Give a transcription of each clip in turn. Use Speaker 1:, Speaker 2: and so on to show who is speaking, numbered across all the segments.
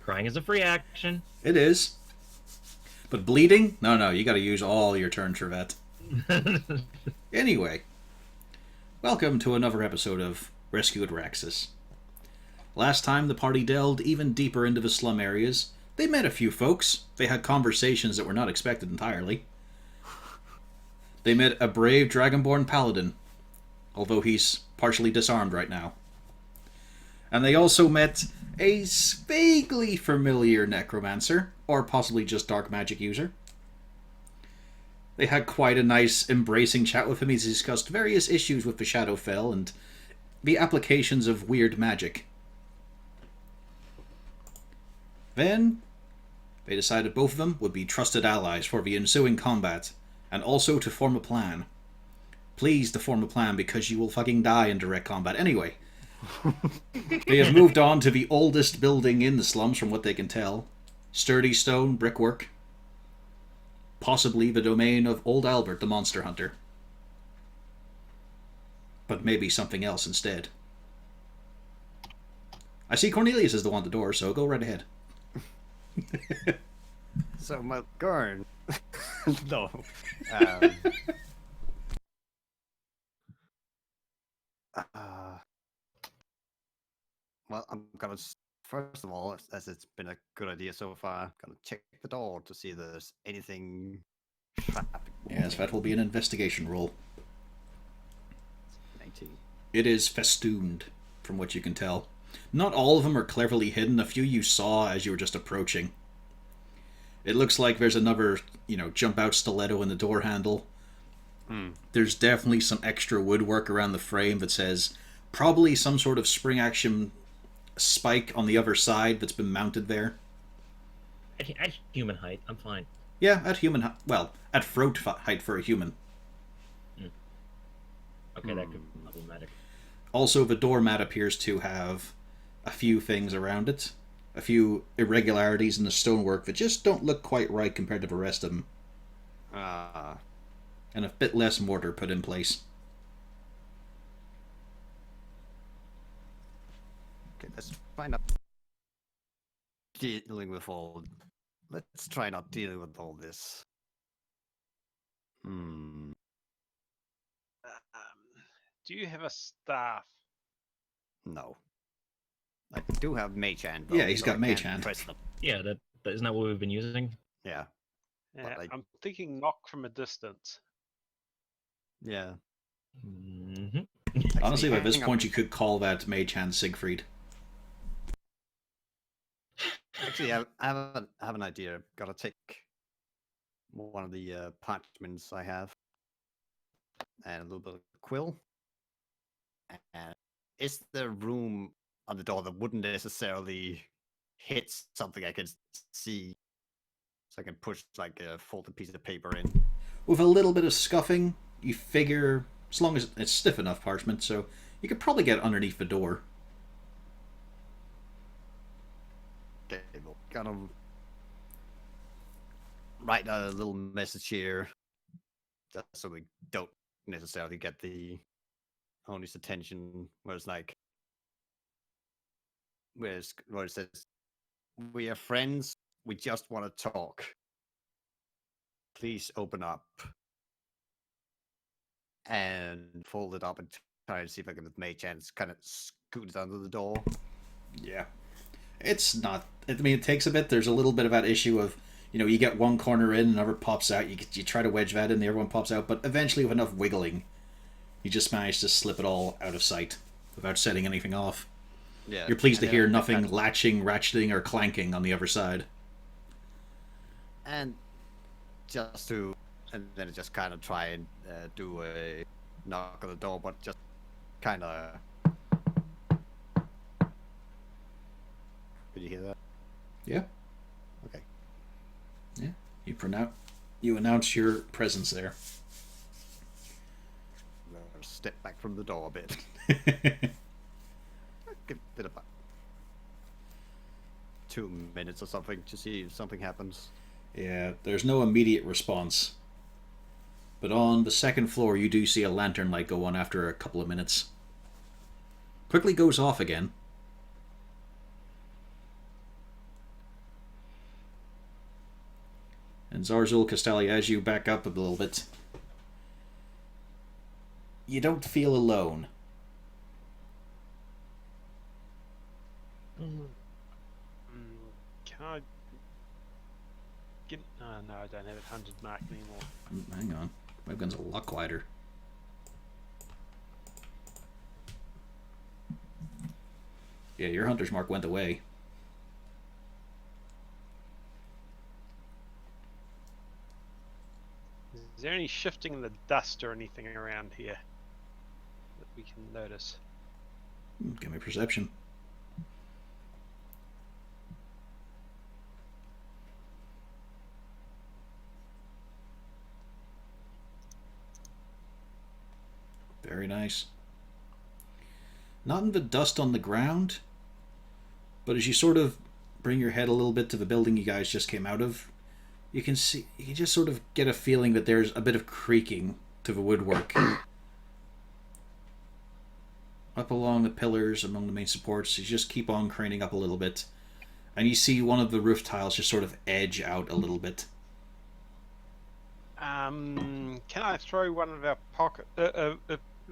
Speaker 1: Crying is a free action.
Speaker 2: It is. But bleeding? No, you gotta use all your turn, Trevette. Anyway, welcome to another episode of Rescue at Raxis. Last time the party delved even deeper into the slum areas. They met a few folks. They had conversations that were not expected entirely. They met a brave Dragonborn paladin, although he's partially disarmed right now. And they also met a vaguely familiar necromancer, or possibly just dark magic user. They had quite a nice, embracing chat with him as he discussed various issues with the Shadowfell and the applications of weird magic. Then, they decided both of them would be trusted allies for the ensuing combat, and also to form a plan. Please to form a plan, because you will fucking die in direct combat anyway. They have moved on to the oldest building in the slums from what they can tell. Sturdy stone brickwork. Possibly the domain of Old Albert the Monster Hunter. But maybe something else instead. I see Cornelius is the one at the door, so go right ahead.
Speaker 3: So, my Gurn. No. Well, I'm gonna first of all, as it's been a good idea so far, gonna check the door to see if there's anything trapped.
Speaker 2: Yes, that will be an investigation roll.
Speaker 3: 19.
Speaker 2: It is festooned, from what you can tell. Not all of them are cleverly hidden. A few you saw as you were just approaching. It looks like there's another, jump out stiletto in the door handle. There's definitely some extra woodwork around the frame that says probably some sort of spring action spike on the other side that's been mounted there.
Speaker 1: At human height, I'm fine.
Speaker 2: Yeah, at human height. Well, at throat height for a human.
Speaker 1: Okay, that could be problematic.
Speaker 2: Also, the doormat appears to have a few things around it. A few irregularities in the stonework that just don't look quite right compared to the rest of them. And a bit less mortar put in place.
Speaker 3: Okay, let's find out. Dealing with all. Let's try not dealing with all this.
Speaker 4: Do you have a staff?
Speaker 3: No. I do have Mage Hand.
Speaker 2: Yeah, he's got Mage Hand.
Speaker 1: Yeah, that isn't that what we've been using?
Speaker 3: Yeah.
Speaker 4: Yeah,
Speaker 3: But
Speaker 4: I'm thinking knock from a distance.
Speaker 3: Yeah.
Speaker 1: Mm-hmm.
Speaker 2: Honestly, by this
Speaker 3: hang
Speaker 2: point,
Speaker 3: on.
Speaker 2: you could call that Mage Hand Siegfried.
Speaker 3: Actually, I have an idea. Gotta take one of the parchments I have and a little bit of quill. And is there room on the door that wouldn't necessarily hit something I can see, so I can push like a folded piece of paper in?
Speaker 2: With a little bit of scuffing, you figure, as long as it's stiff enough parchment, so you could probably get underneath the door.
Speaker 3: Okay, we'll kind of write a little message here, just so we don't necessarily get the owner's attention. Where it's like, where it says, "We are friends. We just want to talk. Please open up." And fold it up and try to see if I can, with Mage Hands, kind of scoot it under the door.
Speaker 2: Yeah. It's not... I mean, it takes a bit. There's a little bit of that issue of, you get one corner in, another pops out. You try to wedge that in, the other one pops out. But eventually, with enough wiggling, you just manage to slip it all out of sight without setting anything off.
Speaker 3: Yeah.
Speaker 2: You're pleased to
Speaker 3: and
Speaker 2: hear
Speaker 3: then I
Speaker 2: nothing
Speaker 3: kind of-
Speaker 2: latching, ratcheting, or clanking on the other side.
Speaker 3: And then just kind of try and do a knock on the door, but just kind of. Did you hear that?
Speaker 2: Yeah.
Speaker 3: Okay.
Speaker 2: Yeah. You announce your presence there.
Speaker 3: Step back from the door a bit. Give it about 2 minutes or something to see if something happens.
Speaker 2: Yeah, there's no immediate response. But on the second floor, you do see a lantern light go on after a couple of minutes. Quickly goes off again. And Zarzul, Castelli, as you back up a little bit, you don't feel alone.
Speaker 4: Can I get? Oh, no, I don't have it 100 mark anymore.
Speaker 2: Hang on. Webgun's a lot quieter. Yeah, your hunter's mark went away.
Speaker 4: Is there any shifting in the dust or anything around here that we can notice?
Speaker 2: Give me perception. Very nice. Not in the dust on the ground, but as you sort of bring your head a little bit to the building you guys just came out of, you can just sort of get a feeling that there's a bit of creaking to the woodwork. Up along the pillars, among the main supports, you just keep on craning up a little bit, and you see one of the roof tiles just sort of edge out a little bit.
Speaker 4: Can I throw one of our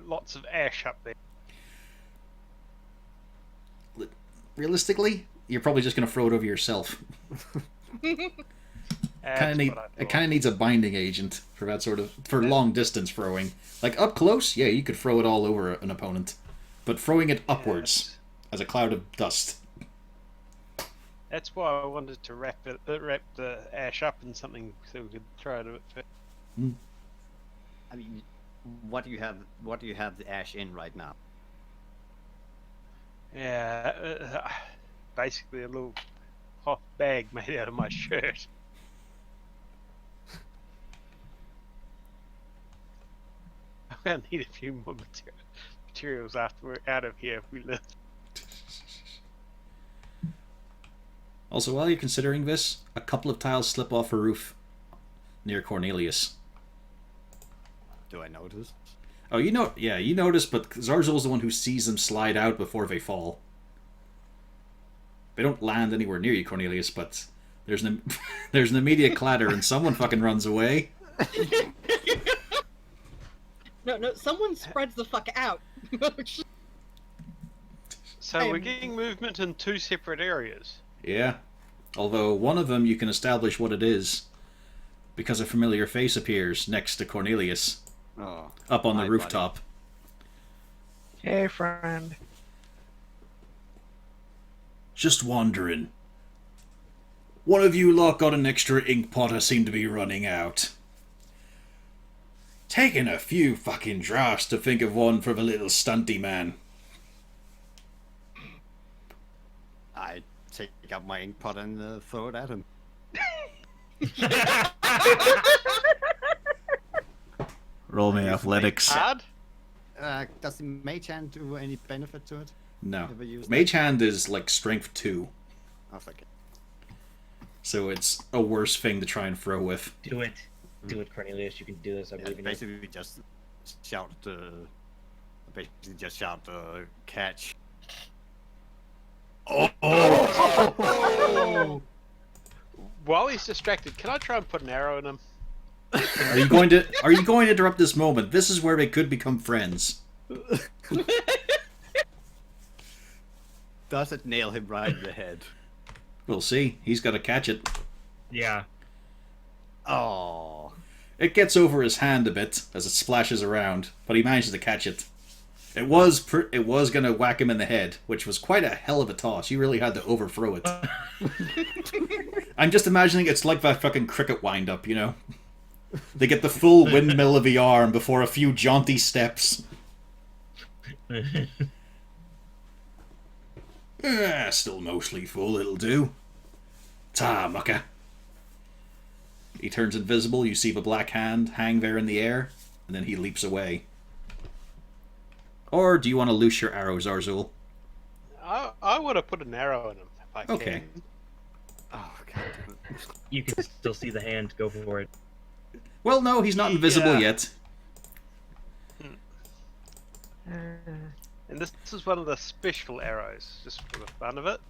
Speaker 4: lots of ash up there?
Speaker 2: Realistically, you're probably just going to throw it over yourself. It kind of needs a binding agent for that sort of long distance throwing. Like up close, yeah, you could throw it all over an opponent, but throwing it upwards as a cloud of dust.
Speaker 4: That's why I wanted to wrap the ash up in something so we could throw it a bit further.
Speaker 3: I mean, what do you have the ash in right now?
Speaker 4: Yeah, basically a little hot bag made out of my shirt. I'm gonna need a few more materials after we're out of here if we live.
Speaker 2: Also, while you're considering this, a couple of tiles slip off a roof near Cornelius.
Speaker 3: Do I notice?
Speaker 2: Oh, you notice, but Zarzul's the one who sees them slide out before they fall. They don't land anywhere near you, Cornelius, but there's an immediate clatter and someone fucking runs away.
Speaker 5: No, someone spreads the fuck out.
Speaker 4: So we're getting movement in 2 separate areas.
Speaker 2: Yeah. Although one of them you can establish what it is because a familiar face appears next to Cornelius.
Speaker 3: Oh,
Speaker 2: up on the
Speaker 3: hi,
Speaker 2: rooftop.
Speaker 6: Hey, friend.
Speaker 2: Just wondering. One of you lot got an extra ink pot I seem to be running out. Taking a few fucking drafts to think of one for the little stunty man.
Speaker 3: I take out my ink pot and throw it at him.
Speaker 2: Roll me athletics.
Speaker 4: Hard?
Speaker 3: Does the mage hand do any benefit to it?
Speaker 2: No.
Speaker 3: Never used
Speaker 2: Mage hand is like strength 2.
Speaker 3: I was like,
Speaker 2: So it's a worse thing to try and throw with.
Speaker 1: Do it. Do it, Cornelius. You can do this. I believe in you.
Speaker 3: basically we just shout catch.
Speaker 2: Oh!
Speaker 4: While he's distracted, can I try and put an arrow in him?
Speaker 2: Are you going to interrupt this moment? This is where they could become friends.
Speaker 3: Does it nail him right in the head?
Speaker 2: We'll see. He's got to catch it.
Speaker 1: Yeah.
Speaker 3: Oh.
Speaker 2: It gets over his hand a bit as it splashes around, but he manages to catch it. It was going to whack him in the head, which was quite a hell of a toss. You really had to overthrow it. I'm just imagining it's like that fucking cricket wind-up, you know? They get the full windmill of the arm before a few jaunty steps. Still mostly full, it'll do. Ta, mucker. He turns invisible, you see the black hand hang there in the air, and then he leaps away. Or do you want to loose your arrows, Zarzul?
Speaker 4: I want to put an arrow in him if I
Speaker 2: Okay.
Speaker 4: can.
Speaker 3: Oh, God damn it.
Speaker 1: You can still see the hand. Go for it.
Speaker 2: Well, no, he's not invisible yet.
Speaker 4: And this is one of the special arrows, just for the fun of it.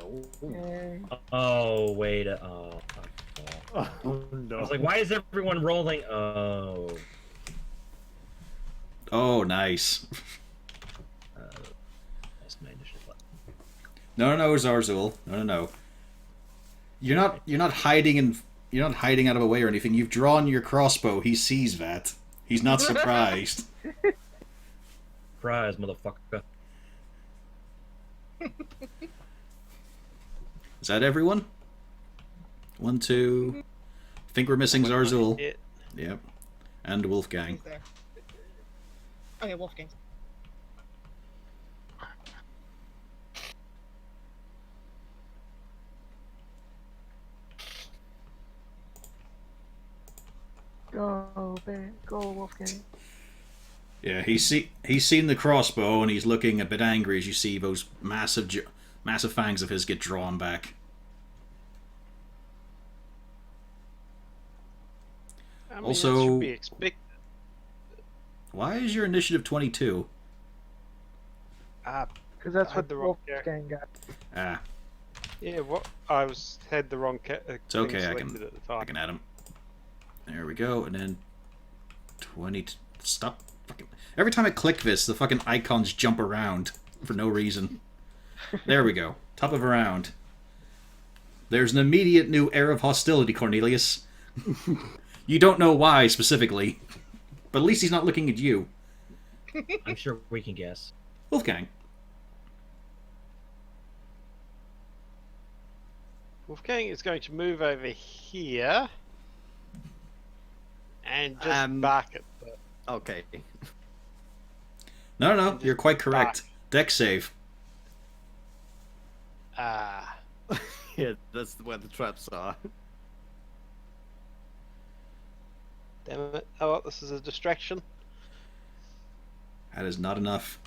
Speaker 3: Oh.
Speaker 1: Oh, wait. Oh, fuck.
Speaker 3: Oh no!
Speaker 1: I was like, why is everyone rolling? Oh.
Speaker 2: Oh, nice.
Speaker 1: Lost my initiative.
Speaker 2: No, Zarzul. No. You're not hiding you're not hiding out of a way or anything. You've drawn your crossbow. He sees that. He's not surprised.
Speaker 1: Surprise, motherfucker.
Speaker 2: Is that everyone? 1, 2. I think we're missing Zarzul.
Speaker 4: Yeah.
Speaker 2: Yep. And Wolfgang.
Speaker 5: He's there. Okay, Wolfgang.
Speaker 6: Go, Ben. Go, Wolfgang.
Speaker 2: Yeah, he's seen the crossbow and he's looking a bit angry as you see those massive fangs of his get drawn back.
Speaker 4: I mean,
Speaker 2: Also-
Speaker 4: that should be expected.
Speaker 2: Why is your initiative 22?
Speaker 6: Because that's
Speaker 4: I had
Speaker 6: what
Speaker 4: the wrong
Speaker 6: Wolfgang got.
Speaker 2: Ah,
Speaker 4: Yeah, what I had the wrong
Speaker 2: it's okay.
Speaker 4: thing
Speaker 2: I
Speaker 4: selected
Speaker 2: can
Speaker 4: at the time.
Speaker 2: add him. There we go, and then 20. Stop fucking. Every time I click this, the fucking icons jump around for no reason. There we go. Top of a round. There's an immediate new air of hostility, Cornelius. You don't know why specifically, but at least he's not looking at you.
Speaker 1: I'm sure we can guess.
Speaker 2: Wolfgang.
Speaker 4: Wolfgang is going to move over here and just bark at the...
Speaker 3: Okay.
Speaker 2: No, you're quite correct. Deck save.
Speaker 4: Ah.
Speaker 3: Yeah, that's where the traps are.
Speaker 4: Damn it. Oh, well, this is a distraction.
Speaker 2: That is not enough.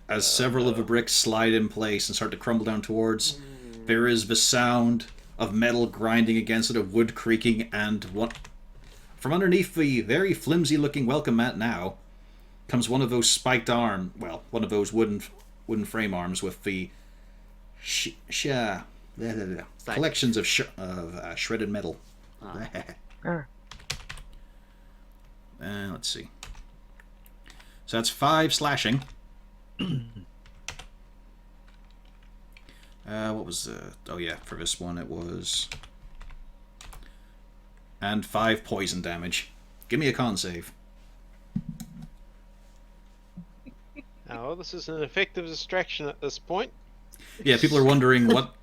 Speaker 2: As several of the bricks slide in place and start to crumble down towards, there is the sound of metal grinding against it, of wood creaking, and from underneath the very flimsy-looking welcome mat now comes one of those spiked one of those wooden frame arms with the collections of shredded metal. Let's see. So that's 5 slashing. What was oh yeah, for this one it was... And 5 poison damage. Give me a con save.
Speaker 4: Oh, this is an effective distraction at this point.
Speaker 2: Yeah, people are wondering what...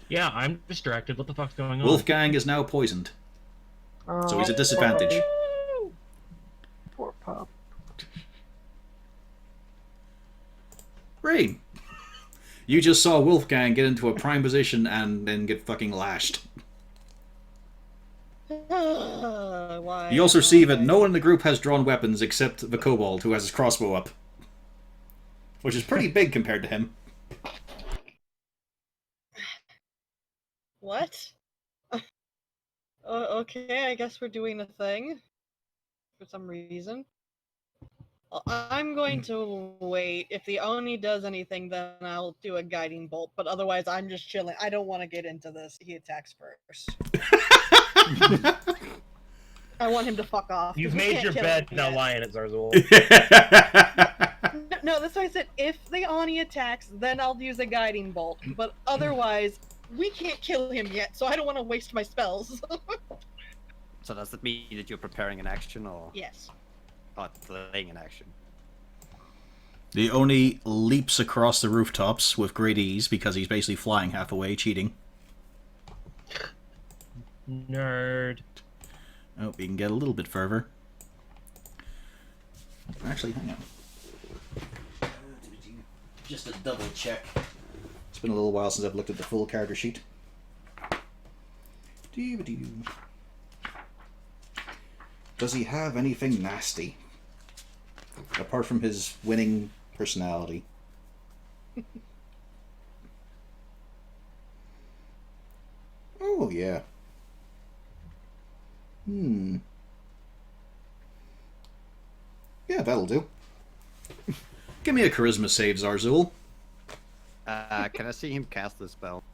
Speaker 1: Yeah, I'm distracted. What the fuck's going on?
Speaker 2: Wolfgang is now poisoned, so he's at disadvantage.
Speaker 6: Poor pup.
Speaker 2: Rain! You just saw Wolfgang get into a prime position and then get fucking lashed.
Speaker 5: Why?
Speaker 2: You also see that no one in the group has drawn weapons except the kobold, who has his crossbow up. Which is pretty big compared to him.
Speaker 5: What? Okay, I guess we're doing a thing. For some reason. Well, I'm going to wait. If the Oni does anything, then I'll do a guiding bolt. But otherwise, I'm just chilling. I don't want to get into this. He attacks first. I want him to fuck off.
Speaker 1: You've
Speaker 5: 'cause we
Speaker 1: made
Speaker 5: can't
Speaker 1: your
Speaker 5: kill
Speaker 1: bed,
Speaker 5: him
Speaker 1: now
Speaker 5: yet.
Speaker 1: lie in it, Zarzul.
Speaker 5: No, that's why I said if the Oni attacks, then I'll use a guiding bolt. But otherwise, we can't kill him yet, so I don't want to waste my spells.
Speaker 3: So does that mean that you're preparing an action or
Speaker 5: Yes.
Speaker 3: delaying an action?
Speaker 2: The Oni leaps across the rooftops with great ease because he's basically flying half away, cheating.
Speaker 1: Nerd.
Speaker 2: Oh, we can get a little bit further. Actually, hang on. Just a double check. It's been a little while since I've looked at the full character sheet. Does he have anything nasty? Apart from his winning personality. Oh, yeah. Yeah, that'll do. Give me a charisma save, Zarzul.
Speaker 3: Can I see him cast the spell?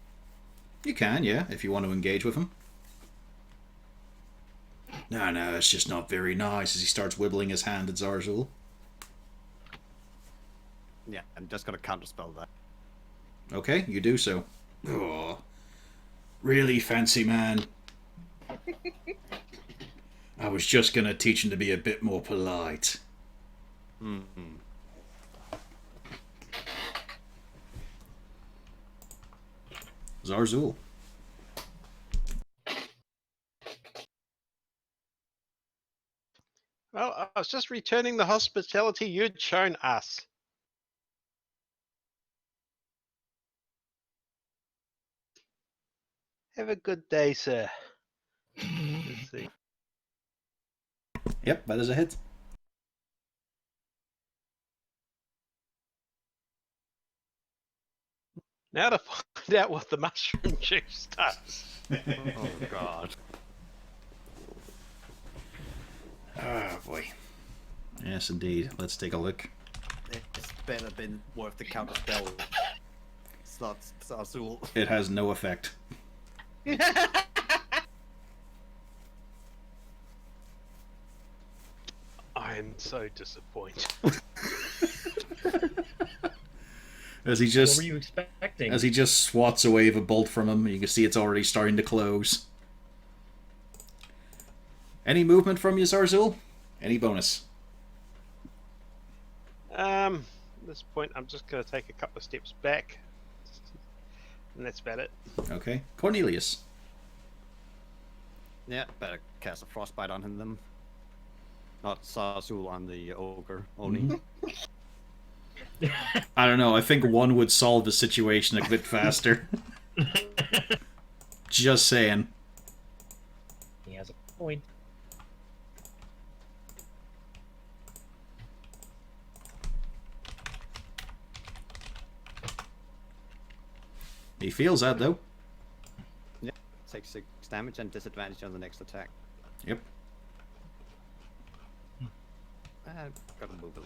Speaker 2: You can, yeah, if you want to engage with him. No, it's just not very nice as he starts wibbling his hand at Zarzul.
Speaker 3: Yeah, I'm just gonna counterspell that.
Speaker 2: Okay, you do so. Oh, really fancy man. I was just gonna teach him to be a bit more polite.
Speaker 3: Mm-hmm.
Speaker 2: Zarzul.
Speaker 4: Well, I was just returning the hospitality you'd shown us. Have a good day, sir. Let's see.
Speaker 2: Yep, that is a hit.
Speaker 4: Now to find out what the mushroom juice does.
Speaker 3: Oh god.
Speaker 2: Ah, boy. Yes, indeed. Let's take a look.
Speaker 3: It's better been worth the counterspell. Slots Azul.
Speaker 2: It has no effect.
Speaker 4: I am so disappointed.
Speaker 2: As he
Speaker 1: What
Speaker 2: just
Speaker 1: were you expecting?
Speaker 2: as he just swats a wave of bolt from him, you can see it's already starting to close. Any movement from you, Zarzul? Any bonus?
Speaker 4: At this point, I'm just going to take a couple of steps back. And that's about it.
Speaker 2: Okay. Cornelius.
Speaker 3: Yeah, better cast a frostbite on him then. Not Sazul on the ogre only.
Speaker 2: I don't know, I think one would solve the situation a bit faster. Just saying.
Speaker 1: He has a point.
Speaker 2: He feels that, though.
Speaker 3: Takes 6 damage and disadvantage on the next attack.
Speaker 2: Yep.
Speaker 3: Gotta move it.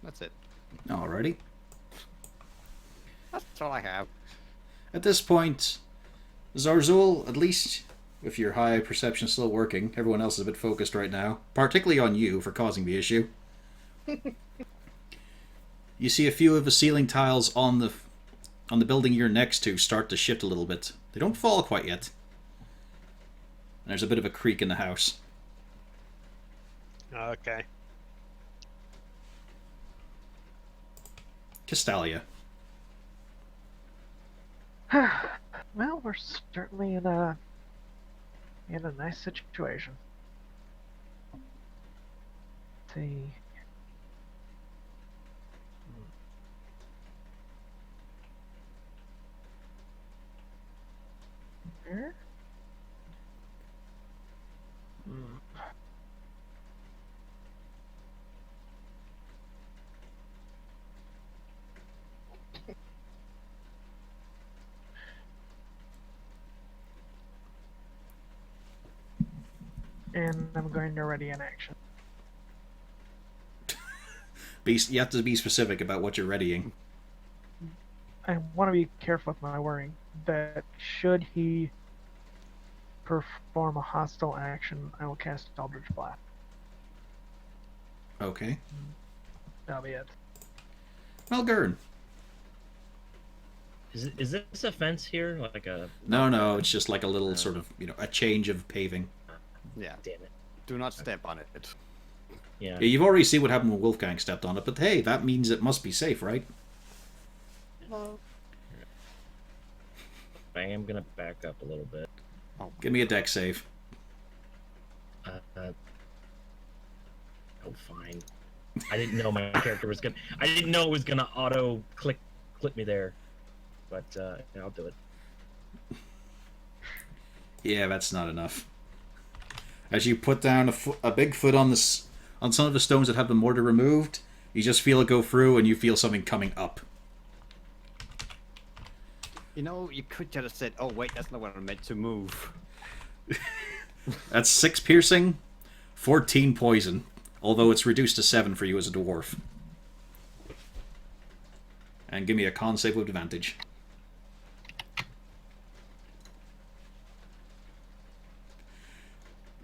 Speaker 3: That's it.
Speaker 2: Alrighty.
Speaker 3: That's all I have.
Speaker 2: At this point, Zarzul, at least with your high perception still working, everyone else is a bit focused right now, particularly on you for causing the issue. You see a few of the ceiling tiles on the building you're next to start to shift a little bit. They don't fall quite yet. And there's a bit of a creak in the house.
Speaker 4: Okay.
Speaker 2: Castalia.
Speaker 6: Well, we're certainly in a nice situation. Let's see. There. And I'm going to ready an action.
Speaker 2: You have to be specific about what you're readying.
Speaker 6: I want to be careful with my wording. That should he perform a hostile action, I will cast Eldritch Blast.
Speaker 2: Okay.
Speaker 6: That'll be it.
Speaker 2: Well, Gurn.
Speaker 1: Is this a fence here? Like a...
Speaker 2: No, it's just like a little sort of, a change of paving.
Speaker 3: Yeah.
Speaker 1: Damn it.
Speaker 3: Do not step on it.
Speaker 1: Yeah.
Speaker 2: Yeah, you've already seen what happened when Wolfgang stepped on it, but hey, that means it must be safe, right?
Speaker 1: I am gonna back up a little bit.
Speaker 2: Give me a deck save.
Speaker 1: Oh, fine. I didn't know my character was gonna... I didn't know it was gonna auto-clip me there. But, yeah, I'll do it.
Speaker 2: Yeah, that's not enough. As you put down a big foot on some of the stones that have the mortar removed, you just feel it go through and you feel something coming up.
Speaker 3: You could just have said, oh wait, that's not what I meant to move.
Speaker 2: That's 6 piercing, 14 poison. Although it's reduced to 7 for you as a dwarf. And give me a con save with advantage.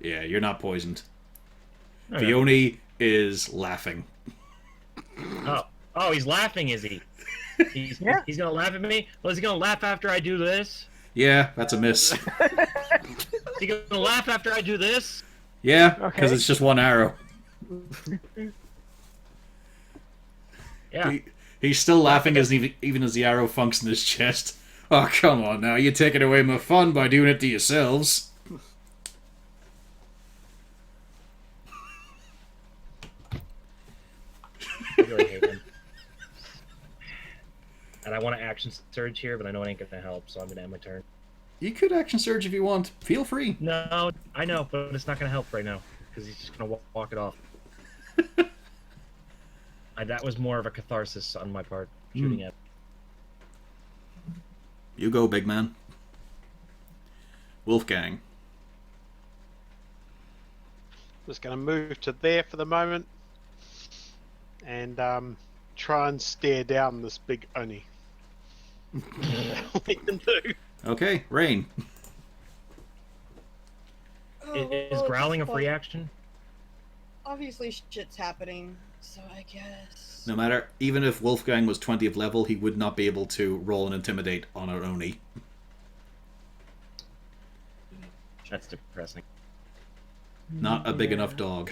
Speaker 2: Yeah, you're not poisoned.
Speaker 1: Okay.
Speaker 2: Vioni is laughing.
Speaker 1: Oh, he's laughing, is he?
Speaker 6: Yeah.
Speaker 1: He's gonna laugh at me? Well, is he gonna laugh after I do this?
Speaker 2: Yeah, that's a miss.
Speaker 1: Is he gonna laugh after I do this?
Speaker 2: Yeah, because
Speaker 6: Okay.
Speaker 2: it's just one arrow.
Speaker 1: Yeah.
Speaker 2: He's still laughing as even as the arrow funks in his chest. Oh, come on now. You're taking away my fun by doing it to yourselves.
Speaker 1: I really hate him. And I want to action surge here, but I know it ain't gonna help, so I'm gonna end my turn.
Speaker 2: You could action surge if you want. Feel free.
Speaker 1: No, I know, but it's not gonna help right now because he's just gonna walk it off. That was more of a catharsis on my part, shooting at.
Speaker 2: You go, big man. Wolfgang.
Speaker 4: Just going to move to there for the moment, and try and stare down this big Oni. All we can do.
Speaker 2: Okay, Rain.
Speaker 1: Is growling a free action?
Speaker 5: Obviously, shit's happening, so I guess.
Speaker 2: No matter, even if Wolfgang was 20th level, he would not be able to roll an intimidate on an Oni.
Speaker 1: That's depressing.
Speaker 2: Not a big enough dog.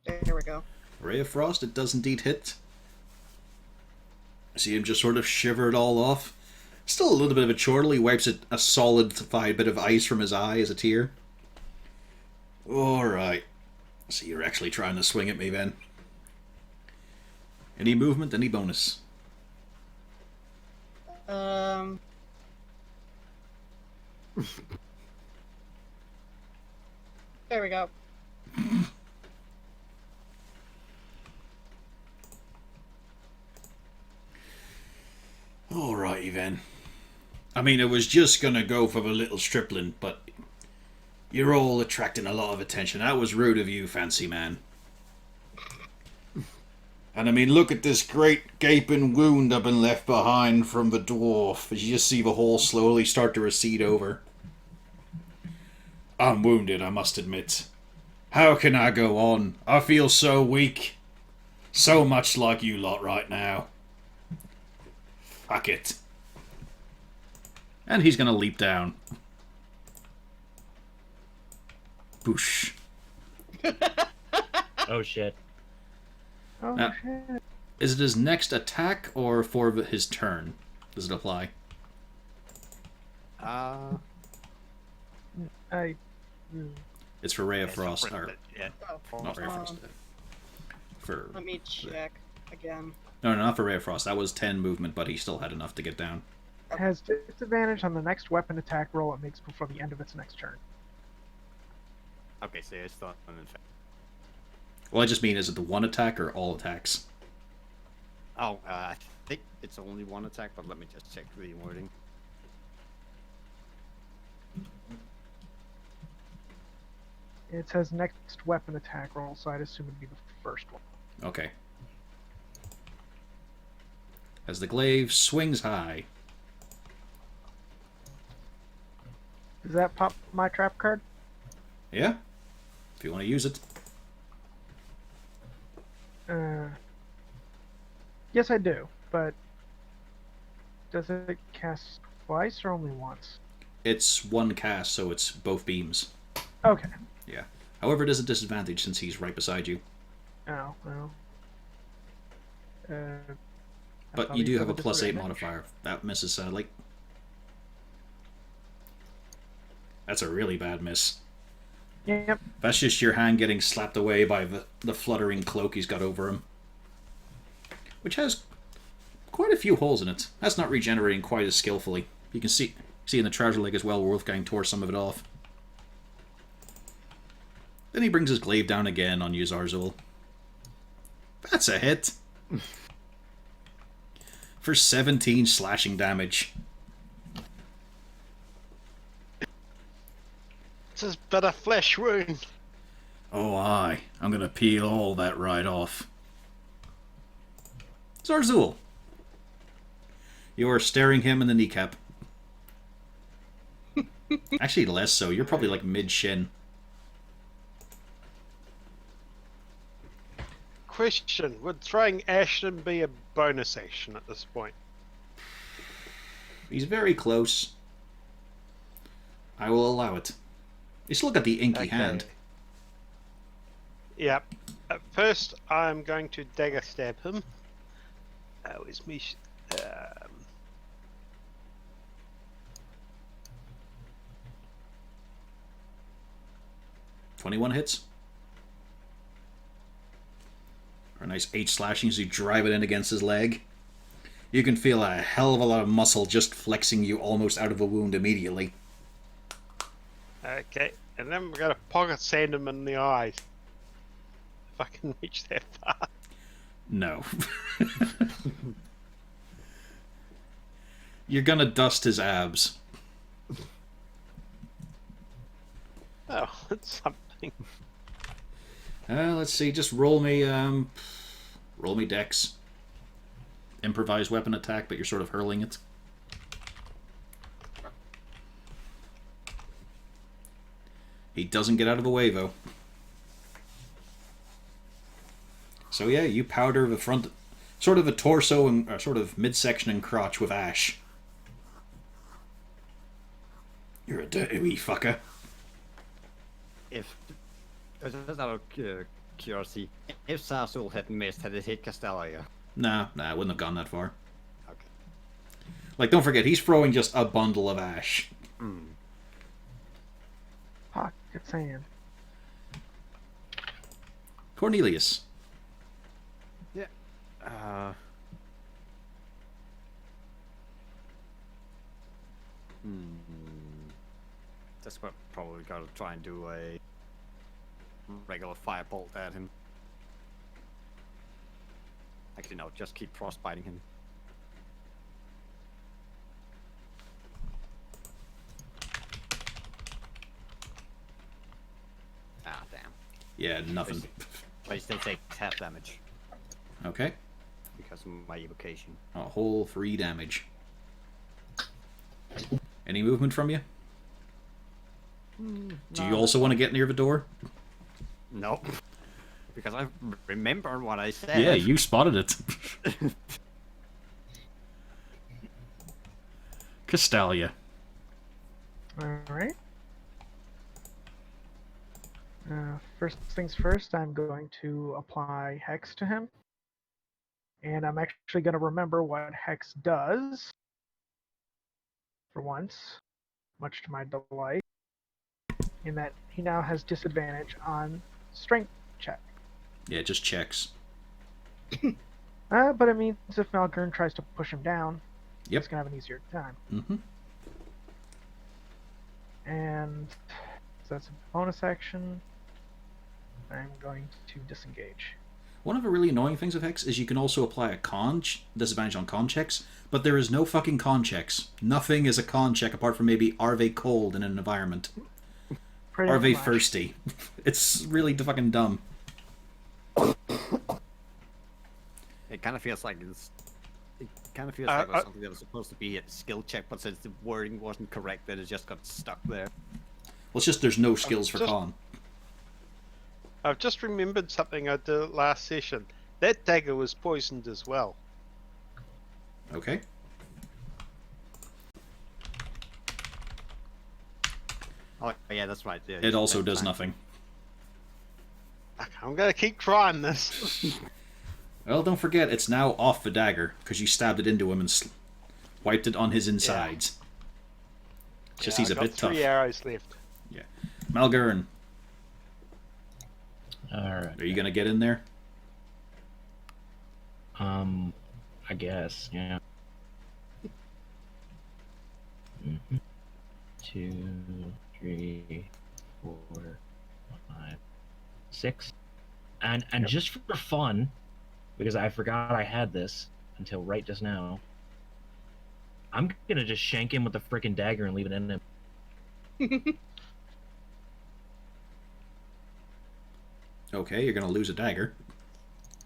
Speaker 5: There we go.
Speaker 2: Ray of Frost, it does indeed hit. See him just sort of shiver it all off. Still a little bit of a chortle. He wipes a solidified bit of ice from his eye as a tear. Alright. So you're actually trying to swing at me then. Any movement, any bonus?
Speaker 5: There we go.
Speaker 2: Alrighty then. I mean, I was just gonna go for the little stripling, but you're all attracting a lot of attention. That was rude of you, fancy man. And I mean, look at this great gaping wound I've been left behind from the dwarf, as you just see the hole slowly start to recede over. I'm wounded, I must admit. How can I go on? I feel so weak. So much like you lot right now. Fuck it. And he's gonna leap down. Boosh.
Speaker 1: Oh shit.
Speaker 6: Oh,
Speaker 2: Now-
Speaker 6: shit.
Speaker 2: Is it his next attack or for his turn? Does it apply?
Speaker 3: Uh,
Speaker 6: I.
Speaker 2: It's for Ray of
Speaker 3: it's
Speaker 2: Frost.
Speaker 3: not
Speaker 2: Or,
Speaker 3: yeah.
Speaker 5: Oh,
Speaker 2: not Ray of Frost.
Speaker 5: um,
Speaker 2: For
Speaker 5: let me check again.
Speaker 2: no, not for Ray of Frost. That was 10 movement, but he still had enough to get down.
Speaker 6: Has disadvantage on the next weapon attack roll it makes before the end of its next turn.
Speaker 3: Okay, so it's not an infect.
Speaker 2: Well, I just mean, is it the one attack or all attacks?
Speaker 3: Oh, I think it's only one attack, but let me just check the wording.
Speaker 6: It says next weapon attack roll, so I'd assume it'd be the first one.
Speaker 2: Okay. As the glaive swings high.
Speaker 6: Does that pop my trap card?
Speaker 2: Yeah? If you want to use it.
Speaker 6: Yes, I do, but does it cast twice or only once?
Speaker 2: It's one cast, so it's both beams.
Speaker 6: Okay.
Speaker 2: Yeah. However, it is a disadvantage since he's right beside you.
Speaker 6: Oh, well. I
Speaker 2: But
Speaker 6: thought
Speaker 2: you
Speaker 6: he
Speaker 2: do have
Speaker 6: said
Speaker 2: a +8
Speaker 6: disadvantage.
Speaker 2: modifier. That misses sadly. That's a really bad miss.
Speaker 6: Yep.
Speaker 2: That's just your hand getting slapped away by the fluttering cloak he's got over him. Which has quite a few holes in it. That's not regenerating quite as skillfully. You can see in the trouser leg as well where Wolfgang tore some of it off. Then he brings his glaive down again on you, Zarzul. That's a hit. for 17 slashing damage.
Speaker 4: It's a bit of flesh wound.
Speaker 2: Oh, aye. I'm gonna peel all that right off. Zarzul. You are staring him in the kneecap. Actually, less so. You're probably like mid-shin.
Speaker 4: Question: would throwing Ashton be a bonus action at this point?
Speaker 2: He's very close. I will allow it. You still got the inky hand.
Speaker 4: Yep. At first, I'm going to dagger stab him. Where's me?
Speaker 2: 21 hits. For a nice 8 slashing as you drive it in against his leg. You can feel a hell of a lot of muscle just flexing you almost out of a wound immediately.
Speaker 4: Okay, and then we're going to pocket sand him in the eyes. If I can reach that far.
Speaker 2: No. You're gonna dust his abs.
Speaker 4: Oh, it's something.
Speaker 2: Let's see, just roll me dex. Improvised weapon attack, but you're sort of hurling it. He doesn't get out of the way, though. So yeah, you powder the front, sort of a torso and sort of midsection and crotch with ash. You're a dirty wee fucker.
Speaker 3: If just out of curiosity, if Zarzul had missed, had it hit Castelia?
Speaker 2: Nah, I wouldn't have gone that far.
Speaker 3: Okay.
Speaker 2: Like, don't forget, he's throwing just a bundle of ash.
Speaker 6: Pocket sand.
Speaker 2: Cornelius.
Speaker 3: Yeah. That's what probably gotta try and do a regular firebolt at him. Actually, no, just keep frostbiting him. Ah, damn.
Speaker 2: Yeah, nothing.
Speaker 3: But he still takes half damage
Speaker 2: Okay.
Speaker 3: because of my evocation.
Speaker 2: A whole 3 damage. Any movement from you? Do you also want to get near the door?
Speaker 3: Nope. Because I remember what I said.
Speaker 2: Yeah, you spotted it. Castalia.
Speaker 6: Alright. First things first, I'm going to apply Hex to him. And I'm actually going to remember what Hex does. For once. Much to my delight. In that he now has disadvantage on strength check.
Speaker 2: Yeah, just checks.
Speaker 6: But it means if Malgern tries to push him down,
Speaker 2: Yep.
Speaker 6: he's going to have an easier time.
Speaker 2: Mm-hmm.
Speaker 6: And so that's a bonus action. I'm going to disengage.
Speaker 2: One of the really annoying things with Hex is you can also apply a disadvantage on con checks, but there is no fucking con checks. Nothing is a con check apart from maybe are they cold in an environment?
Speaker 6: Pretty
Speaker 2: Are they
Speaker 6: much.
Speaker 2: thirsty? It's really fucking dumb.
Speaker 3: It kind of feels like it's. It kind of feels like it was something that was supposed to be a skill check, but since the wording wasn't correct, then it just got stuck there.
Speaker 2: Well, it's just there's no skills for con.
Speaker 4: I've just remembered something I did last session. That dagger was poisoned as well.
Speaker 2: Okay.
Speaker 3: Oh yeah, that's right. Yeah,
Speaker 2: It also does nothing.
Speaker 4: I'm gonna keep trying this.
Speaker 2: Well, don't forget, it's now off the dagger, because you stabbed it into him and wiped it on his insides. It's just he's a
Speaker 4: I've
Speaker 2: bit
Speaker 4: got
Speaker 2: tough.
Speaker 4: 3 arrows left.
Speaker 2: Yeah. Malgern,
Speaker 1: Alright.
Speaker 2: are you going to get in there?
Speaker 1: I guess, yeah. 2, 3, 4, 5, 6. And just for fun, because I forgot I had this until right just now, I'm gonna just shank him with a freaking dagger and leave it in him.
Speaker 2: Okay, you're gonna lose a dagger.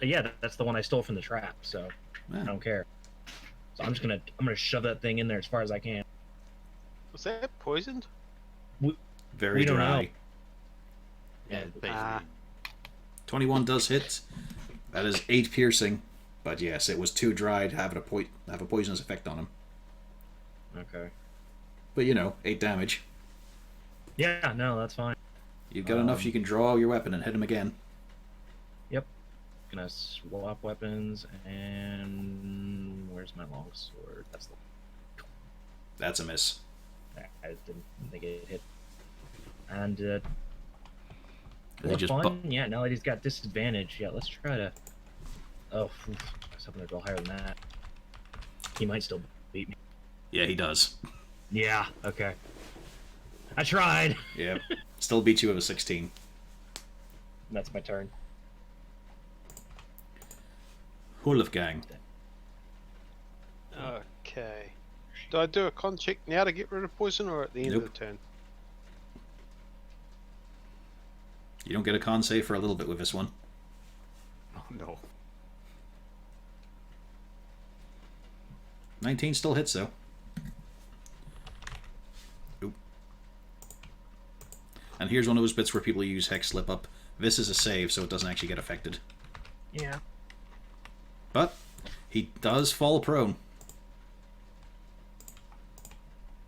Speaker 1: Yeah, that's the one I stole from the trap, so I
Speaker 2: Ah,
Speaker 1: don't care. So I'm gonna shove that thing in there as far as I can.
Speaker 4: Was that poisoned?
Speaker 2: very
Speaker 1: we don't
Speaker 2: dry.
Speaker 1: know.
Speaker 3: Yeah, basically.
Speaker 2: 21 does hit. That is 8 piercing. But yes, it was too dry to have a poisonous effect on him.
Speaker 1: Okay.
Speaker 2: But 8 damage.
Speaker 1: Yeah, no, that's fine.
Speaker 2: You've got enough you can draw your weapon and hit him again.
Speaker 1: Yep. Gonna swap weapons and where's my longsword?
Speaker 2: That's a miss.
Speaker 1: I didn't think it hit. And
Speaker 2: They
Speaker 1: for
Speaker 2: just
Speaker 1: fun, yeah. Now that he's got disadvantage, yeah. Let's try to. Oh, I was hoping to go higher than that. He might still beat me.
Speaker 2: Yeah, he does.
Speaker 1: Yeah. Okay. I tried.
Speaker 2: Yeah. Still beats you with a 16.
Speaker 1: That's my turn.
Speaker 2: Wolfgang.
Speaker 4: Okay. Do I do a con check now to get rid of poison, or at the end
Speaker 2: Nope.
Speaker 4: of the turn?
Speaker 2: You don't get a con save for a little bit with this one.
Speaker 3: Oh no.
Speaker 2: 19 still hits, though. Oop. And here's one of those bits where people use Hex Slip Up. This is a save, so it doesn't actually get affected.
Speaker 6: Yeah.
Speaker 2: But he does fall prone.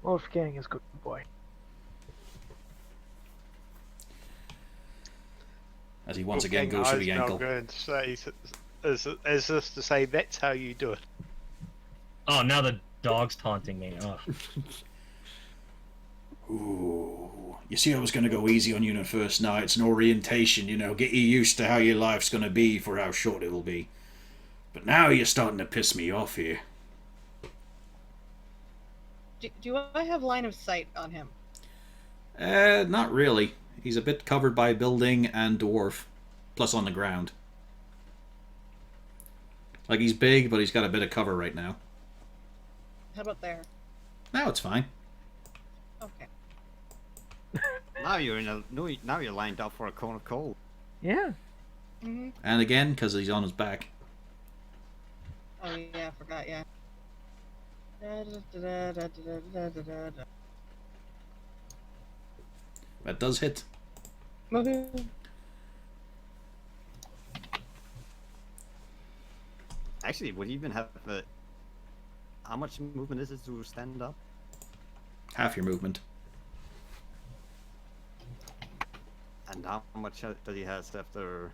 Speaker 6: Wolfgang is good boy.
Speaker 2: As he once again
Speaker 4: Wolfgang
Speaker 2: goes for the
Speaker 4: eyes now
Speaker 2: ankle.
Speaker 4: going to say, is this to say that's how you do it?
Speaker 1: Oh, now the dog's taunting me. Oh.
Speaker 2: Ooh. You see, I was going to go easy on you in the first night. It's an orientation, get you used to how your life's going to be for how short it will be. But now you're starting to piss me off here.
Speaker 5: Do I have line of sight on him?
Speaker 2: Not really. He's a bit covered by building and dwarf, plus on the ground. Like, he's big, but he's got a bit of cover right now.
Speaker 5: How about there?
Speaker 2: Now it's fine.
Speaker 5: Okay.
Speaker 3: Now you're now you're lined up for a cone of cold.
Speaker 6: Yeah.
Speaker 5: Mm-hmm.
Speaker 2: And again, because he's on his back.
Speaker 5: Oh yeah, I forgot. Yeah. Da-da-da-da-da-da-da-da-da.
Speaker 2: That does hit.
Speaker 5: Woohoo.
Speaker 3: Actually, would you even have how much movement is it to stand up?
Speaker 2: Half your movement.
Speaker 3: And how much does he have after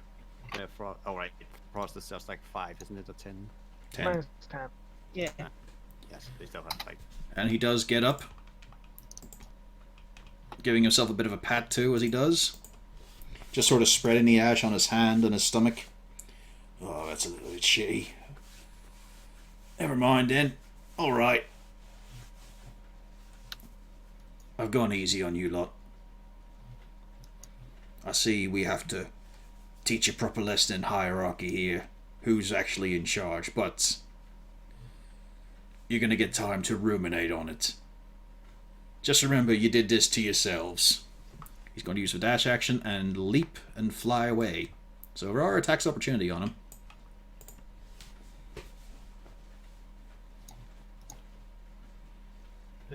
Speaker 3: Frost? Oh right, Frost is just like 5, isn't it? A 10?
Speaker 2: 10.
Speaker 6: Minus 10.
Speaker 5: Yeah.
Speaker 3: Yes, they still have like.
Speaker 2: And he does get up. Giving himself a bit of a pat too as he does. Just sort of spreading the ash on his hand and his stomach. Oh, that's a little bit shitty. Never mind then. Alright. I've gone easy on you lot. I see we have to teach a proper lesson in hierarchy here. Who's actually in charge, but you're gonna get time to ruminate on it. Just remember you did this to yourselves. He's going to use the dash action and leap and fly away. So there are attacks opportunity on him.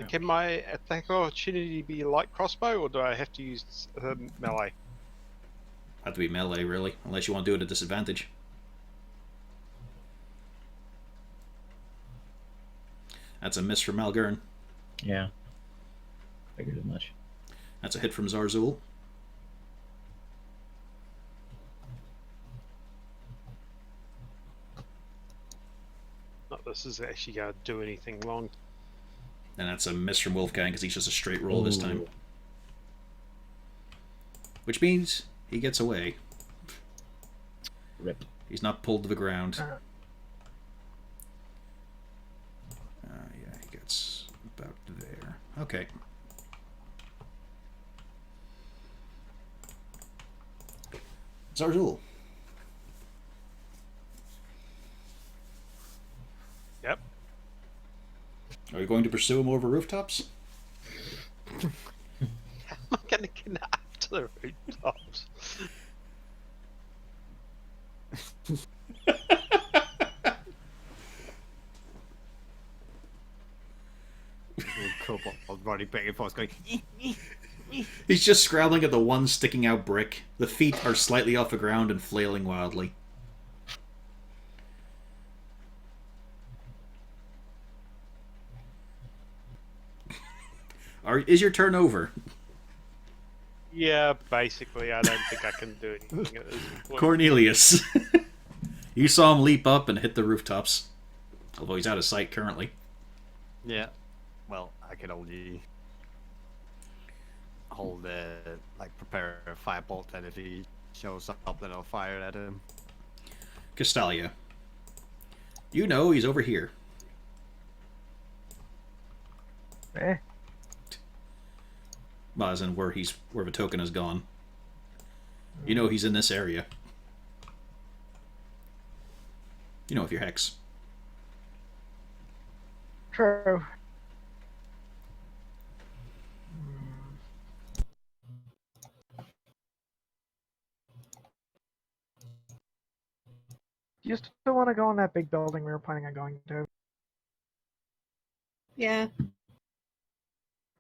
Speaker 4: Can my attack opportunity be light crossbow, or do I have to use melee?
Speaker 2: Have to be melee, really, unless you want to do it at disadvantage. That's a miss from Malgern.
Speaker 1: Yeah. Figured as much.
Speaker 2: That's a hit from Zarzul.
Speaker 4: Not this is actually going to do anything long.
Speaker 2: And that's a miss from Wolfgang because he's just a straight roll this time.
Speaker 1: Ooh.
Speaker 2: Which means he gets away.
Speaker 1: Rip.
Speaker 2: He's not pulled to the ground.
Speaker 6: Uh,
Speaker 2: Yeah, he gets about there. Okay. Zarzul.
Speaker 4: Yep.
Speaker 2: Are you going to pursue him over rooftops?
Speaker 4: How am I going to get up to the rooftops?
Speaker 3: Kobold running back and forth going,
Speaker 2: He's just scrabbling at the one sticking out brick. The feet are slightly off the ground and flailing wildly. Is your turn over?
Speaker 4: Yeah, basically, I don't think I can do anything at this point.
Speaker 2: Cornelius. You saw him leap up and hit the rooftops. Although he's out of sight currently.
Speaker 3: yeah. Well, I can only hold, prepare a firebolt, and if he shows up, then I'll fire at him.
Speaker 2: Castalia. You know he's over here.
Speaker 6: Eh?
Speaker 2: Well, as in where the token has gone. You know he's in this area. You know if you're Hex.
Speaker 6: True. Do you still want to go in that big building we were planning on going to?
Speaker 5: Yeah,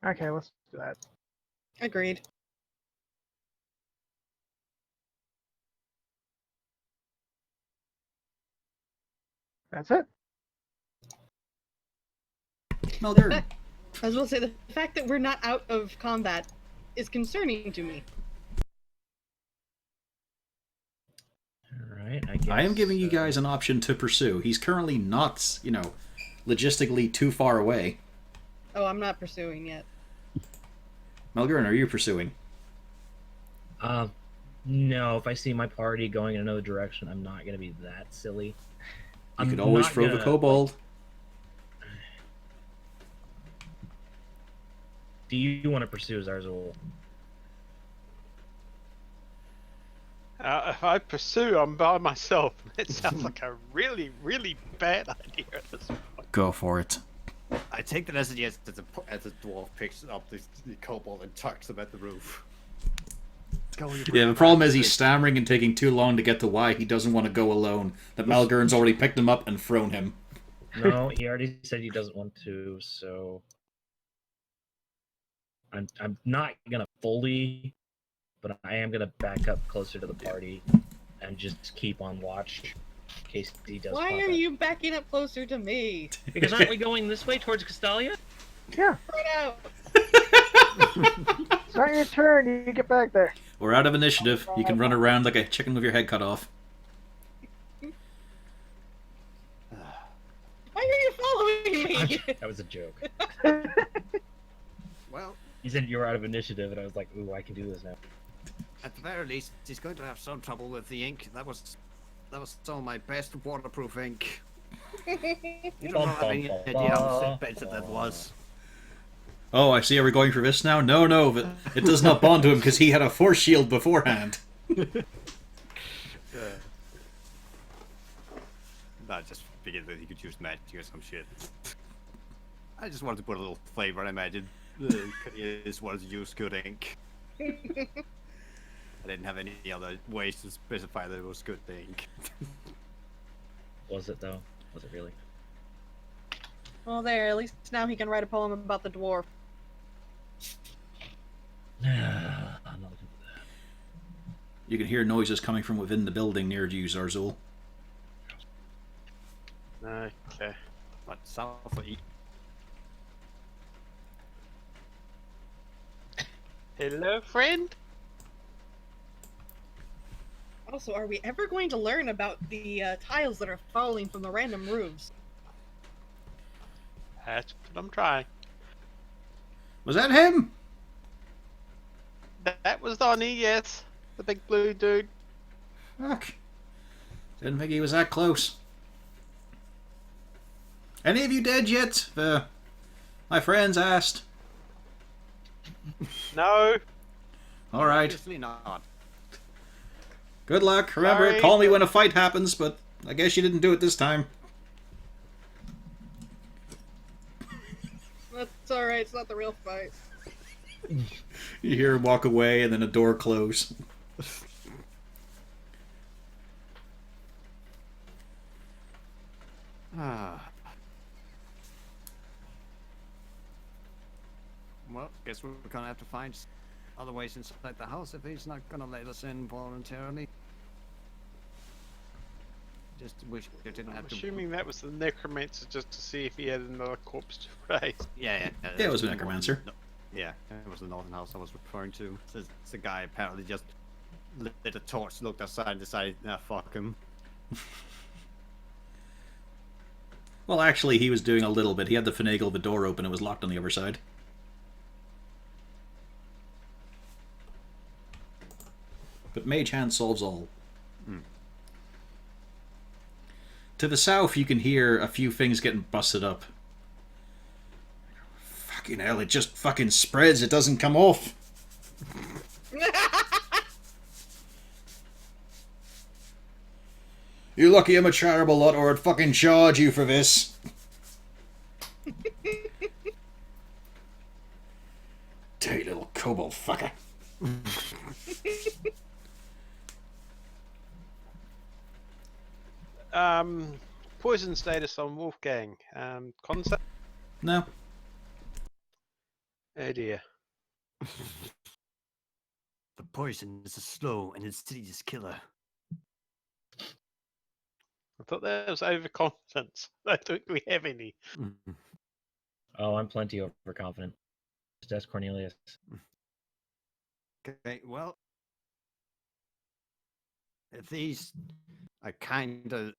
Speaker 6: Okay, let's do that.
Speaker 5: agreed.
Speaker 6: That's it.
Speaker 2: Malgern.
Speaker 5: I was going to say, the fact that we're not out of combat is concerning to me.
Speaker 1: Alright, I guess.
Speaker 2: I am giving you guys an option to pursue. He's currently not, logistically too far away.
Speaker 5: Oh, I'm not pursuing yet.
Speaker 2: Malgern, are you pursuing?
Speaker 1: No, if I see my party going in another direction, I'm not gonna be that silly.
Speaker 2: You could always throw the kobold.
Speaker 1: Do you want to pursue Zarzul?
Speaker 4: If I pursue, I'm by myself. It sounds like a really, really bad idea at this point.
Speaker 2: Go for it.
Speaker 3: I take that as a yes as the dwarf picks up the kobold and tucks him at the roof.
Speaker 2: Yeah, the problem is he's stammering and taking too long to get to why he doesn't want to go alone. That Malgern's already picked him up and thrown him.
Speaker 1: No, he already said he doesn't want to, so I'm not gonna fully, but I am gonna back up closer to the party and just keep on watch in case he does.
Speaker 5: Why
Speaker 1: pop
Speaker 5: are
Speaker 1: up.
Speaker 5: you backing up closer to me?
Speaker 1: Because aren't we going this way towards Castalia?
Speaker 6: Yeah.
Speaker 5: Right out.
Speaker 6: It's not your turn. You get back there.
Speaker 2: We're out of initiative. You can run around like a chicken with your head cut off.
Speaker 5: Why are you following me?
Speaker 1: That was a joke.
Speaker 3: Well,
Speaker 1: You said you were out of initiative, and I was like, ooh, I can do this now.
Speaker 3: at the very least, he's going to have some trouble with the ink. That was some of my best waterproof ink. You don't have any idea how expensive that was.
Speaker 2: Oh, I see. Are we going for this now? No, but it does not bond to him because he had a force shield beforehand.
Speaker 3: I just figured that he could use magic or some shit. I just wanted to put a little flavor. I imagine he just wanted to use good ink. I didn't have any other ways to specify that it was good ink.
Speaker 1: Was it, though? Was it really?
Speaker 5: Well, there. At least now he can write a poem about the dwarf.
Speaker 1: I'm not looking for that.
Speaker 2: You can hear noises coming from within the building near you, Zarzul.
Speaker 4: Okay.
Speaker 3: But southly.
Speaker 4: Hello, friend?
Speaker 5: Also, are we ever going to learn about the tiles that are falling from the random roofs?
Speaker 4: That's what I'm trying.
Speaker 2: Was that him?
Speaker 4: That was Donnie, yes. The big blue dude.
Speaker 2: Fuck. Didn't think he was that close. Any of you dead yet? My friends asked.
Speaker 4: No.
Speaker 2: Alright.
Speaker 3: Obviously not.
Speaker 2: Good luck. Remember,
Speaker 4: Sorry.
Speaker 2: call me when a fight happens, but I guess you didn't do it this time.
Speaker 5: That's alright, it's not the real fight.
Speaker 2: You hear him walk away, and then a door close.
Speaker 3: Ah. Well, guess we're gonna have to find other ways inside the house if he's not gonna let us in voluntarily. Just wish we didn't
Speaker 4: I'm
Speaker 3: have to.
Speaker 4: assuming that was the necromancer just to see if he had another corpse to raise.
Speaker 3: Yeah.
Speaker 2: Yeah, it was a necromancer.
Speaker 3: Yeah, it was the northern house I was referring to. It's the guy apparently just lit a torch, looked outside, and decided, nah, fuck him.
Speaker 2: Well, actually, he was doing a little bit. He had the finagle of the door open. It was locked on the other side. But Mage Hand solves all. To the south, you can hear a few things getting busted up. Fucking hell, it just fucking spreads. It doesn't come off. You're lucky I'm a charitable lot, or I'd fucking charge you for this. Dirty little kobold fucker.
Speaker 4: Poison status on Wolfgang. Concept?
Speaker 2: No.
Speaker 4: Oh dear.
Speaker 3: The poison is a slow and insidious killer.
Speaker 4: I thought that was overconfidence. I don't think we have any.
Speaker 1: Oh, I'm plenty overconfident. Just ask Cornelius.
Speaker 3: Okay, well, if these are kind of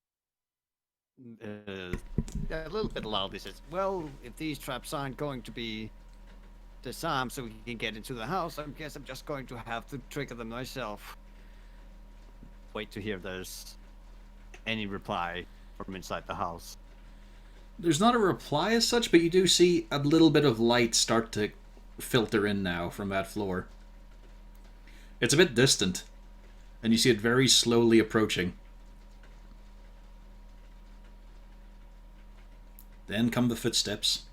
Speaker 3: a little bit loud, he says, well, if these traps aren't going to be disarmed so we can get into the house, I guess I'm just going to have to trigger them myself. Wait to hear there's any reply from inside the house.
Speaker 2: There's not a reply as such, but you do see a little bit of light start to filter in now from that floor. It's a bit distant, and you see it very slowly approaching. Then come the footsteps.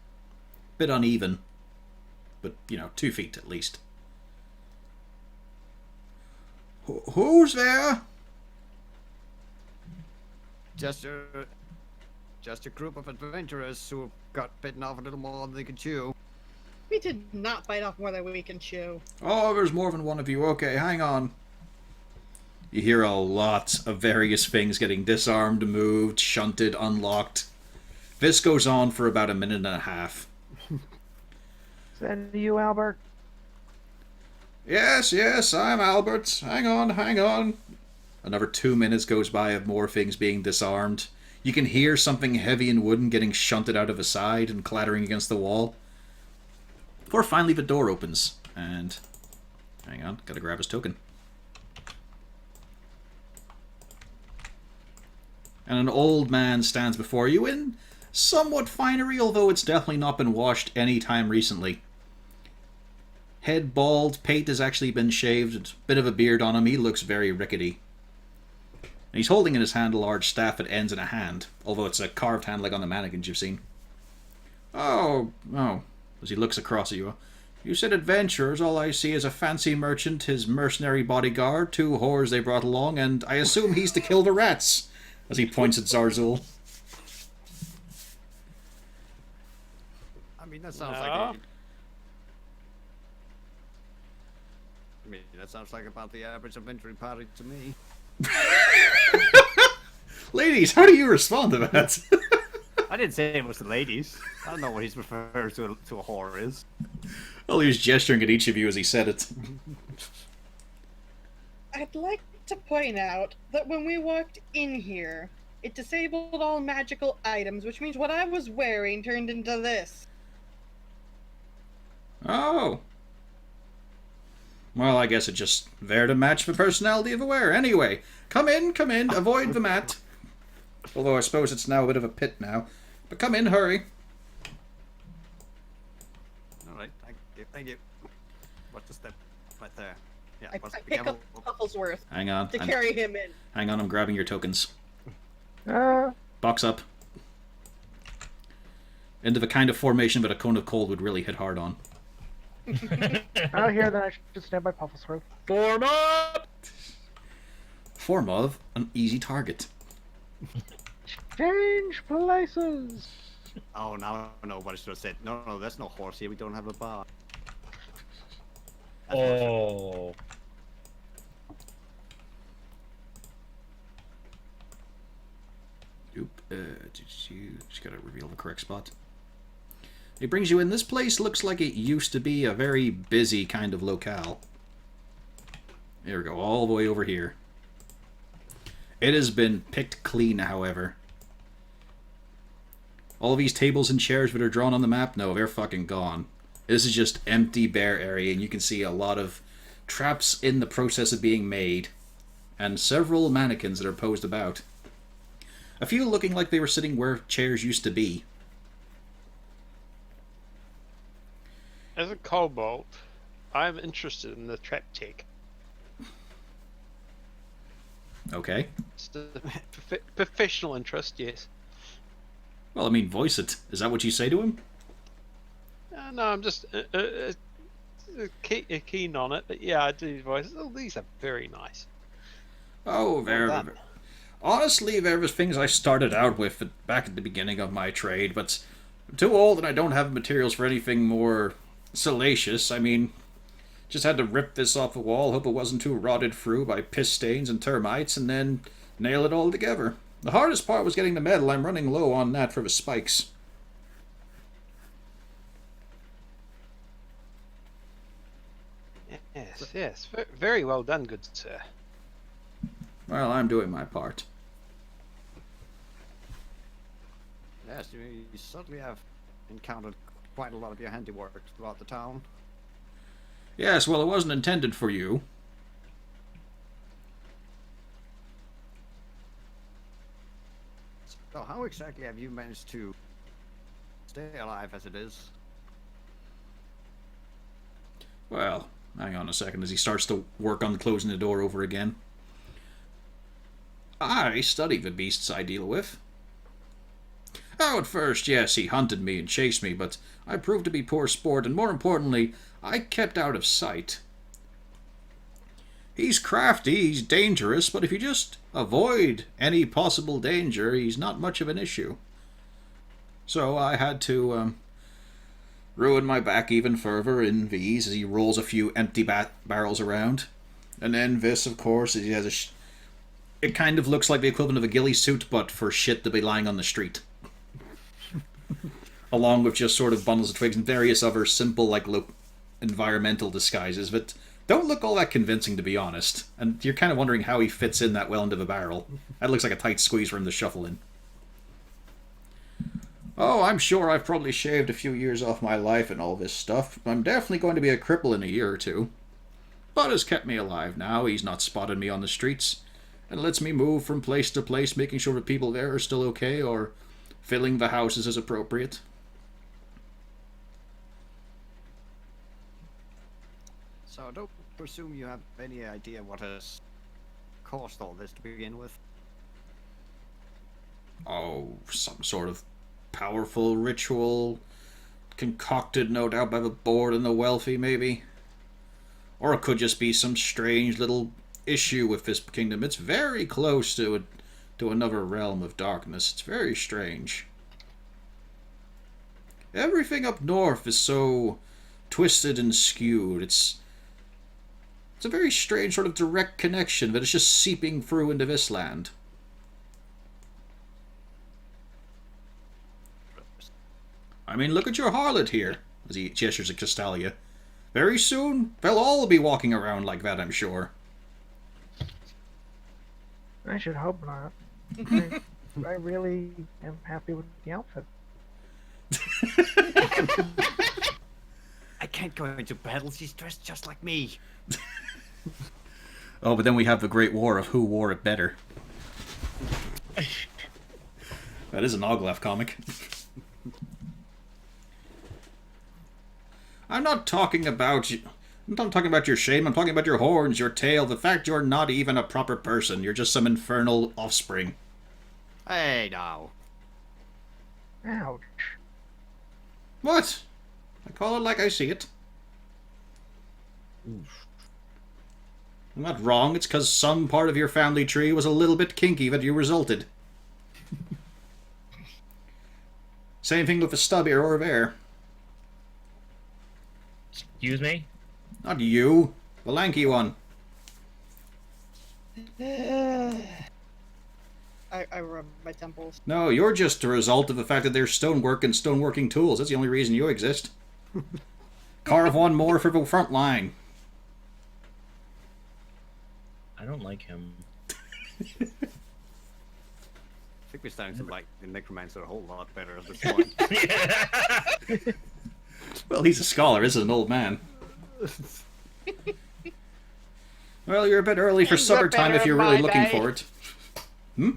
Speaker 2: Bit uneven, but, 2 feet at least. Who's there?
Speaker 3: Just a group of adventurers who got bitten off a little more than they could chew.
Speaker 5: We did not bite off more than we can chew.
Speaker 2: Oh, there's more than one of you. Okay, hang on. You hear a lot of various things getting disarmed, moved, shunted, unlocked. This goes on for about a minute and a half.
Speaker 6: Is that you, Albert?
Speaker 2: Yes, I'm Albert. Hang on. Another 2 minutes goes by of more things being disarmed. You can hear something heavy and wooden getting shunted out of a side and clattering against the wall. Before finally the door opens, and... hang on, gotta grab his token. And an old man stands before you in somewhat finery, although it's definitely not been washed any time recently. Head bald, pate has actually been shaved, bit of a beard on him, he looks very rickety. And he's holding in his hand a large staff that ends in a hand, although it's a carved hand like on the mannequins you've seen. Oh, as he looks across at you. You said adventurers, all I see is a fancy merchant, his mercenary bodyguard, 2 whores they brought along, and I assume he's to kill the rats, as he points at Zarzul.
Speaker 3: I mean, that sounds like that sounds like about the average adventuring party to me.
Speaker 2: Ladies, how do you respond to that?
Speaker 3: I didn't say it was the ladies. I don't know what he's referring to a whore is.
Speaker 2: Well, he was gesturing at each of you as he said it.
Speaker 5: I'd like to point out that when we walked in here, it disabled all magical items, which means what I was wearing turned into this.
Speaker 2: Oh. Well, I guess it just there to match the personality of the wearer. Anyway, come in, avoid the mat. Although I suppose it's now a bit of a pit now. But come in, hurry.
Speaker 3: Alright, thank you. What's the step right there? Yeah,
Speaker 5: I pick up Pufflesworth
Speaker 2: Hang on.
Speaker 5: to carry him in.
Speaker 2: Hang on, I'm grabbing your tokens.
Speaker 6: Uh,
Speaker 2: Box up. into the kind of formation that a cone of cold would really hit hard on.
Speaker 6: Out here, then I should stand by Pufflesworth.
Speaker 1: Form up!
Speaker 2: Form of an easy target.
Speaker 6: Change places!
Speaker 3: Oh, now I know what I should have said. No, there's no horse here. We don't have a bar. That's what I should-
Speaker 1: Oh.
Speaker 2: Oop, just gotta reveal the correct spot. It brings you in. This place looks like it used to be a very busy kind of locale. There we go, all the way over here. It has been picked clean, however. All these tables and chairs that are drawn on the map, no, they're fucking gone. This is just empty, bare area, and you can see a lot of traps in the process of being made, and several mannequins that are posed about. A few looking like they were sitting where chairs used to be.
Speaker 4: As a kobold, I'm interested in the trap tech.
Speaker 2: Okay.
Speaker 4: It's a professional interest, yes.
Speaker 2: Well, I mean, voice it. Is that what you say to him?
Speaker 4: No, I'm just keen on it. But yeah, I do voices. Oh, these are very nice.
Speaker 2: Oh,
Speaker 4: Well done.
Speaker 2: honestly, there was things I started out with back at the beginning of my trade, but I'm too old and I don't have materials for anything more salacious. I mean, just had to rip this off the wall, hope it wasn't too rotted through by piss stains and termites, and then nail it all together. The hardest part was getting the metal. I'm running low on that for the spikes.
Speaker 4: Yes. Very well done, good sir.
Speaker 2: Well, I'm doing my part.
Speaker 3: Yes, you certainly have encountered quite a lot of your handiwork throughout the town.
Speaker 2: Yes, well, it wasn't intended for you.
Speaker 3: So how exactly have you managed to stay alive as it is?
Speaker 2: Well, hang on a second as he starts to work on closing the door over again. I study the beasts I deal with. Oh, at first, yes, he hunted me and chased me, but I proved to be poor sport, and more importantly, I kept out of sight. He's crafty, he's dangerous, but if you just avoid any possible danger, he's not much of an issue. So I had to, ruin my back even further in these as he rolls a few empty barrels around. And then this, of course, is he has a it kind of looks like the equivalent of a ghillie suit, but for shit to be lying on the street. Along with just sort of bundles of twigs and various other simple, like, environmental disguises that don't look all that convincing, to be honest. And you're kind of wondering how he fits in that well into the barrel. That looks like a tight squeeze for him to shuffle in. Oh, I'm sure I've probably shaved a few years off my life and all this stuff. I'm definitely going to be a cripple in a year or two. But has kept me alive now. He's not spotted me on the streets, and lets me move from place to place, making sure the people there are still okay, or filling the houses as appropriate.
Speaker 3: So I don't presume you have any idea what has caused all this to begin with.
Speaker 2: Oh, some sort of powerful ritual, concocted no doubt by the bored and the wealthy, maybe. Or it could just be some strange little issue with this kingdom. It's very close to another realm of darkness. It's very strange. Everything up north is so twisted and skewed. It's a very strange sort of direct connection that is just seeping through into this land. I mean, look at your harlot here, as he gestures at Castalia. Very soon, they'll all be walking around like that, I'm sure.
Speaker 6: I should hope not. I really am happy with the outfit.
Speaker 3: I can't go into battle. She's dressed just like me.
Speaker 2: Oh, but then we have the great war of who wore it better. That is an Oglaf comic. I'm not talking about your shame. I'm talking about your horns, your tail, the fact you're not even a proper person. You're just some infernal offspring.
Speaker 3: Hey, now.
Speaker 6: Ouch.
Speaker 2: What? I call it like I see it.
Speaker 1: Oof.
Speaker 2: I'm not wrong. It's because some part of your family tree was a little bit kinky that you resulted. Same thing with the stub ear or there.
Speaker 1: Excuse me?
Speaker 2: Not you. The lanky one.
Speaker 5: I rub my temples.
Speaker 2: No, you're just a result of the fact that there's stonework and stoneworking tools. That's the only reason you exist. Carve one more for the front line.
Speaker 1: I don't like him.
Speaker 3: I think we're starting to like the necromancer a whole lot better at this point.
Speaker 2: Well, he's a scholar, isn't an old man. Well, you're a bit early for
Speaker 4: Things are
Speaker 2: supper time if
Speaker 4: better
Speaker 2: you're
Speaker 4: in
Speaker 2: really
Speaker 4: my
Speaker 2: looking
Speaker 4: day.
Speaker 2: for it. Hmm?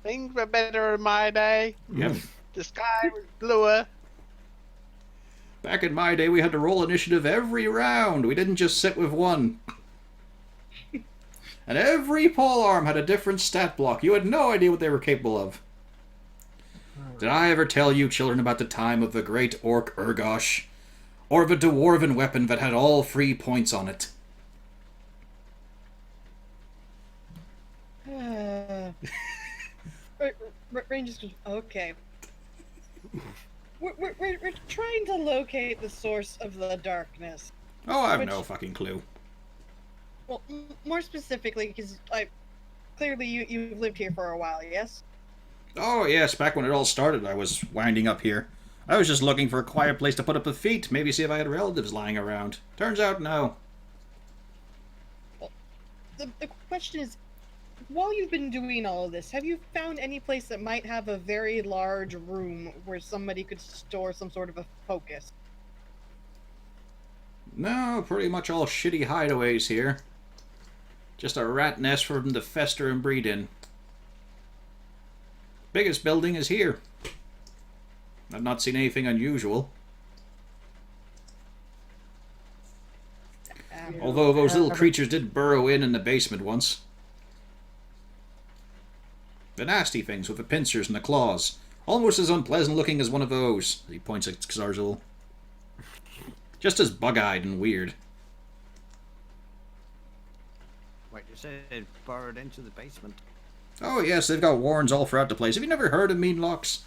Speaker 4: Things were better in my day.
Speaker 2: Yep.
Speaker 4: The sky was bluer.
Speaker 2: Back in my day, we had to roll initiative every round. We didn't just sit with one. And every polearm had a different stat block. You had no idea what they were capable of. Did I ever tell you, children, about the time of the great orc Urgosh? Or the dwarven weapon that had all 3 points on it?
Speaker 5: Rangers. Okay. We're trying to locate the source of the darkness.
Speaker 2: Oh, I have
Speaker 5: Which-
Speaker 2: no fucking clue.
Speaker 5: Well, more specifically, because clearly you've lived here for a while, yes?
Speaker 2: Oh, yes, back when it all started, I was winding up here. I was just looking for a quiet place to put up the feet, maybe see if I had relatives lying around. Turns out, no.
Speaker 5: The question is, while you've been doing all of this, have you found any place that might have a very large room where somebody could store some sort of a focus?
Speaker 2: No, pretty much all shitty hideaways here. Just a rat nest for them to fester and breed in. Biggest building is here. I've not seen anything unusual. Although those little creatures did burrow in the basement once. The nasty things with the pincers and the claws. Almost as unpleasant looking as one of those. He points at Xarzul. Just as bug-eyed and weird.
Speaker 3: Wait, you said it burrowed into the basement?
Speaker 2: Oh yes, they've got warrens all throughout the place. Have you never heard of mean locks?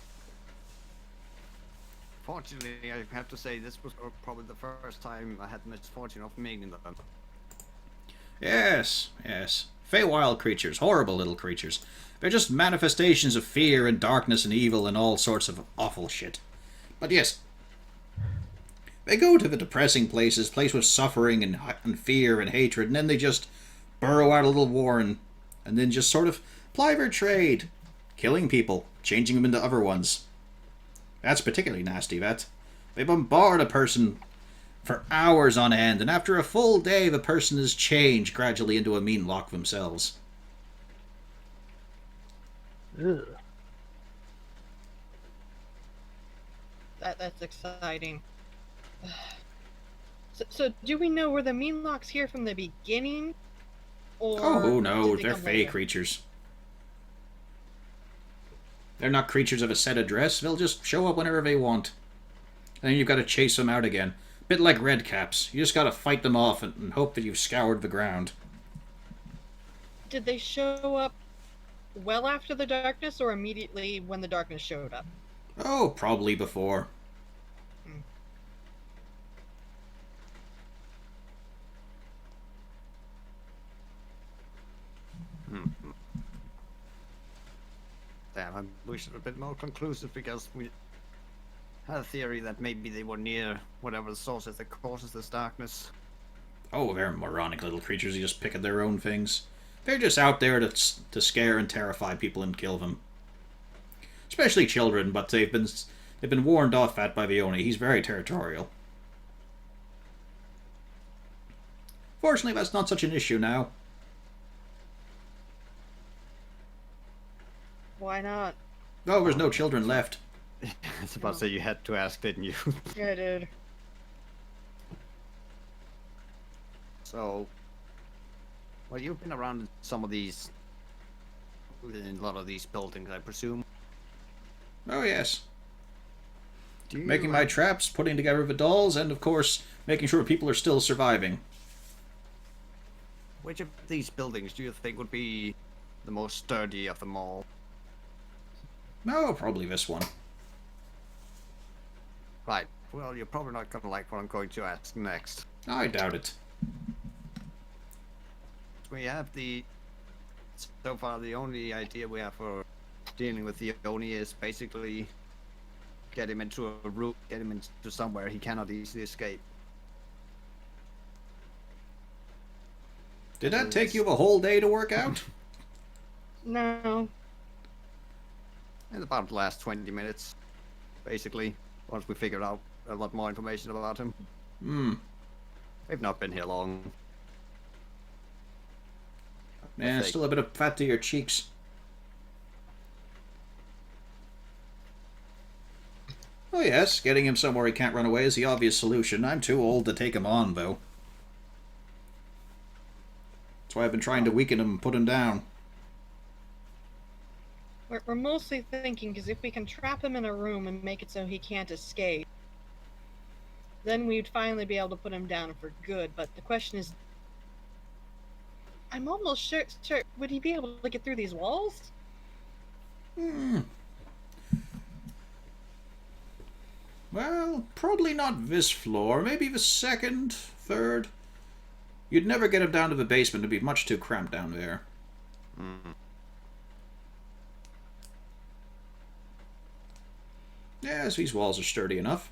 Speaker 3: Fortunately, I have to say this was probably the first time I had the misfortune of meeting them.
Speaker 2: Yes, yes. Feywild creatures, horrible little creatures. They're just manifestations of fear and darkness and evil and all sorts of awful shit. But yes, they go to the depressing places, place with suffering and fear and hatred, and then they just burrow out a little warren, and then just sort of ply their trade, killing people, changing them into other ones. That's particularly nasty, that. They bombard a person for hours on end, and after a full day, the person is changed gradually into a mean lock themselves.
Speaker 6: Ugh.
Speaker 5: That's exciting. So do we know, were the mean locks here from the beginning? Or
Speaker 2: Oh no,
Speaker 5: did they
Speaker 2: they're
Speaker 5: come
Speaker 2: fey
Speaker 5: later?
Speaker 2: creatures. They're not creatures of a set address, they'll just show up whenever they want. And then you've got to chase them out again. Bit like red caps. You just got to fight them off and hope that you've scoured the ground.
Speaker 5: Did they show up well after the darkness, or immediately when the darkness showed up?
Speaker 2: Oh, probably before.
Speaker 3: Damn, I wish it were a bit more conclusive because we had a theory that maybe they were near whatever the source is that causes this darkness.
Speaker 2: Oh, they're moronic little creatures who just pick at their own things. They're just out there to scare and terrify people and kill them. Especially children, but they've been warned off that by the Oni. He's very territorial. Fortunately, that's not such an issue now.
Speaker 5: Why not?
Speaker 2: Oh, there's no children left.
Speaker 3: I was about to say you had to ask, didn't you?
Speaker 5: Yeah, I did.
Speaker 3: So, well, you've been around some of these, in a lot of these buildings, I presume.
Speaker 2: Oh, yes.
Speaker 3: Do you
Speaker 2: Making my traps, putting together the dolls, and of course, making sure people are still surviving.
Speaker 3: Which of these buildings do you think would be the most sturdy of them all?
Speaker 2: No, probably this one.
Speaker 3: Right. Well, you're probably not gonna like what I'm going to ask next.
Speaker 2: I doubt it.
Speaker 3: We have so far the only idea we have for dealing with the Oni is basically get him into a room, get him into somewhere he cannot easily escape.
Speaker 2: Did that take you a whole day to work out?
Speaker 5: No.
Speaker 3: In about the last 20 minutes, basically, once we figured out a lot more information about him.
Speaker 2: Hmm.
Speaker 3: We've not been here long.
Speaker 2: Yeah, still a bit of fat to your cheeks. Oh yes, getting him somewhere he can't run away is the obvious solution. I'm too old to take him on, though. That's why I've been trying to weaken him and put him down.
Speaker 5: We're mostly thinking, because if we can trap him in a room and make it so he can't escape, then we'd finally be able to put him down for good. But the question is, I'm almost sure would he be able to get through these walls?
Speaker 2: Hmm. Well, probably not this floor. Maybe the second, third. You'd never get him down to the basement. It'd be much too cramped down there.
Speaker 3: Mm.
Speaker 2: Yes, these walls are sturdy enough.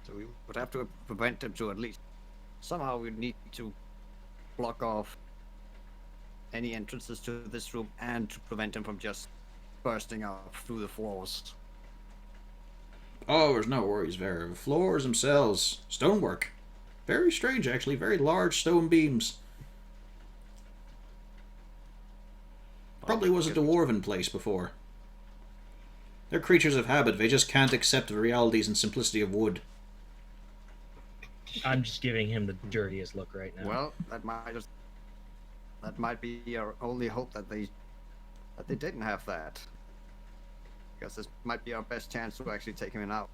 Speaker 3: So we would have to prevent him to at least... Somehow we need to block off any entrances to this room and to prevent him from just bursting out through the floors.
Speaker 2: Oh, there's no worries there. The floors themselves, stonework. Very strange, actually. Very large stone beams. Probably was a dwarven place before. They're creatures of habit. They just can't accept the realities and simplicity of wood.
Speaker 1: I'm just giving him the dirtiest look right now.
Speaker 3: Well, that might be our only hope that they didn't have that. Because this might be our best chance to actually take him out.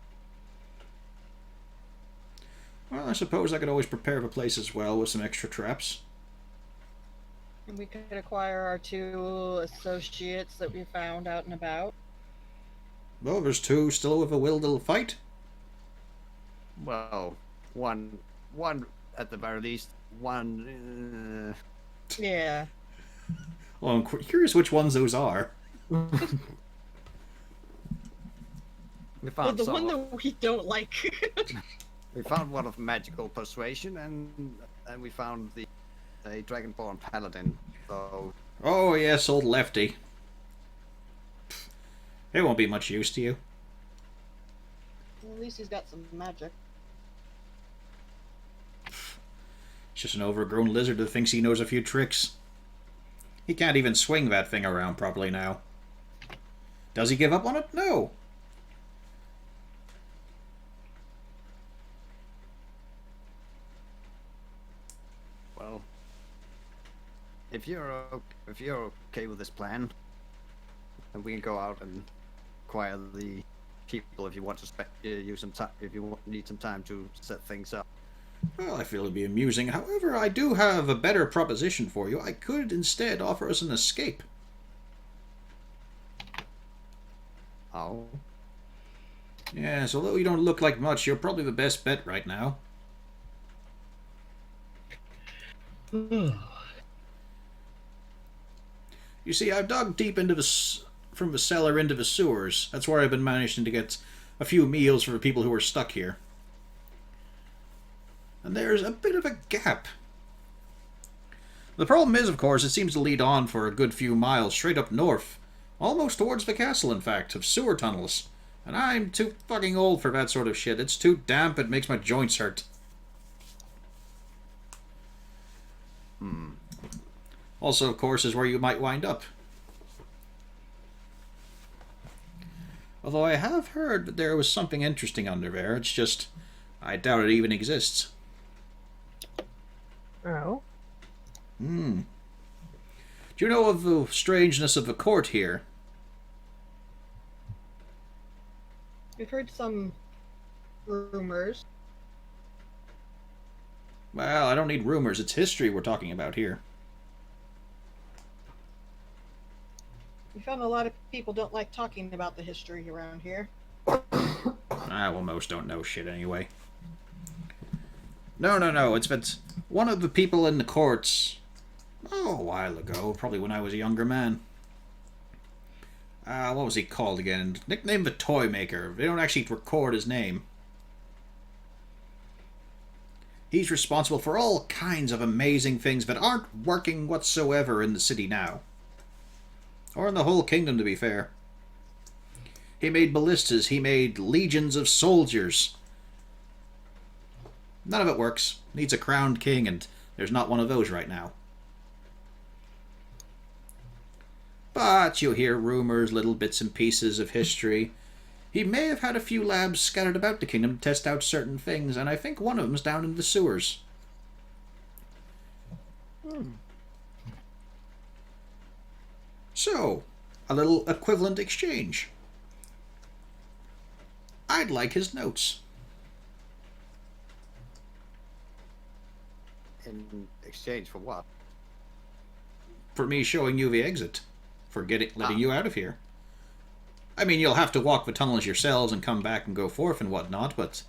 Speaker 2: Well, I suppose I could always prepare the place as well with some extra traps.
Speaker 5: And we could acquire our 2 associates that we found out and about.
Speaker 2: Well, there's 2 still with a will to fight.
Speaker 3: Well, one at the very least. One.
Speaker 5: Yeah.
Speaker 2: Well, I'm curious which ones those are.
Speaker 3: We
Speaker 5: Well,
Speaker 3: found
Speaker 5: the one that we don't like.
Speaker 3: we found one of magical persuasion, and we found a dragonborn paladin. So
Speaker 2: Oh, yes, old Lefty. They won't be much use to you.
Speaker 5: At least he's got some magic.
Speaker 2: It's just an overgrown lizard that thinks he knows a few tricks. He can't even swing that thing around properly now. Does he give up on it? No.
Speaker 3: well, if you're okay with this plan, then we can go out and acquire the people if you want to use some time. If you need some time to set things up.
Speaker 2: Well, I feel it'd be amusing. However, I do have a better proposition for you. I could instead offer us an escape.
Speaker 3: Oh.
Speaker 2: Yes, although you don't look like much, you're probably the best bet right now. You see, I've dug deep into from the cellar into the sewers. That's where I've been managing to get a few meals for the people who are stuck here. And there's a bit of a gap. The problem is, of course, it seems to lead on for a good few miles straight up north. Almost towards the castle, in fact, of sewer tunnels. And I'm too fucking old for that sort of shit. It's too damp, it makes my joints hurt. Also, of course, is where you might wind up. Although I have heard that there was something interesting under there. It's just, I doubt it even exists.
Speaker 6: Oh.
Speaker 2: Do you know of the strangeness of the court here?
Speaker 5: We've heard some rumors.
Speaker 2: Well, I don't need rumors. It's history we're talking about here.
Speaker 5: We found a lot of people don't like talking about the history around here.
Speaker 2: Well, most don't know shit anyway. No. It's been one of the people in the courts. Oh, a while ago. Probably when I was a younger man. What was he called again? Nicknamed the Toy Maker. They don't actually record his name. He's responsible for all kinds of amazing things that aren't working whatsoever in the city now. Or in the whole kingdom, to be fair. He made ballistas. He made legions of soldiers. None of it works. Needs a crowned king, and there's not one of those right now. But you hear rumors, little bits and pieces of history. He may have had a few labs scattered about the kingdom to test out certain things, and I think one of them's down in the sewers. So, a little equivalent exchange. I'd like his notes.
Speaker 3: In exchange for what?
Speaker 2: For me showing you the exit. For letting you out of here. I mean, you'll have to walk the tunnels yourselves and come back and go forth and whatnot, but...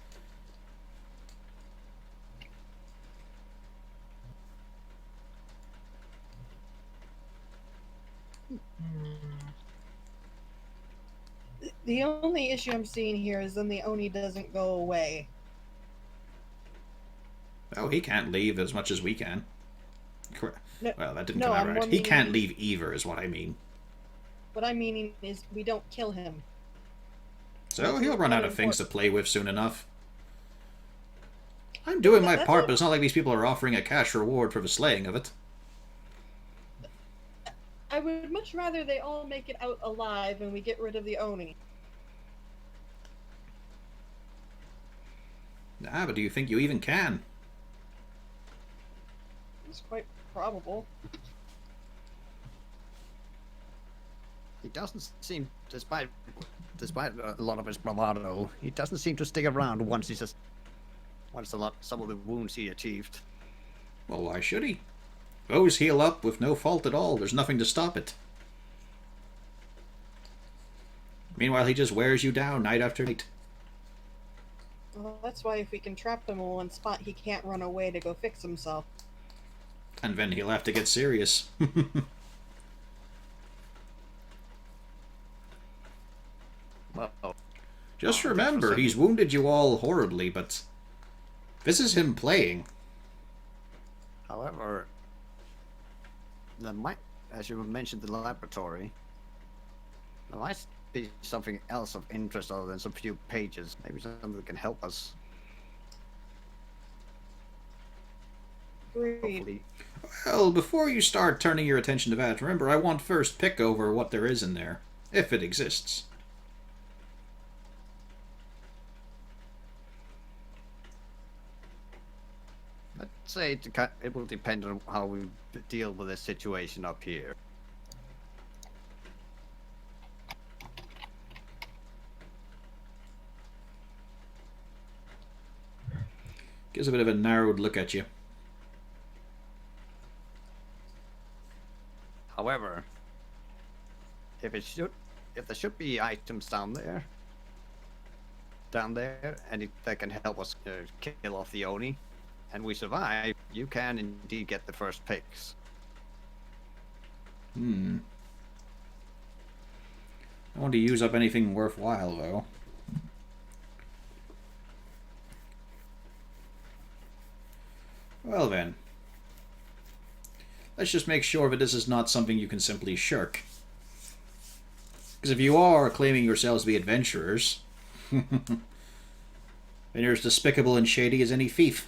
Speaker 5: The only issue I'm seeing here is then the Oni doesn't go away.
Speaker 2: Oh, he can't leave as much as we can.
Speaker 5: No,
Speaker 2: Well, that didn't
Speaker 5: no,
Speaker 2: come out
Speaker 5: I'm
Speaker 2: right. He can't
Speaker 5: wondering-
Speaker 2: leave either, is what I mean.
Speaker 5: What I'm meaning is we don't kill him.
Speaker 2: So he'll run out of things to play with soon enough. I'm doing my part, but it's not like these people are offering a cash reward for the slaying of it.
Speaker 5: I would much rather they all make it out alive and we get rid of the Oni.
Speaker 2: But do you think you even can?
Speaker 5: It's quite probable.
Speaker 3: He doesn't seem, despite a lot of his bravado, he doesn't seem to stick around once some of the wounds he achieved.
Speaker 2: Well, why should he? Those heal up with no fault at all. There's nothing to stop it. Meanwhile, he just wears you down night after night.
Speaker 5: Well, that's why if we can trap him in one spot, he can't run away to go fix himself.
Speaker 2: And then he'll have to get serious.
Speaker 3: Well,
Speaker 2: Just remember, he's wounded you all horribly, but this is him playing.
Speaker 3: however, there might, as you mentioned, the laboratory, there might be something else of interest other than some few pages. Maybe something that can help us.
Speaker 5: Agreed.
Speaker 3: Hopefully.
Speaker 2: Well, before you start turning your attention to that, remember, I want first pick over what there is in there, if it exists.
Speaker 3: I'd say it will depend on how we deal with this situation up here.
Speaker 2: Gives a bit of a narrowed look at you.
Speaker 3: However, if there should be items down there, and that can help us kill off the Oni, and we survive, you can indeed get the first picks.
Speaker 2: I want to use up anything worthwhile, though. Well then. Let's just make sure that this is not something you can simply shirk. Because if you are claiming yourselves to be adventurers, then you're as despicable and shady as any thief.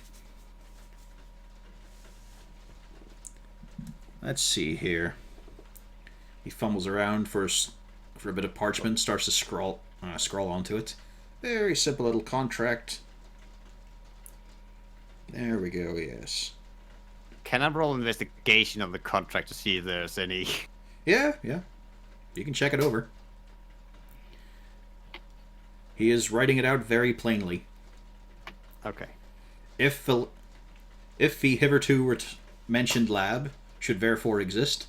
Speaker 2: Let's see here. He fumbles around for a bit of parchment, starts to scroll onto it. Very simple little contract. There we go, yes.
Speaker 3: Can I roll investigation of the contract to see if there's any...
Speaker 2: Yeah. You can check it over. He is writing it out very plainly.
Speaker 3: Okay.
Speaker 2: If the hitherto mentioned lab should therefore exist,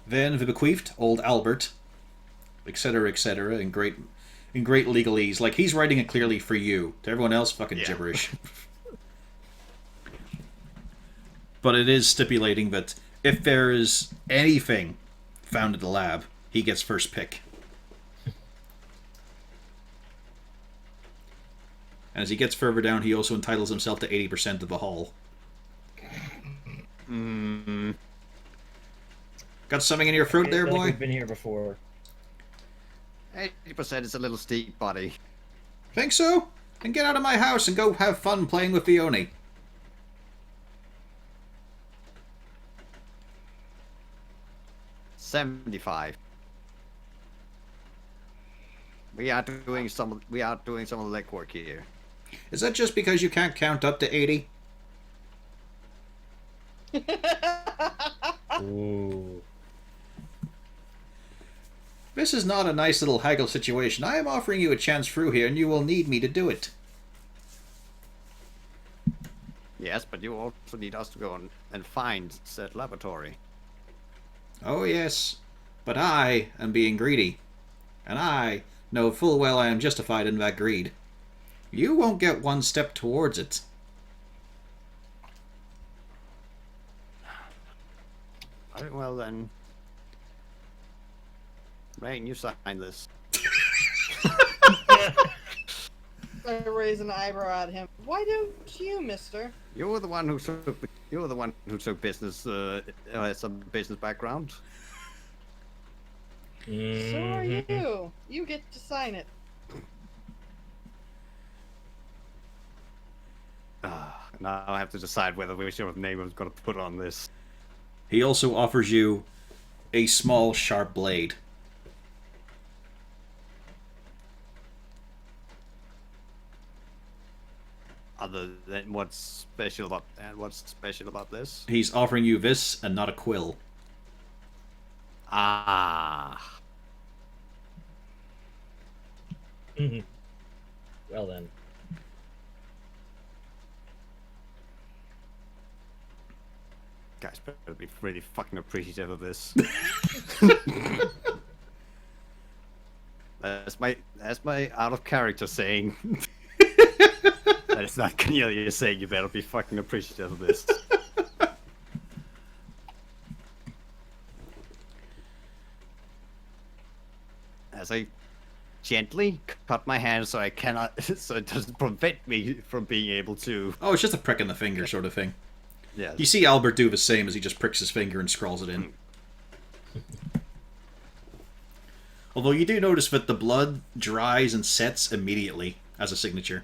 Speaker 2: then the bequeathed old Albert, etc., in great legalese. Like, he's writing it clearly for you. To everyone else, fucking gibberish. But it is stipulating that if there is anything found in the lab, he gets first pick. And as he gets further down, he also entitles himself to 80% of the haul. Got something in your throat there, boy?
Speaker 1: We've been here before.
Speaker 3: 80% is a little steep, buddy.
Speaker 2: Think so? Then get out of my house and go have fun playing with the Oni.
Speaker 3: $75. We are doing some of the legwork here.
Speaker 2: Is that just because you can't count up to 80?
Speaker 1: Ooh.
Speaker 2: This is not a nice little haggle situation. I am offering you a chance through here, and you will need me to do it.
Speaker 3: Yes, but you also need us to go and find said laboratory.
Speaker 2: Oh yes, but I am being greedy, and I know full well I am justified in that greed. You won't get one step towards it.
Speaker 3: Very well then. Rain, you sign this.
Speaker 5: I raise an eyebrow at him. Why don't you, mister?
Speaker 3: You're the one who took business some business background.
Speaker 5: So are you. You get to sign it.
Speaker 3: Now I have to decide which sort of name I was going to put on this.
Speaker 2: He also offers you a small, sharp blade.
Speaker 3: Other than what's special about this?
Speaker 2: He's offering you this and not a quill.
Speaker 3: Ah.
Speaker 1: Well then.
Speaker 3: Guys better be really fucking appreciative of this. That's my out of character saying. That is not Cornelia saying you better be fucking appreciative of this. As I gently cut my hand so it doesn't prevent me from being able to.
Speaker 2: Oh, it's just a prick in the finger sort of thing.
Speaker 3: Yeah.
Speaker 2: You see Albert do the same as he just pricks his finger and scrawls it in. Although you do notice that the blood dries and sets immediately as a signature.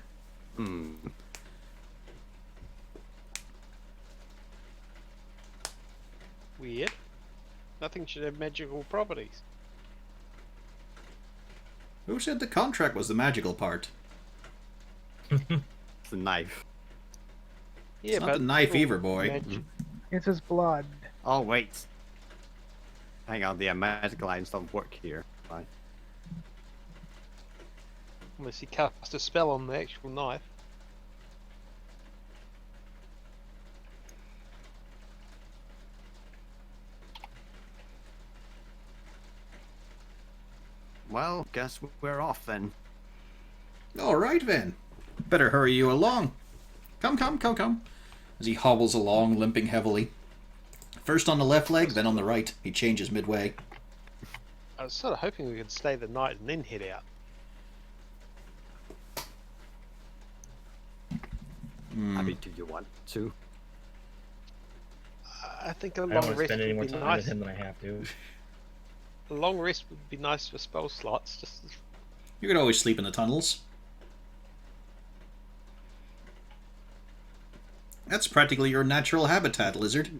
Speaker 4: Weird. Nothing should have magical properties.
Speaker 2: Who said the contract was the magical part?
Speaker 3: It's a knife.
Speaker 4: Yeah,
Speaker 2: It's not the knife either, boy.
Speaker 6: It's his blood.
Speaker 3: Oh wait. Hang on, the magical items don't work here. Fine.
Speaker 4: Unless he cast a spell on the actual knife.
Speaker 3: Well, guess we're off then.
Speaker 2: Alright then. Better hurry you along. Come. As he hobbles along, limping heavily. First on the left leg, then on the right. He changes midway.
Speaker 4: I was sort of hoping we could stay the night and then head out.
Speaker 3: I mean, do you want to?
Speaker 4: I think a
Speaker 1: I don't
Speaker 4: long
Speaker 1: want to
Speaker 4: rest
Speaker 1: spend any more
Speaker 4: would be
Speaker 1: time with
Speaker 4: nice.
Speaker 1: him than I have to.
Speaker 4: A long rest would be nice for spell slots. Just
Speaker 2: You could always sleep in the tunnels. That's practically your natural habitat, lizard.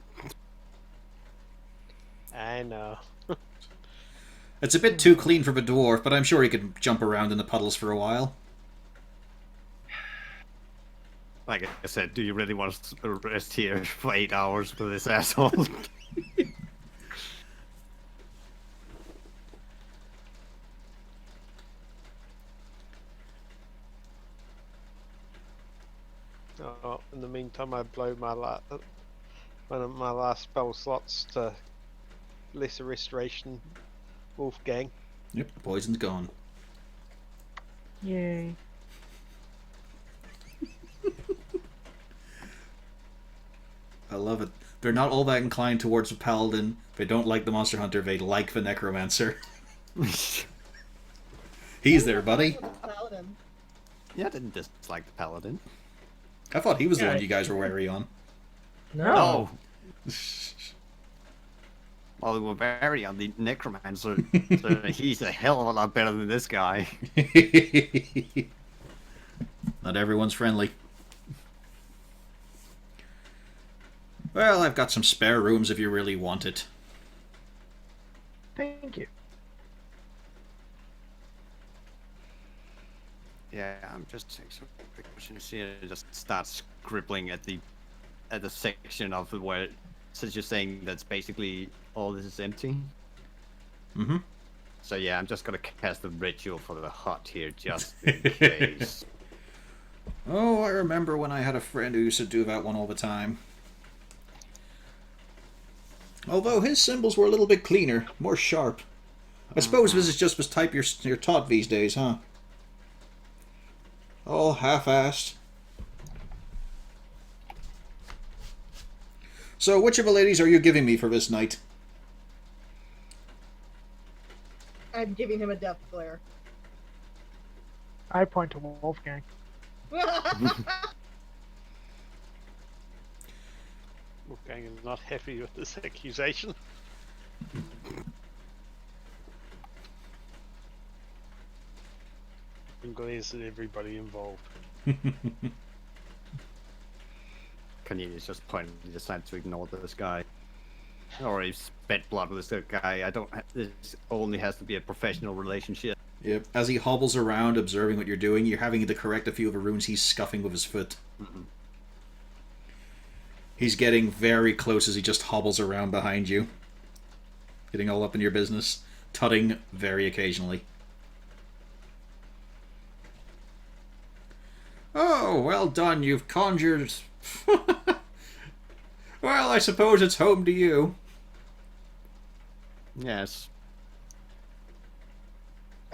Speaker 4: I know.
Speaker 2: It's a bit too clean for the dwarf, but I'm sure he could jump around in the puddles for a while.
Speaker 3: Like I said, do you really want to rest here for 8 hours with this asshole?
Speaker 4: In the meantime, I blow my one of my last spell slots to lesser restoration. Wolfgang.
Speaker 2: Yep, the poison's gone.
Speaker 6: Yay.
Speaker 2: I love it. They're not all that inclined towards the paladin. They don't like the monster hunter. They like the necromancer. He's there, buddy.
Speaker 5: Paladin.
Speaker 3: Yeah, I didn't dislike the paladin.
Speaker 2: I thought he was the
Speaker 1: Yeah,
Speaker 2: one you guys were wary on.
Speaker 1: No.
Speaker 3: Well, we were very on the necromancer. So he's a hell of a lot better than this guy.
Speaker 2: Not everyone's friendly. Well, I've got some spare rooms if you really want it.
Speaker 6: Thank you.
Speaker 3: Yeah, I'm just taking some precautions here. Just start scribbling at the section of where, since you're saying that's basically all this is empty.
Speaker 2: Mm-hmm.
Speaker 3: So yeah, I'm just gonna cast the ritual for the hut here, just in case.
Speaker 2: Oh, I remember when I had a friend who used to do that one all the time. Although his symbols were a little bit cleaner, more sharp. I suppose this is just the type you're taught these days, huh? All half-assed. So, which of the ladies are you giving me for this night?
Speaker 5: I'm giving him a death glare.
Speaker 6: I point to Wolfgang.
Speaker 4: Wolfgang is not happy with this accusation. And glares at everybody involved.
Speaker 3: Cornelius just pointedly decided to ignore this guy. Or he spent blood with this guy. This only has to be a professional relationship.
Speaker 2: Yep. As he hobbles around, observing what you're doing, you're having to correct a few of the runes he's scuffing with his foot. He's getting very close as he just hobbles around behind you. Getting all up in your business. Tutting very occasionally. Oh, well done, you've conjured... Well, I suppose it's home to you.
Speaker 3: Yes.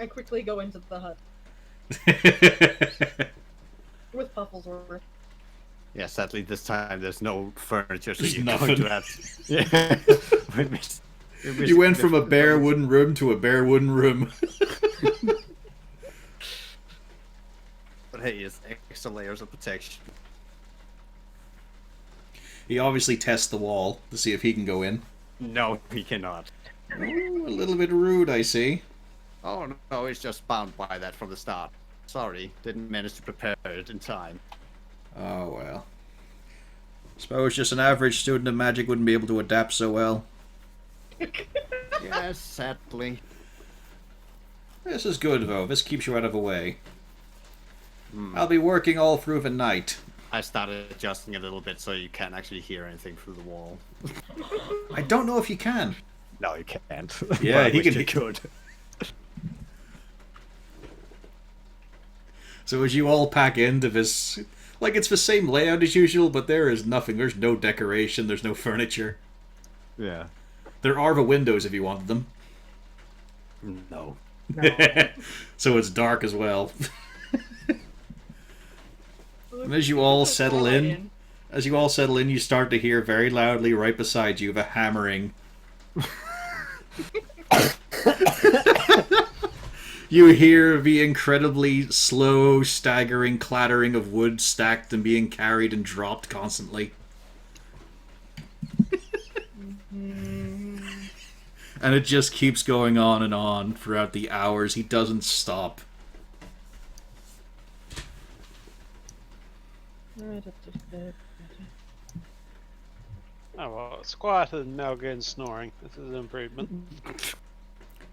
Speaker 5: I quickly go into the hut with Pufflesworth.
Speaker 3: Yeah, sadly this time there's no furniture, so
Speaker 2: There's
Speaker 3: you're
Speaker 2: nothing.
Speaker 3: going to have to... Yeah.
Speaker 2: You went from a bare wooden room to a bare wooden room.
Speaker 3: But hey, it's extra layers of protection.
Speaker 2: He obviously tests the wall to see if he can go in.
Speaker 3: No, he cannot.
Speaker 2: Oh, a little bit rude, I see.
Speaker 3: Oh no, he's just bound by that from the start. Sorry, didn't manage to prepare it in time.
Speaker 2: Oh, well. Suppose just an average student of magic wouldn't be able to adapt so well.
Speaker 3: Yes, sadly.
Speaker 2: This is good, though. This keeps you out of the way. I'll be working all through the night.
Speaker 3: I started adjusting a little bit so you can't actually hear anything through the wall.
Speaker 2: I don't know if you can.
Speaker 3: No, you can't.
Speaker 2: Yeah,
Speaker 3: But I
Speaker 2: he
Speaker 3: wish
Speaker 2: can-
Speaker 3: you could.
Speaker 2: So as you all pack into this... Like, it's the same layout as usual, but there is nothing. There's no decoration. There's no furniture.
Speaker 3: Yeah.
Speaker 2: There are the windows if you wanted them.
Speaker 3: No.
Speaker 6: No.
Speaker 2: So it's dark as well. And as you all settle in, you start to hear very loudly right beside you the hammering. You hear the incredibly slow, staggering clattering of wood stacked and being carried and dropped constantly. And it just keeps going on and on throughout the hours. He doesn't stop.
Speaker 4: Oh well, it's quieter than Malgan snoring. This is an improvement.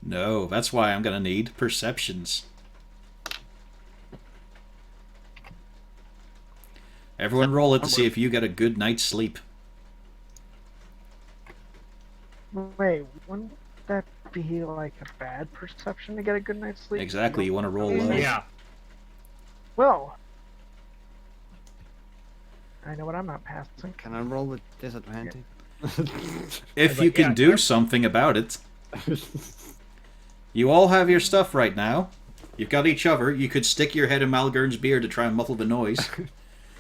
Speaker 2: No, that's why I'm gonna need perceptions. Everyone roll it to see if you get a good night's sleep.
Speaker 6: Wait, wouldn't that be like a bad perception to get a good night's sleep?
Speaker 2: Exactly, you want to roll low.
Speaker 1: Yeah.
Speaker 6: Well, I know what I'm not passing.
Speaker 3: Can I roll with disadvantage?
Speaker 2: If
Speaker 1: like,
Speaker 2: you can
Speaker 1: yeah,
Speaker 2: do something about it. You all have your stuff right now. You've got each other. You could stick your head in Malgern's beard to try and muffle the noise.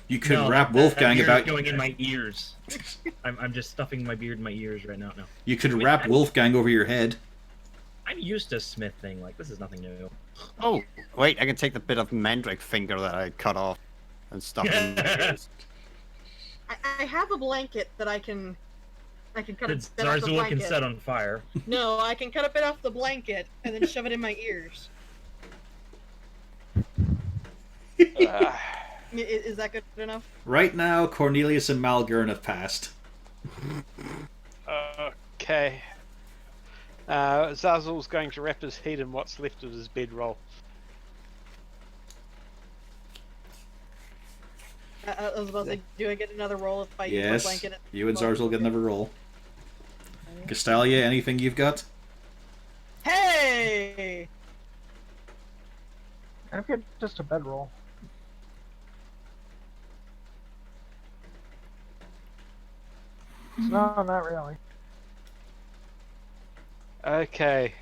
Speaker 2: You could
Speaker 1: No,
Speaker 2: wrap
Speaker 1: that
Speaker 2: Wolfgang
Speaker 1: beard
Speaker 2: about.
Speaker 1: is going in my ears. I'm just stuffing my beard in my ears right now. No,
Speaker 2: You could wrap Wolfgang over your head.
Speaker 1: I'm used to smith thing. Like, this is nothing new.
Speaker 3: Oh, wait, I can take the bit of mandrake finger that I cut off and stuff in my ears.
Speaker 5: I have a blanket that I can cut
Speaker 1: The
Speaker 5: a bit off the
Speaker 1: Zarzul can
Speaker 5: blanket.
Speaker 1: set on fire.
Speaker 5: No, I can cut a bit off the blanket and then shove it in my ears. Is that good enough?
Speaker 2: Right now, Cornelius and Malgern have passed.
Speaker 4: Okay. Zazzle's going to wrap his head in what's left of his bedroll.
Speaker 5: I was about to say, do I get another roll if I use my
Speaker 2: Yes,
Speaker 5: blanket?
Speaker 2: you and Zarzul get another roll. Castalia, anything you've got?
Speaker 5: Hey!
Speaker 6: I've got just a bedroll. No, not really.
Speaker 4: Okay.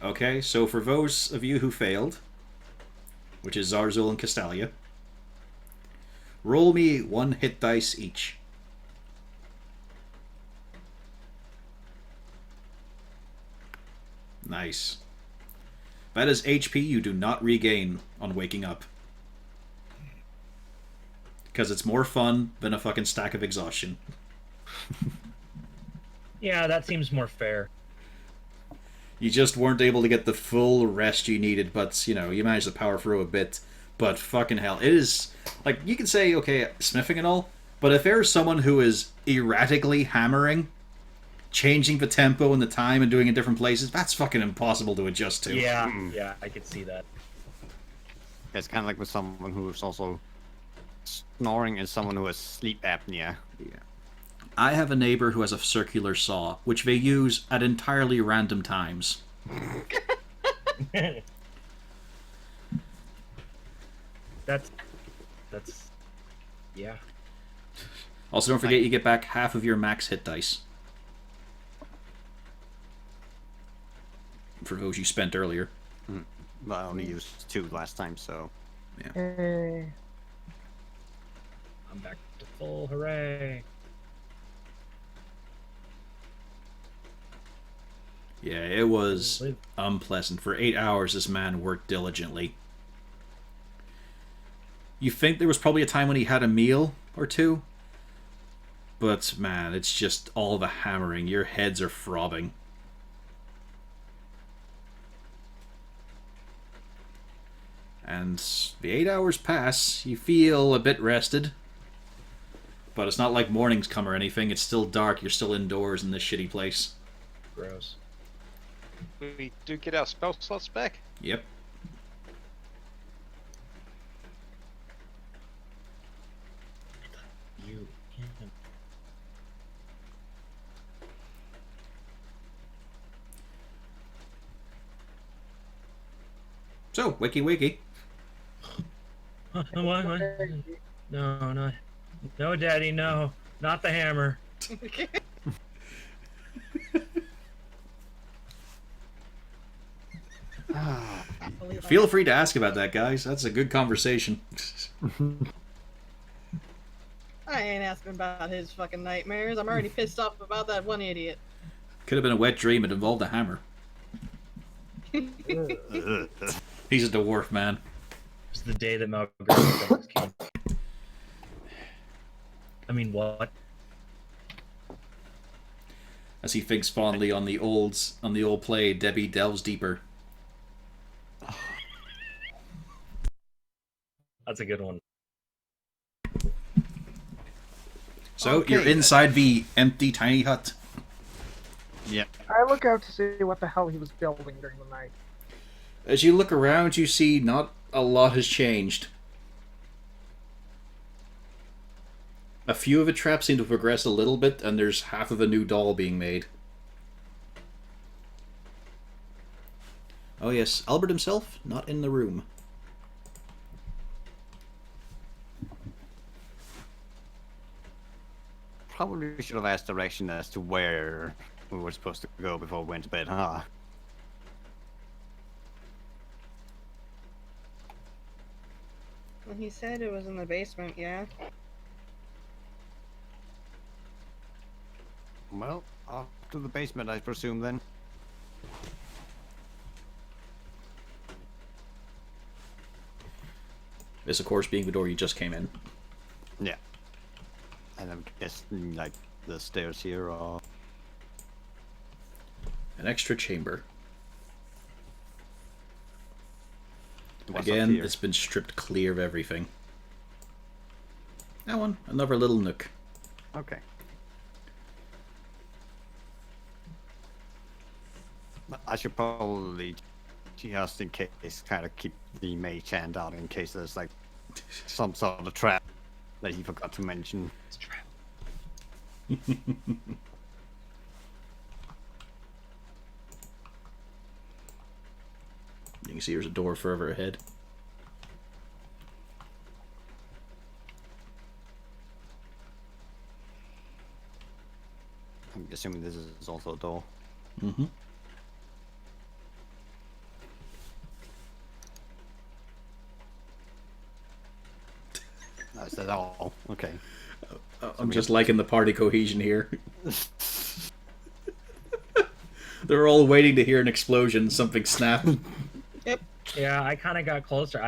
Speaker 2: Okay, so for those of you who failed, which is Zarzul and Castalia, roll me 1 hit dice each. Nice. That is HP you do not regain on waking up. Because it's more fun than a fucking stack of exhaustion.
Speaker 1: Yeah, that seems more fair.
Speaker 2: You just weren't able to get the full rest you needed, but, you know, you managed to power through a bit. But fucking hell, it is... Like, you can say, okay, smithing and all, but if there's someone who is erratically hammering, changing the tempo and the time and doing it in different places, that's fucking impossible to adjust to.
Speaker 1: Yeah, I could see that.
Speaker 3: It's kind of like with someone who's also snoring is someone who has sleep apnea.
Speaker 2: Yeah. I have a neighbor who has a circular saw, which they use at entirely random times.
Speaker 1: That's yeah.
Speaker 2: Also, don't forget you get back half of your max hit dice. For those you spent earlier.
Speaker 3: Well, I only used 2 last time, so...
Speaker 6: Hey.
Speaker 1: I'm back to full. Hooray!
Speaker 2: Yeah, it was unpleasant. For 8 hours, this man worked diligently. You think there was probably a time when he had a meal or two? But, man, it's just all the hammering. Your heads are throbbing. And the 8 hours pass, you feel a bit rested. But it's not like morning's come or anything. It's still dark. You're still indoors in this shitty place.
Speaker 1: Gross.
Speaker 4: We do get our spell slots back.
Speaker 2: Yep.
Speaker 1: You.
Speaker 2: So, wiki.
Speaker 1: What? No, Daddy, no, not the hammer.
Speaker 2: Feel free to ask about that, guys. That's a good conversation.
Speaker 5: I ain't asking about his fucking nightmares. I'm already pissed off about that one idiot.
Speaker 2: Could have been a wet dream. It involved a hammer. He's a dwarf, man.
Speaker 1: It was the day that Malgrim came. I mean, what?
Speaker 2: As he thinks fondly on the old play, Debbie Delves Deeper.
Speaker 1: That's a good one.
Speaker 2: So,
Speaker 3: Okay.
Speaker 2: you're inside the empty tiny hut.
Speaker 3: Yep.
Speaker 6: I look out to see what the hell he was building during the night.
Speaker 2: As you look around, you see not a lot has changed. A few of the traps seem to have progressed a little bit, and there's half of a new doll being made. Oh yes, Albert himself, not in the room.
Speaker 3: probably should have asked direction as to where we were supposed to go before we went to bed, huh?
Speaker 5: Well, he said it was in the basement, yeah.
Speaker 3: Well, off to the basement, I presume, then.
Speaker 2: This, of course, being the door you just came in.
Speaker 3: Yeah. And I'm guessing, like, the stairs here are...
Speaker 2: An extra chamber.
Speaker 3: What's up
Speaker 2: Again,
Speaker 3: here?
Speaker 2: it's been stripped clear of everything. That one, another little nook.
Speaker 3: Okay. I should probably, just in case, kind of keep the mage hand out in case there's, like, some sort of trap that he forgot to mention.
Speaker 1: It's a trap.
Speaker 2: You can see there's a door further ahead.
Speaker 3: I'm assuming this is also a door.
Speaker 2: Mm-hmm.
Speaker 3: Is that all? Okay.
Speaker 2: I'm just liking the party cohesion here. They're all waiting to hear an explosion, something snap.
Speaker 1: Yeah, I kind of got closer.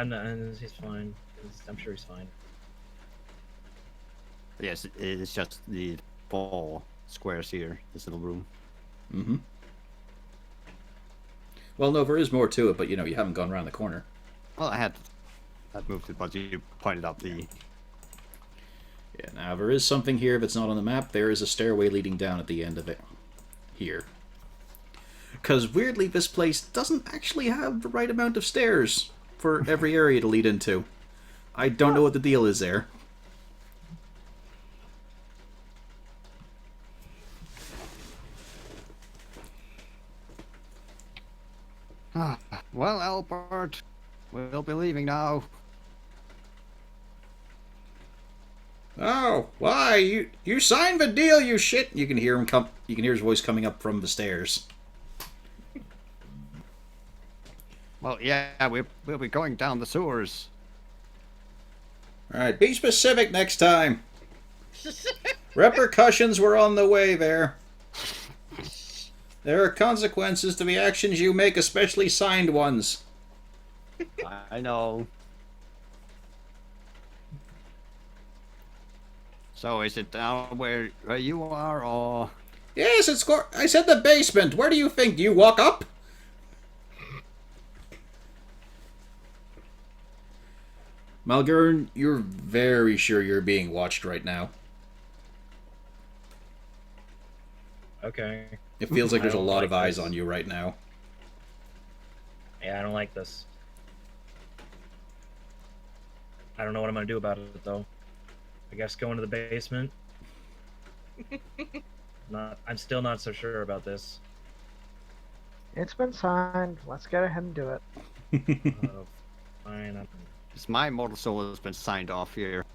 Speaker 1: He's fine. I'm sure he's fine.
Speaker 3: Yes, it's just the 4 squares here, this little room.
Speaker 2: Mm-hmm. Well, no, there is more to it, but, you know, you haven't gone around the corner.
Speaker 3: Well, I'd moved it, but you pointed out the...
Speaker 2: Yeah, now, there is something here that's not on the map. There is a stairway leading down at the end of it. Here. Because, weirdly, this place doesn't actually have the right amount of stairs for every area to lead into. I don't know what the deal is there.
Speaker 3: Well, Albert, we'll be leaving now.
Speaker 2: Oh, why? You signed the deal, you shit! You can hear him come. You can hear his voice coming up from the stairs.
Speaker 3: Well, yeah, we'll be going down the sewers.
Speaker 2: Alright, be specific next time. Repercussions were on the way there. There are consequences to the actions you make, especially signed ones.
Speaker 3: I know. So is it down where you are, or...
Speaker 2: Yes, I said the basement. Where do you think? You walk up? Malgurn, you're very sure you're being watched right now.
Speaker 1: Okay.
Speaker 2: It feels like there's a
Speaker 1: I don't
Speaker 2: lot of
Speaker 1: like
Speaker 2: eyes
Speaker 1: this.
Speaker 2: on you right now.
Speaker 1: Yeah, I don't like this. I don't know what I'm gonna do about it though. I guess go into the basement. I'm still not so sure about this.
Speaker 6: It's been signed. Let's get ahead and do it.
Speaker 1: Fine.
Speaker 3: My mortal soul has been signed off here.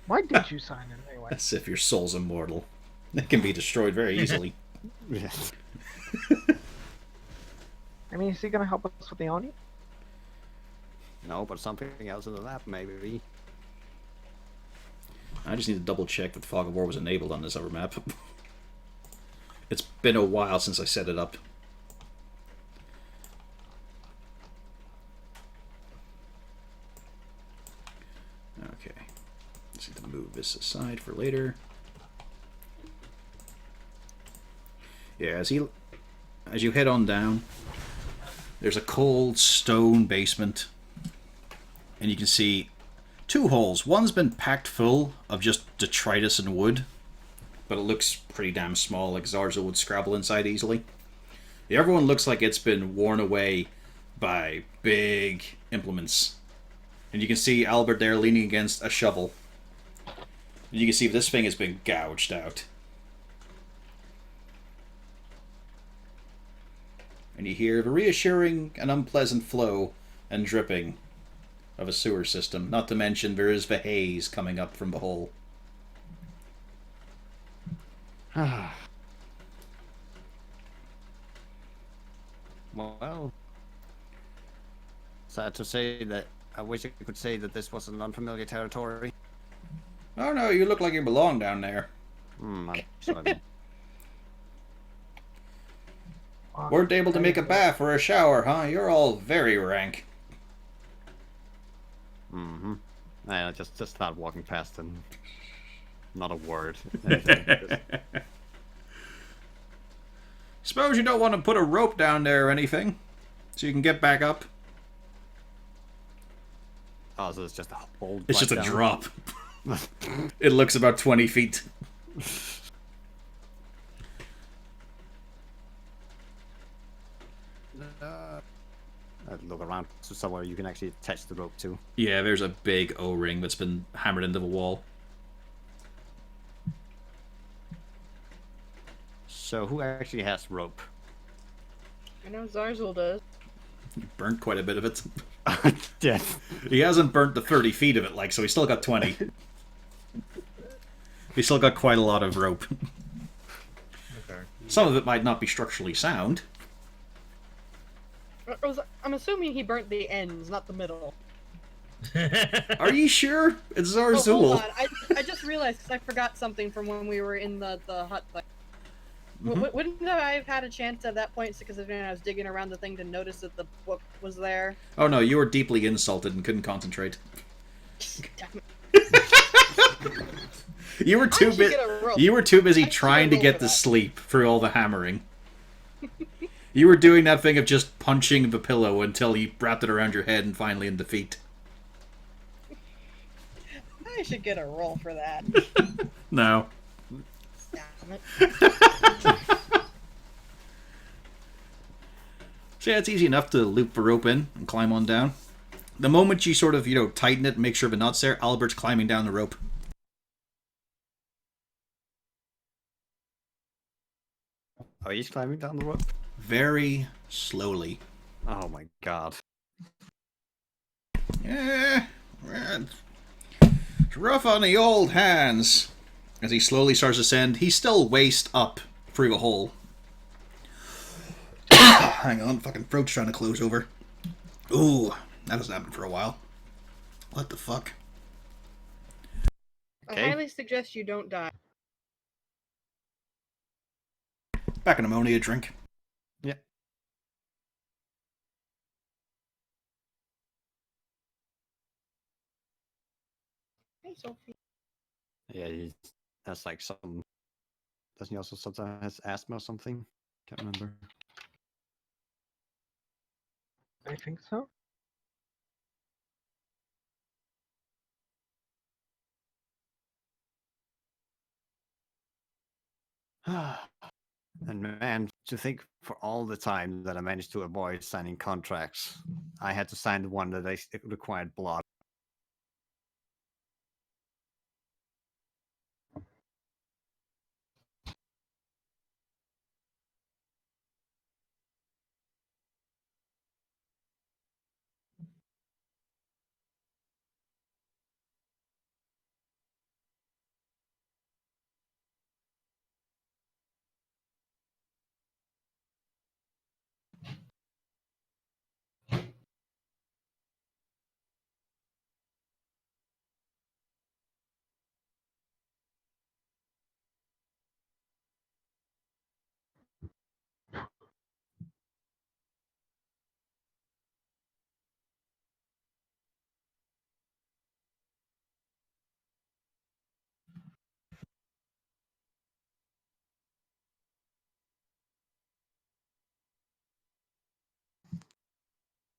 Speaker 6: Why did you sign it anyway?
Speaker 2: As if your soul's immortal. It can be destroyed very easily.
Speaker 3: Yes.
Speaker 6: I mean, is he gonna help us with the Oni?
Speaker 3: No, but something else in the lab, maybe.
Speaker 2: I just need to double check that the Fog of War was enabled on this other map. It's been a while since I set it up. Okay. Just need to move this aside for later. Yeah, as you head on down, there's a cold stone basement. And you can see 2 holes. One's been packed full of just detritus and wood, but it looks pretty damn small, like Zarza would scrabble inside easily. The other one looks like it's been worn away by big implements. And you can see Albert there leaning against a shovel. You can see this thing has been gouged out. And you hear the reassuring and unpleasant flow and dripping of a sewer system. Not to mention there is the haze coming up from the hole.
Speaker 3: Well, sad to say that I wish I could say that this was an unfamiliar territory.
Speaker 2: Oh no, you look like you belong down there.
Speaker 3: I'm sorry.
Speaker 2: Weren't able to make a bath or a shower, huh? You're all very rank.
Speaker 3: Mm-hmm. I just start walking past and not a word. Anything. Just-
Speaker 2: Suppose you don't want to put a rope down there or anything, so you can get back up.
Speaker 3: Oh, so it's just a hold.
Speaker 2: It's
Speaker 3: right
Speaker 2: just a
Speaker 3: down.
Speaker 2: drop. It looks about 20 feet.
Speaker 3: I'd look around to somewhere you can actually attach the rope to.
Speaker 2: Yeah, there's a big O-ring that's been hammered into the wall.
Speaker 3: So who actually has rope?
Speaker 5: I know Zarzul does.
Speaker 2: He burnt quite a bit of it.
Speaker 3: Yeah.
Speaker 2: He hasn't burnt the 30 feet of it, like, so he's still got 20. He's still got quite a lot of rope.
Speaker 1: Okay.
Speaker 2: Some of it might not be structurally sound.
Speaker 5: I'm assuming he burnt the ends, not the middle.
Speaker 2: Are you sure? It's
Speaker 5: Oh, hold
Speaker 2: Zarzul.
Speaker 5: on. I just realized because I forgot something from when we were in the hut thing.
Speaker 2: Mhm.
Speaker 5: Wouldn't I have had a chance at that point because I was digging around the thing to notice that the book was there?
Speaker 2: Oh no, you were deeply insulted and couldn't concentrate.
Speaker 5: Damn it.
Speaker 2: You were too
Speaker 5: should
Speaker 2: busy.
Speaker 5: get a rope.
Speaker 2: You were too busy
Speaker 5: I should
Speaker 2: trying
Speaker 5: get a
Speaker 2: to
Speaker 5: rope
Speaker 2: get
Speaker 5: for
Speaker 2: to
Speaker 5: that.
Speaker 2: sleep through all the hammering. You were doing that thing of just punching the pillow until you wrapped it around your head and finally in defeat.
Speaker 5: I should get a roll for that.
Speaker 2: No.
Speaker 5: Damn it.
Speaker 2: So yeah, it's easy enough to loop the rope in and climb on down. The moment you sort of, tighten it and make sure the knot's there, Albert's climbing down the rope.
Speaker 3: Oh, he's climbing down the rope?
Speaker 2: Very slowly.
Speaker 3: Oh my god.
Speaker 2: Yeah, it's rough on the old hands. As he slowly starts to ascend, he's still waist up through the hole. Hang on, fucking throat's trying to close over. Ooh, that hasn't happened for a while. What the fuck?
Speaker 3: Okay.
Speaker 5: I highly suggest you don't die.
Speaker 2: Back in ammonia drink.
Speaker 3: Yeah.
Speaker 5: Hey, Sophie.
Speaker 3: Yeah, he has like some. Doesn't he also sometimes has asthma or something? Can't remember.
Speaker 6: I think so.
Speaker 3: And man, to think for all the time that I managed to avoid signing contracts, I had to sign the one that required blood.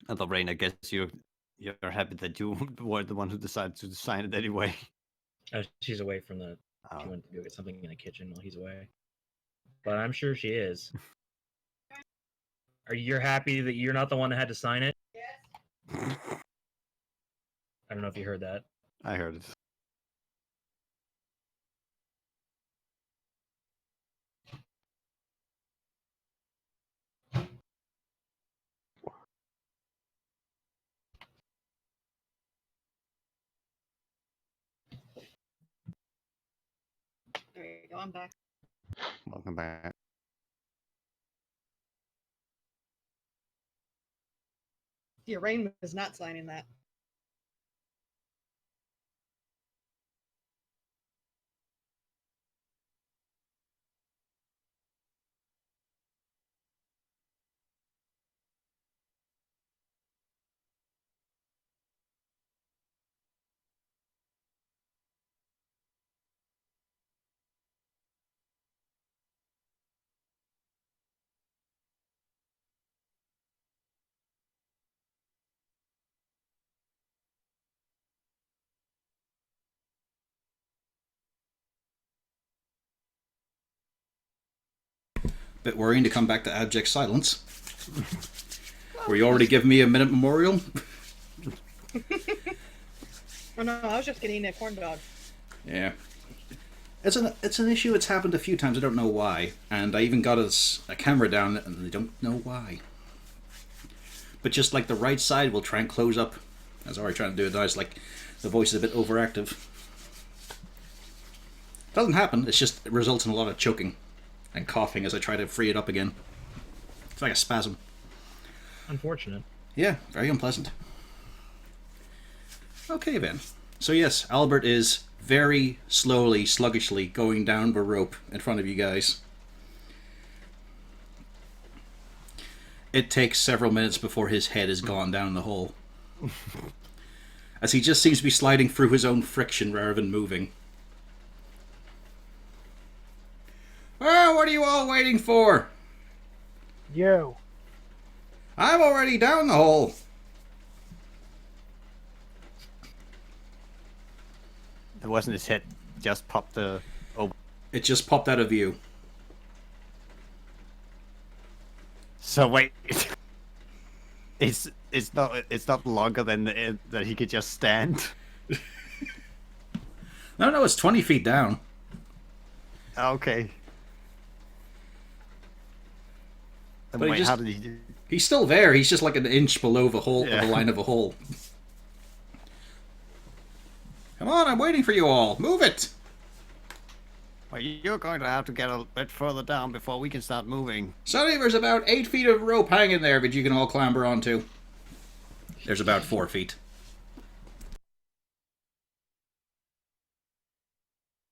Speaker 3: And Lorraine, I guess you're happy that you were the one who decided to sign it anyway.
Speaker 1: Oh, she's away from the. She
Speaker 3: Oh.
Speaker 1: went to go get something in the kitchen while he's away. But I'm sure she is. Are you happy that you're not the one that had to sign it? I don't know if you heard that.
Speaker 3: I heard it.
Speaker 5: There you go, I'm back.
Speaker 3: Welcome back.
Speaker 5: Yeah, Rain was not signing that.
Speaker 2: Bit worrying to come back to abject silence. Were you already giving me a minute memorial?
Speaker 5: Oh no, I was just getting a corn dog.
Speaker 2: Yeah. It's an issue. It's happened a few times. I don't know why. And I even got a camera down, and I don't know why. But just like the right side will try and close up. I was already trying to do it now. It's like the voice is a bit overactive. Doesn't happen. It's just it results in a lot of choking and coughing as I try to free it up again. It's like a spasm.
Speaker 1: Unfortunate.
Speaker 2: Yeah, very unpleasant. Okay then. So yes, Albert is very slowly, sluggishly going down the rope in front of you guys. It takes several minutes before his head is gone down the hole. As he just seems to be sliding through his own friction rather than moving. Oh, what are you all waiting for?
Speaker 6: You.
Speaker 2: I'm already down the hole.
Speaker 3: It wasn't his head just popped over.
Speaker 2: It just popped out of view.
Speaker 3: So wait, it's not longer than that he could just stand.
Speaker 2: No, it's 20 feet down.
Speaker 3: Okay. And
Speaker 2: But he
Speaker 3: wait,
Speaker 2: just-
Speaker 3: how did he do?
Speaker 2: He's still there. He's just like an inch below the hole,
Speaker 3: Yeah.
Speaker 2: the line of a hole. Come on, I'm waiting for you all. Move it.
Speaker 3: Well, you're going to have to get a bit further down before we can start moving.
Speaker 2: Sonny, there's about 8 feet of rope hanging there, but you can all clamber onto. There's about 4 feet.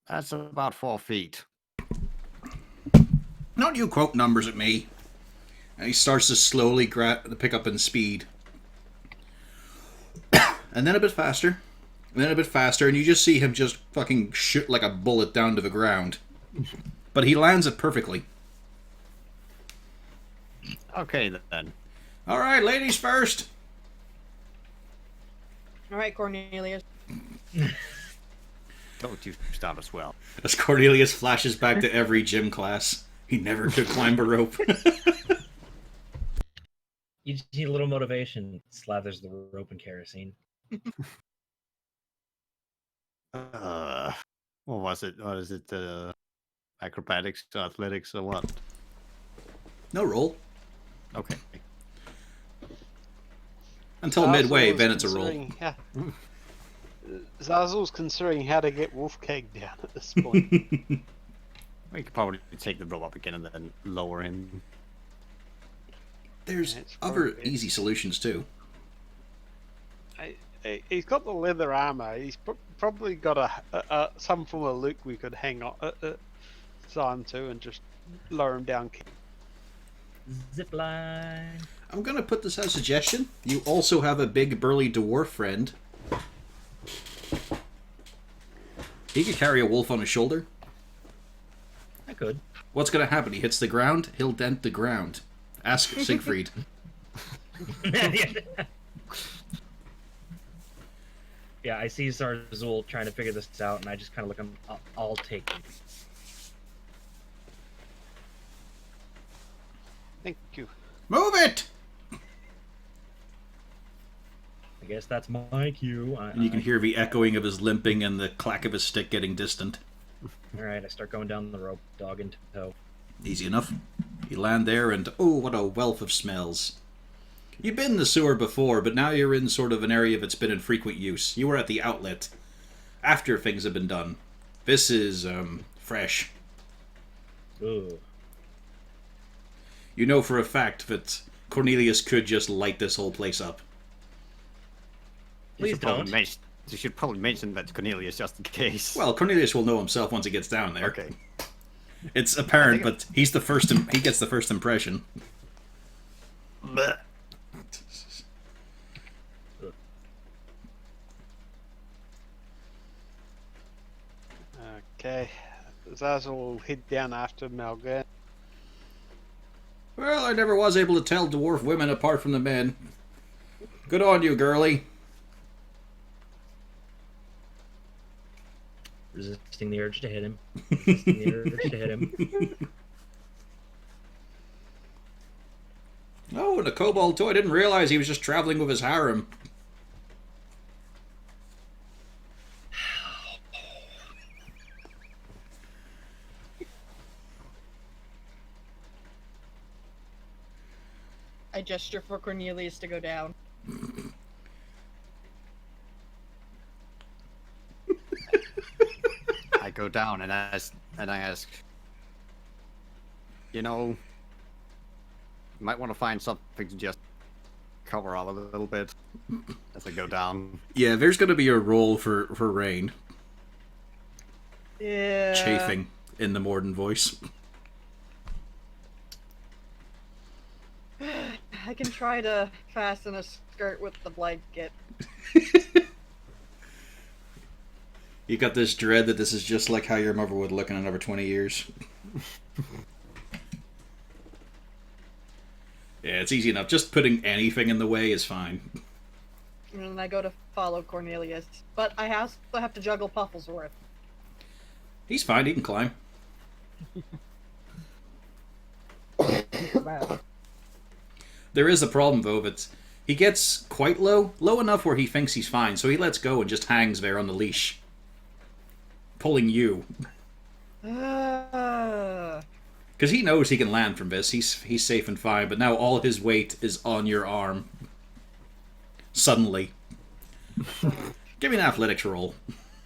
Speaker 3: That's about 4 feet.
Speaker 2: Don't you quote numbers at me. And he starts to slowly pick up in speed. And then a bit faster. And then a bit faster, and you just see him just fucking shoot like a bullet down to the ground. But he lands it perfectly.
Speaker 3: Okay then.
Speaker 2: Alright, ladies first.
Speaker 5: All right, Cornelius.
Speaker 3: Don't you start as well.
Speaker 2: As Cornelius flashes back to every gym class. He never could climb a rope.
Speaker 1: You just need a little motivation. Slathers the rope in kerosene.
Speaker 3: What was it? What is it? Acrobatics, athletics, or what?
Speaker 2: No roll.
Speaker 3: Okay.
Speaker 2: Until midway, then it's a roll.
Speaker 4: Zazzle's considering how to get Wolfcake down at this point.
Speaker 3: We could probably take the rope up again and then lower him.
Speaker 2: There's
Speaker 4: That's
Speaker 2: other
Speaker 4: probably-
Speaker 2: easy solutions too.
Speaker 4: He's got the leather armor. He's probably got a some form of Luke we could hang on sign to and just lower him down.
Speaker 1: Zip line.
Speaker 2: I'm gonna put this as a suggestion. You also have a big burly dwarf friend. He could carry a wolf on his shoulder.
Speaker 1: I could.
Speaker 2: What's gonna happen? He hits the ground, he'll dent the ground. Ask Siegfried.
Speaker 1: Yeah, I see Zarzul trying to figure this out, and I just kind of look at him. I'll take it.
Speaker 4: Thank you.
Speaker 2: Move it!
Speaker 1: I guess that's my cue.
Speaker 2: And you can hear the echoing of his limping and the clack of his stick getting distant.
Speaker 1: Alright, I start going down the rope, dog in tow.
Speaker 2: Easy enough. You land there and oh, what a wealth of smells. You've been in the sewer before, but now you're in sort of an area that's been in frequent use. You were at the outlet after things have been done. This is, fresh.
Speaker 1: Ooh.
Speaker 2: You know for a fact that Cornelius could just light this whole place up.
Speaker 1: Please don't.
Speaker 3: You should probably mention that to Cornelius just in case.
Speaker 2: Well, Cornelius will know himself once he gets down there.
Speaker 3: Okay.
Speaker 2: It's apparent, but he's the first. He gets the first impression.
Speaker 3: Bleh.
Speaker 4: Okay. Zaza will head down after Malgern.
Speaker 2: Well, I never was able to tell dwarf women apart from the men. Good on you, girlie.
Speaker 1: Resisting the urge to hit him. Resisting the urge to hit him.
Speaker 2: Oh, and a kobold too. I didn't realize he was just traveling with his harem.
Speaker 5: I gesture for Cornelius to go down.
Speaker 3: I go down and I ask, you know, you might want to find something to just cover up a little bit as I go down.
Speaker 2: Yeah, there's going to be a roll for rain.
Speaker 5: Yeah.
Speaker 2: Chafing in the Morden voice.
Speaker 5: I can try to fasten a skirt with the blanket.
Speaker 2: You got this dread that this is just like how your mother would look in another 20 years. Yeah, it's easy enough. Just putting anything in the way is fine.
Speaker 5: And I go to follow Cornelius. But I also have to juggle Pufflesworth.
Speaker 2: He's fine, he can climb.
Speaker 6: Bad.
Speaker 2: There is a problem, though, that he gets quite low enough where he thinks he's fine, so he lets go and just hangs there on the leash. Pulling you. Because he knows he can land from this. He's safe and fine, but now all his weight is on your arm. Suddenly. Give me an athletics roll.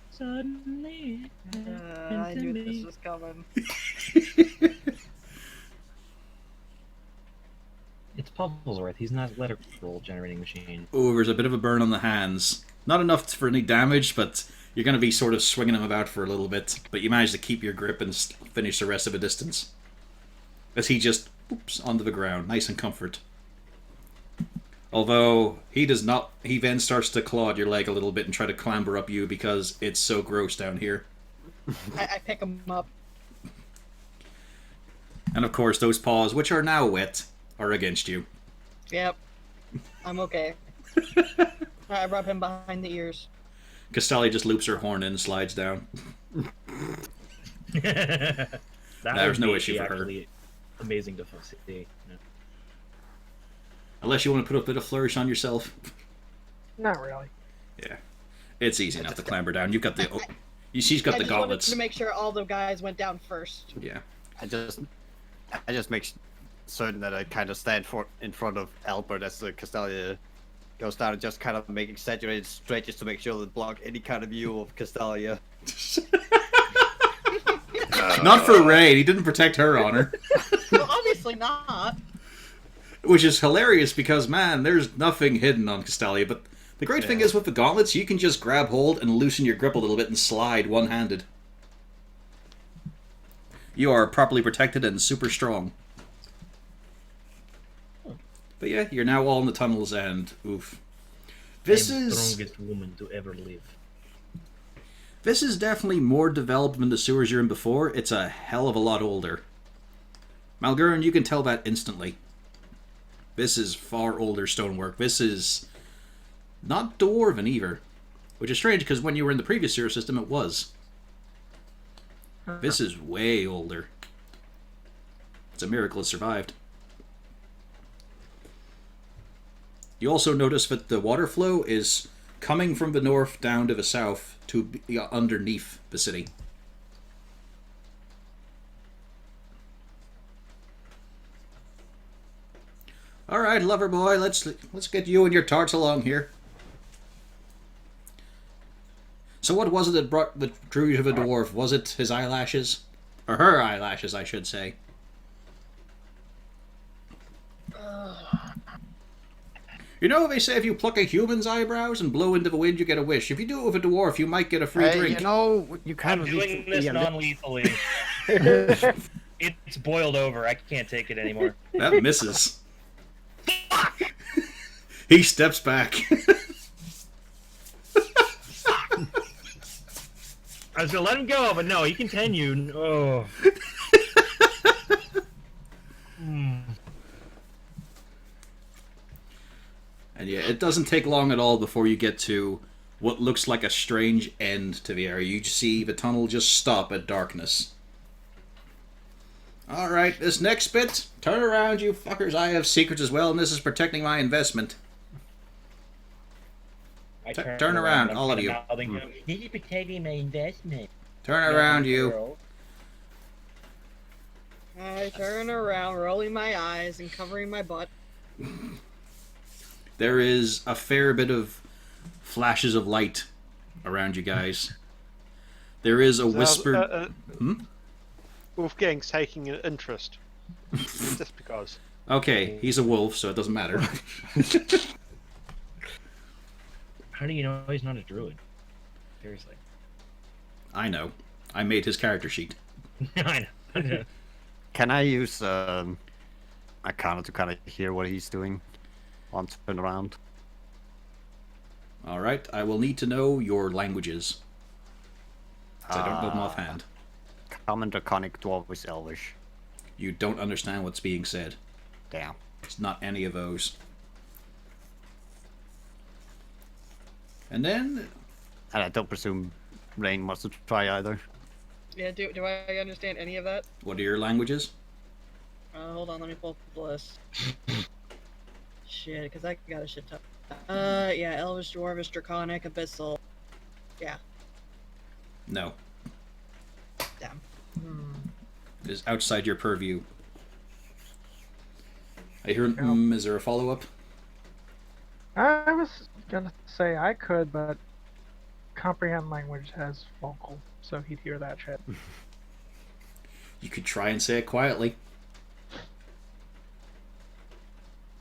Speaker 1: Suddenly.
Speaker 5: I knew this was coming.
Speaker 1: It's Pufflesworth. He's not a letter roll generating machine.
Speaker 2: Oh, there's a bit of a burn on the hands. Not enough for any damage, but you're going to be sort of swinging him about for a little bit. But you manage to keep your grip and finish the rest of the distance. As he just, oops, onto the ground. Nice and comfort. Although, he does not, he then starts to claw at your leg a little bit and try to clamber up you because it's so gross down here.
Speaker 5: I pick him up.
Speaker 2: And of course, those paws, which are now wet, are against you.
Speaker 5: Yep. I'm okay. I rub him behind the ears.
Speaker 2: Castalia just loops her horn in and slides down.
Speaker 1: There's
Speaker 2: no issue for her.
Speaker 1: Amazing to see. Yeah.
Speaker 2: Unless you want to put a bit of flourish on yourself.
Speaker 6: Not really.
Speaker 2: Yeah. It's easy enough to clamber down. You've got the... She's got the gauntlets.
Speaker 5: I just wanted to make sure all the guys went down first.
Speaker 2: Yeah.
Speaker 3: I just make certain that I kind of stand in front of Albert as the Castalia goes down and just kind of make exaggerated stretches to make sure to block any kind of view of Castalia.
Speaker 2: Not for Ray. He didn't protect her honor.
Speaker 5: Well, obviously not.
Speaker 2: Which is hilarious because, man, there's nothing hidden on Castalia. But the great thing is with the gauntlets, you can just grab hold and loosen your grip a little bit and slide one-handed. You are properly protected and super strong. But yeah, you're now all in the tunnels and oof. This
Speaker 1: I am the
Speaker 2: is
Speaker 1: strongest woman to ever live.
Speaker 2: This is definitely more developed than the sewers you're in before. It's a hell of a lot older. Malgern, you can tell that instantly. This is far older stonework. This is not dwarven either. Which is strange because when you were in the previous sewer system it was. This is way older. It's a miracle it survived. You also notice that the water flow is coming from the north down to the south to be underneath the city. All right, lover boy, let's get you and your tarts along here. So what was it that drew you to the dwarf? Was it his eyelashes? Or her eyelashes, I should say. You know, they say if you pluck a human's eyebrows and blow into the wind, you get a wish. If you do it with a dwarf, you might get a free drink.
Speaker 3: You know, you kind
Speaker 1: I'm
Speaker 3: of
Speaker 1: doing this non-lethally. It's boiled over. I can't take it anymore.
Speaker 2: That misses. He steps back.
Speaker 1: I was gonna let him go, but no, he continued. Oh.
Speaker 2: And yeah, it doesn't take long at all before you get to what looks like a strange end to the area. You see the tunnel just stop at darkness. Alright, this next bit, turn around, you fuckers. I have secrets as well, and this is protecting my investment. Turn around, all of you.
Speaker 7: This is protecting my investment.
Speaker 2: Turn around, you.
Speaker 5: I turn around, rolling my eyes and covering my butt.
Speaker 2: There is a fair bit of flashes of light around you guys. There is a whisper...
Speaker 4: Wolfgang's taking an interest. Just because.
Speaker 2: Okay, he's a wolf, so it doesn't matter.
Speaker 1: How do you know he's not a druid? Seriously.
Speaker 2: I know. I made his character sheet.
Speaker 1: I know.
Speaker 3: Can I use Arcana to kind of hear what he's doing once turned around?
Speaker 2: Alright, I will need to know your languages. 'Cause I don't know them offhand.
Speaker 3: Common, Draconic, Dwarvish, Elvish.
Speaker 2: You don't understand what's being said.
Speaker 3: Damn.
Speaker 2: It's not any of those. And then...
Speaker 3: And I don't presume Rain wants to try either.
Speaker 5: Yeah, do I understand any of that?
Speaker 2: What are your languages?
Speaker 5: Hold on, let me pull up the list. Shit, because I got a shit ton. Yeah, Elvish, Dwarvish, Draconic, Abyssal. Yeah.
Speaker 2: No.
Speaker 5: Damn.
Speaker 2: It is outside your purview. I hear...
Speaker 6: No.
Speaker 2: Is there a follow-up?
Speaker 6: I was gonna say I could, but comprehend language has vocal, so he'd hear that shit.
Speaker 2: You could try and say it quietly.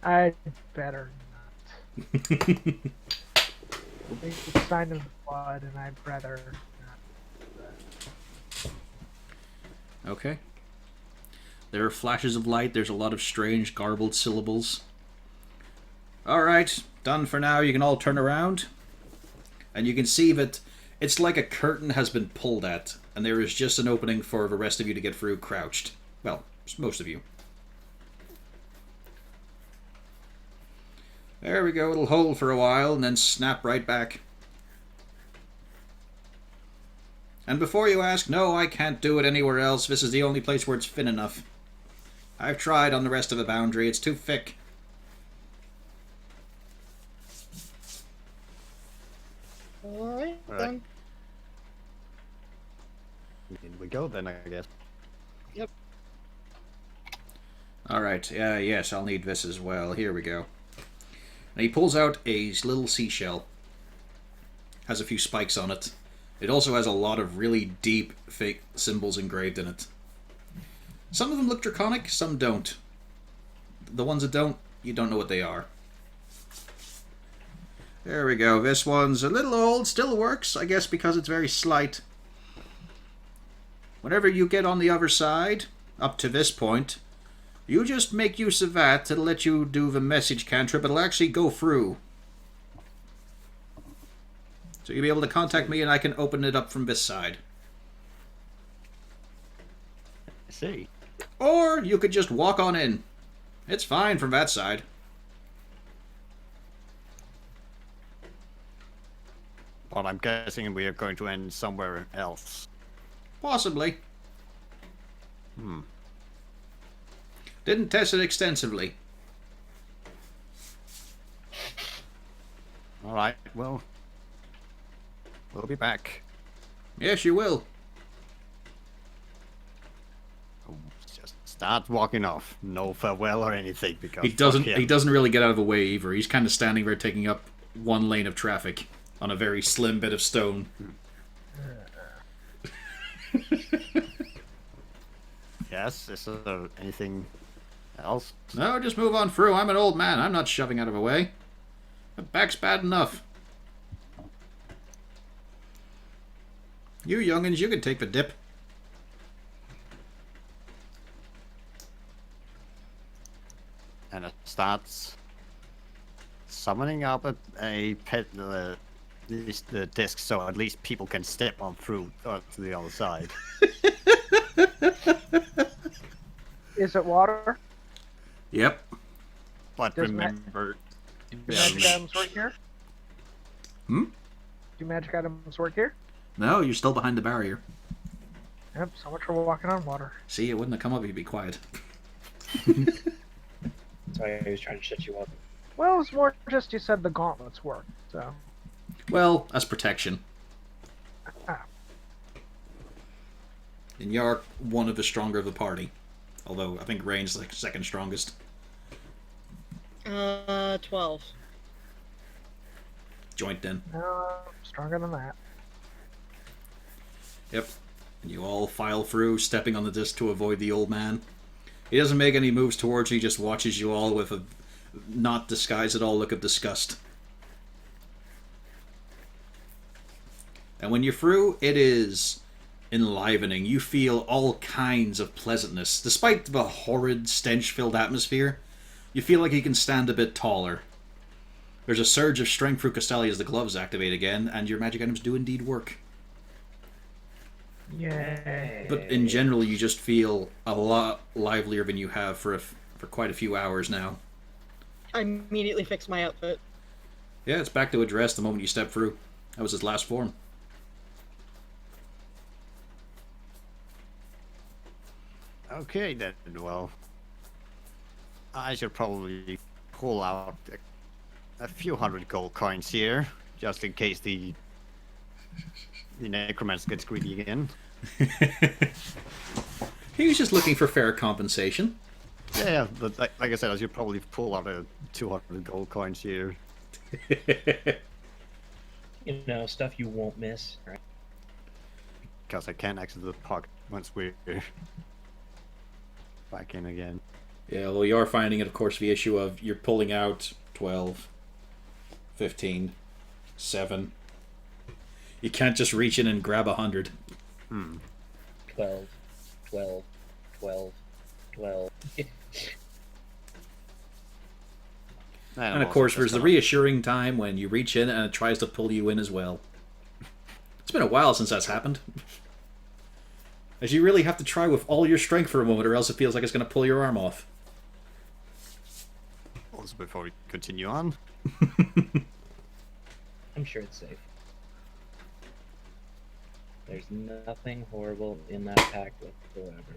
Speaker 6: I'd better not. It's a sign of blood, and I'd rather not.
Speaker 2: Okay. There are flashes of light. There's a lot of strange, garbled syllables. Alright, done for now. You can all turn around. And you can see that it's like a curtain has been pulled at, and there is just an opening for the rest of you to get through crouched. Well, most of you. There we go. It'll hold for a while, and then snap right back. And before you ask, no, I can't do it anywhere else. This is the only place where it's thin enough. I've tried on the rest of the boundary. It's too thick.
Speaker 5: Alright,
Speaker 3: Alright.
Speaker 5: then.
Speaker 3: In we go then, I guess.
Speaker 5: Yep.
Speaker 2: Alright, yes, I'll need this as well. Here we go. And he pulls out a little seashell. Has a few spikes on it. It also has a lot of really deep, fake symbols engraved in it. Some of them look draconic, some don't. The ones that don't, you don't know what they are. There we go. This one's a little old, still works, I guess because it's very slight. Whenever you get on the other side, up to this point, you just make use of that. It'll let you do the message cantrip. It'll actually go through. So you'll be able to contact me and I can open it up from this side.
Speaker 3: I see.
Speaker 2: Or you could just walk on in. It's fine from that side.
Speaker 3: But I'm guessing we are going to end somewhere else.
Speaker 2: Possibly. Didn't test it extensively.
Speaker 3: Alright, well, we'll be back.
Speaker 2: Yes, you will.
Speaker 3: Just start walking off. No farewell or anything, because
Speaker 2: He doesn't.
Speaker 3: fuck him.
Speaker 2: He doesn't really get out of the way either. He's kind of standing there, taking up one lane of traffic on a very slim bit of stone.
Speaker 3: Yes, is there anything else?
Speaker 2: No, just move on through. I'm an old man. I'm not shoving out of the way. My back's bad enough. You youngins, you can take the dip.
Speaker 3: And it starts summoning up a pet the disc so at least people can step on through to the other side.
Speaker 6: Is it water?
Speaker 2: Yep.
Speaker 3: But
Speaker 6: Does
Speaker 3: remember,
Speaker 6: Do magic items work here?
Speaker 2: Hmm?
Speaker 6: Do magic items work here?
Speaker 2: No, you're still behind the barrier.
Speaker 6: Yep, so much for walking on water.
Speaker 2: See, it wouldn't have come up if you'd be quiet.
Speaker 1: That's why I was trying to shut you up.
Speaker 6: Well, it's more just you said the gauntlets work, so.
Speaker 2: Well, as protection.
Speaker 6: Ah.
Speaker 2: And you're one of the stronger of the party. Although, I think Rain's like second strongest.
Speaker 5: 12.
Speaker 2: Joint then.
Speaker 6: Stronger than that.
Speaker 2: Yep. And you all file through, stepping on the disc to avoid the old man. He doesn't make any moves towards you, he just watches you all with a not disguised at all look of disgust. And when you're through, it is enlivening. You feel all kinds of pleasantness. Despite the horrid, stench-filled atmosphere, you feel like you can stand a bit taller. There's a surge of strength through Castelli as the gloves activate again, and your magic items do indeed work.
Speaker 6: Yay.
Speaker 2: But in general, you just feel a lot livelier than you have for quite a few hours now.
Speaker 5: I immediately fixed my outfit.
Speaker 2: Yeah, it's back to a dress the moment you step through. That was his last form.
Speaker 3: okay then. Well, I should probably pull out a few hundred gold coins here, just in case the necromancer gets greedy again.
Speaker 2: He was just looking for fair compensation.
Speaker 3: Yeah, but like I said, I should probably pull out a 200 gold coins here.
Speaker 1: You know, stuff you won't miss, right?
Speaker 3: Because I can't access the pocket once we're back in again.
Speaker 2: Yeah, well, you are finding it, of course, the issue of you're pulling out 12, 15, 7. You can't just reach in and grab 100.
Speaker 1: 12, 12, 12, 12.
Speaker 2: And of course, there's the reassuring time when you reach in and it tries to pull you in as well. It's been a while since that's happened. As you really have to try with all your strength for a moment, or else it feels like it's going to pull your arm off.
Speaker 3: Also, before we continue on,
Speaker 1: I'm sure it's safe. There's nothing horrible in that pack whatsoever.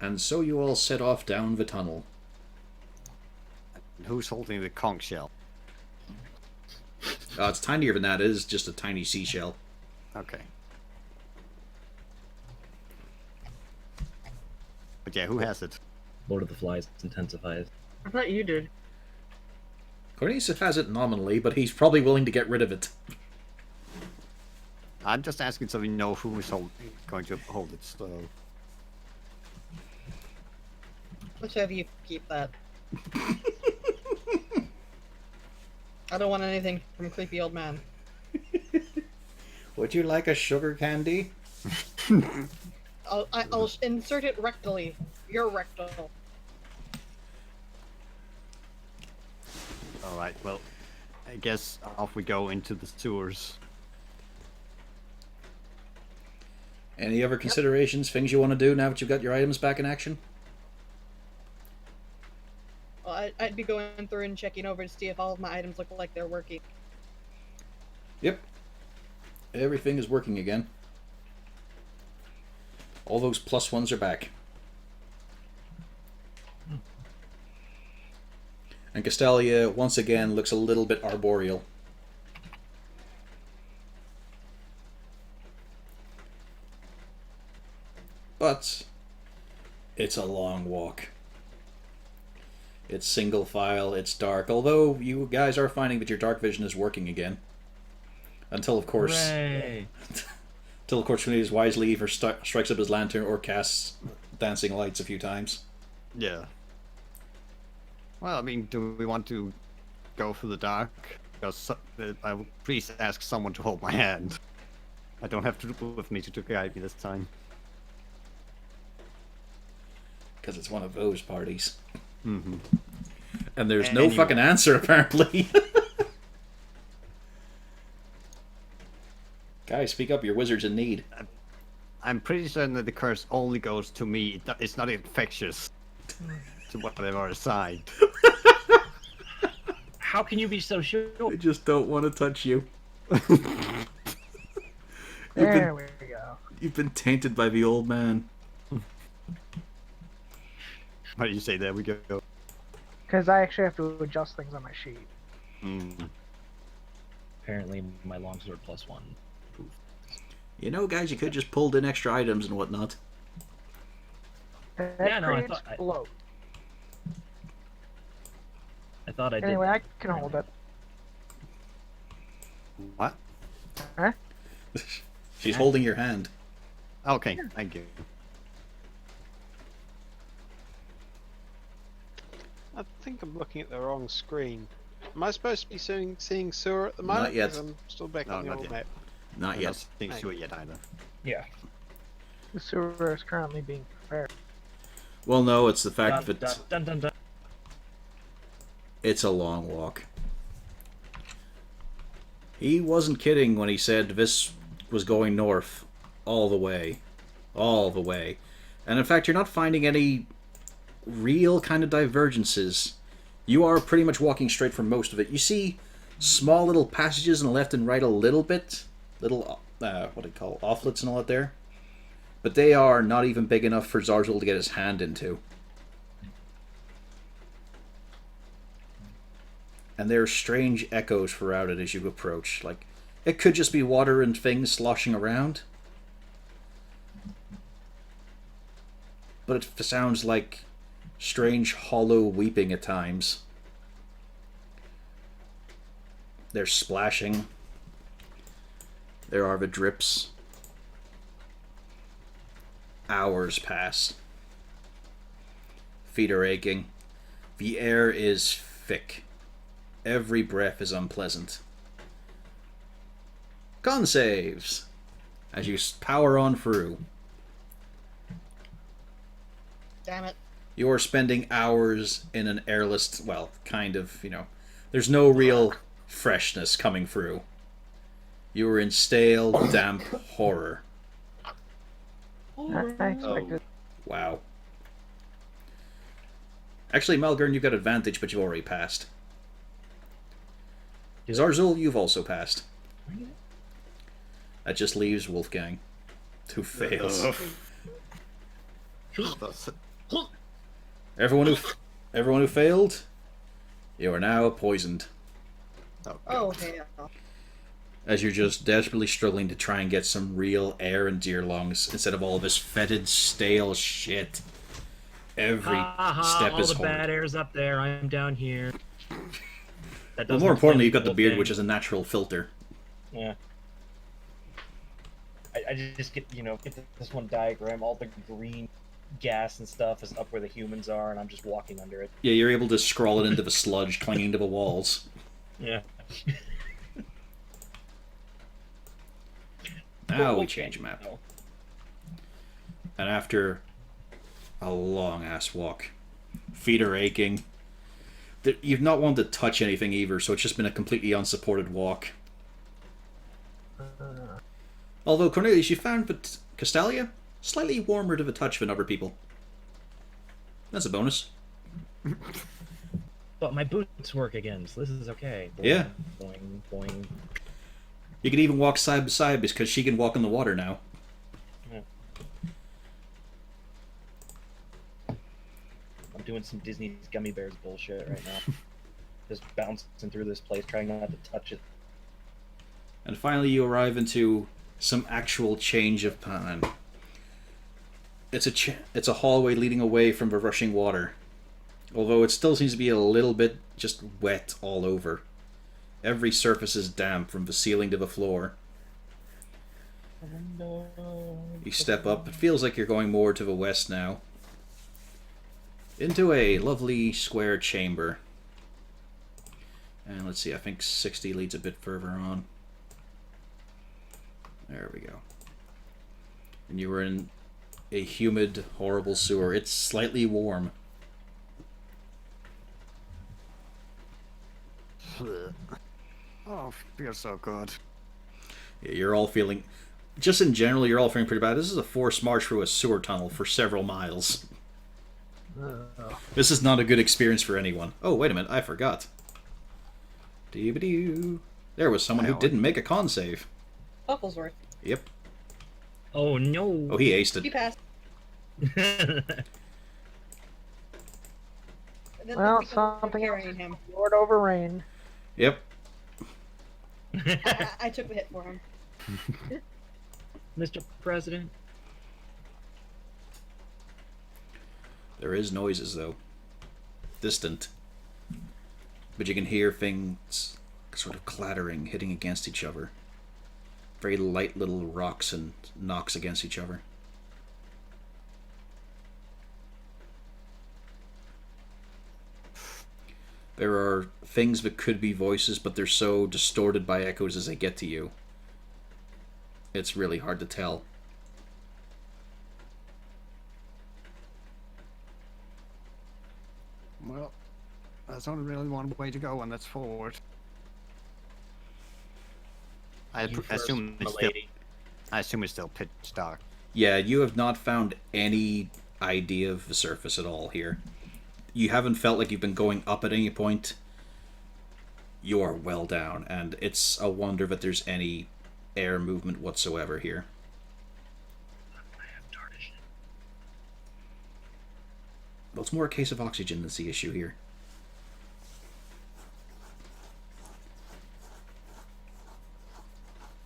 Speaker 2: And so you all set off down the tunnel.
Speaker 3: who's holding the conch shell?
Speaker 2: It's tinier than that. It is just a tiny seashell.
Speaker 3: Okay. But yeah, who has it?
Speaker 1: Lord of the Flies intensifies.
Speaker 5: I thought you did.
Speaker 2: Cornelius has it nominally, but he's probably willing to get rid of it.
Speaker 3: I'm just asking so we know who is going to hold it. So
Speaker 5: Let's have you keep that. I don't want anything from creepy old man.
Speaker 2: Would you like a sugar candy?
Speaker 5: I'll insert it rectally. Your rectal.
Speaker 3: all right. Well, I guess off we go into the sewers.
Speaker 2: Any other considerations, things you want to do now that you've got your items back in action?
Speaker 5: Well, I'd be going through and checking over to see if all of my items look like they're working.
Speaker 2: Yep. Everything is working again. All those +1s are back. And Castelia, once again, looks a little bit arboreal. But it's a long walk. It's single file, it's dark, although you guys are finding that your dark vision is working again. Until, of course,
Speaker 7: Hooray.
Speaker 2: Till, of course, Cornelius wisely either strikes up his lantern or casts dancing lights a few times.
Speaker 3: Yeah. Well, I mean, do we want to go for the dark? Because I will please ask someone to hold my hand. I don't have to with me to guide me this time.
Speaker 2: Because it's one of those parties.
Speaker 3: Mm-hmm.
Speaker 2: And there's no fucking answer, apparently. Guys, speak up. Your wizard's in need.
Speaker 3: I'm pretty certain that the curse only goes to me. It's not infectious to whatever assigned.
Speaker 1: How can you be so sure?
Speaker 2: I just don't want to touch you.
Speaker 6: There we go.
Speaker 2: You've been tainted by the old man.
Speaker 3: Why do you say there we go?
Speaker 6: Because I actually have to adjust things on my sheet.
Speaker 3: Mm.
Speaker 1: Apparently, my longsword +1.
Speaker 2: You know, guys, you could just pulled in extra items and whatnot.
Speaker 6: That
Speaker 1: Yeah, no, I
Speaker 6: creates
Speaker 1: thought
Speaker 6: bloat.
Speaker 1: I thought I did.
Speaker 6: Anyway, I can hold it.
Speaker 3: What?
Speaker 6: Huh?
Speaker 2: She's holding your hand.
Speaker 3: Okay, thank you.
Speaker 4: I think I'm looking at the wrong screen. Am I supposed to be seeing sewer at the moment?
Speaker 2: Not yet.
Speaker 4: 'Cause I'm still back
Speaker 3: No,
Speaker 4: on the
Speaker 3: not
Speaker 4: old
Speaker 3: yet.
Speaker 4: map.
Speaker 2: Not
Speaker 3: I'm
Speaker 2: yet.
Speaker 3: not seeing to it yet either.
Speaker 1: Yeah.
Speaker 6: The sewer is currently being prepared.
Speaker 2: Well, no, it's the fact
Speaker 1: Dun,
Speaker 2: that
Speaker 1: dun, dun, dun.
Speaker 2: it's a long walk. He wasn't kidding when he said this was going north all the way. All the way. And in fact, you're not finding any real kind of divergences. You are pretty much walking straight for most of it. You see small little passages on the left and right a little bit. Little, what do you call it, offlets and all that there. But they are not even big enough for Zarzul to get his hand into. And there are strange echoes throughout it as you approach. Like, it could just be water and things sloshing around. But it sounds like strange hollow weeping at times. There's splashing. There are the drips. Hours pass. Feet are aching. The air is thick. Every breath is unpleasant. Con saves! As you power on through.
Speaker 5: Damn it.
Speaker 2: You're spending hours in an airless, well, kind of, you know, there's no real freshness coming through. You were in stale, damp horror.
Speaker 6: I expected.
Speaker 2: Wow. Actually, Malgern, you've got advantage, but you've already passed. Zarzul, you've also passed. That just leaves Wolfgang, who fails. Everyone who failed, you are now poisoned.
Speaker 5: Oh, hell.
Speaker 2: As you're just desperately struggling to try and get some real air into your lungs instead of all this fetid, stale shit. Every step
Speaker 1: all
Speaker 2: is
Speaker 1: the
Speaker 2: horrid.
Speaker 1: bad air's up there. I'm down here. That
Speaker 2: Well,
Speaker 1: doesn't
Speaker 2: more importantly, you've got
Speaker 1: explain
Speaker 2: the beard,
Speaker 1: whole
Speaker 2: which
Speaker 1: thing.
Speaker 2: is a natural filter.
Speaker 1: Yeah. I just get, get this one diagram. All the green gas and stuff is up where the humans are, and I'm just walking under it.
Speaker 2: Yeah, you're able to scrawl it into the sludge clinging to the walls.
Speaker 1: Yeah.
Speaker 2: Now we change map.
Speaker 1: No.
Speaker 2: And after a long-ass walk, feet are aching. You've not wanted to touch anything either, so it's just been a completely unsupported walk. Although, Cornelius, you found that Castalia slightly warmer to the touch than other people. That's a bonus.
Speaker 1: But my boots work again, so this is okay. Boing,
Speaker 2: Yeah.
Speaker 1: Boing, boing.
Speaker 2: You can even walk side by side because she can walk in the water now.
Speaker 1: Yeah. I'm doing some Disney's Gummy Bears bullshit right now. Just bouncing through this place, trying not to touch it.
Speaker 2: And finally you arrive into some actual change of plan. It's a hallway leading away from the rushing water. Although it still seems to be a little bit just wet all over. Every surface is damp from the ceiling to the floor. You step up. It feels like you're going more to the west now. Into a lovely square chamber. And let's see, I think 60 leads a bit further on. There we go. And you were in a humid, horrible sewer. It's slightly warm.
Speaker 3: Oh, feels so good.
Speaker 2: Yeah, you're all feeling... Just in general, you're all feeling pretty bad. This is a forced march through a sewer tunnel for several miles. This is not a good experience for anyone. Oh, wait a minute, I forgot. Dee-ba-doo. There was someone who didn't make a con save.
Speaker 5: Bucklesworth.
Speaker 2: Yep.
Speaker 1: Oh no.
Speaker 2: Oh, he aced
Speaker 5: He
Speaker 2: it.
Speaker 5: passed.
Speaker 6: Well,
Speaker 5: The people
Speaker 6: something
Speaker 5: carrying
Speaker 6: else.
Speaker 5: him.
Speaker 6: Lord over rain.
Speaker 2: Yep.
Speaker 5: I took the hit for him.
Speaker 1: Mr. President.
Speaker 2: There is noises, though. Distant. But you can hear things sort of clattering, hitting against each other. Very light little rocks and knocks against each other. There are things that could be voices, but they're so distorted by echoes as they get to you. It's really hard to tell.
Speaker 3: Well, there's only really one way to go, and that's forward. I
Speaker 1: You first,
Speaker 3: assume it's still,
Speaker 1: milady.
Speaker 3: I assume it's still pitch dark.
Speaker 2: Yeah, you have not found any idea of the surface at all here. You haven't felt like you've been going up at any point. You are well down, and it's a wonder that there's any air movement whatsoever here.
Speaker 1: I have tarnish.
Speaker 2: Well, it's more a case of oxygen that's the issue here.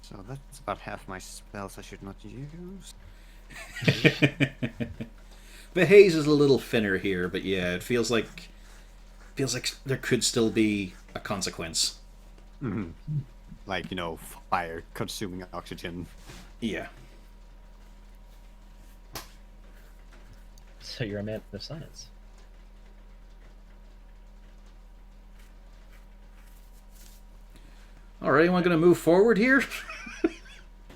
Speaker 3: So that's about half my spells I should not use.
Speaker 2: The haze is a little thinner here, but yeah, it feels like there could still be a consequence.
Speaker 3: Mm-hmm. Like, you know, fire consuming oxygen.
Speaker 2: Yeah.
Speaker 1: So you're a man of science.
Speaker 2: Alright, anyone gonna move forward here?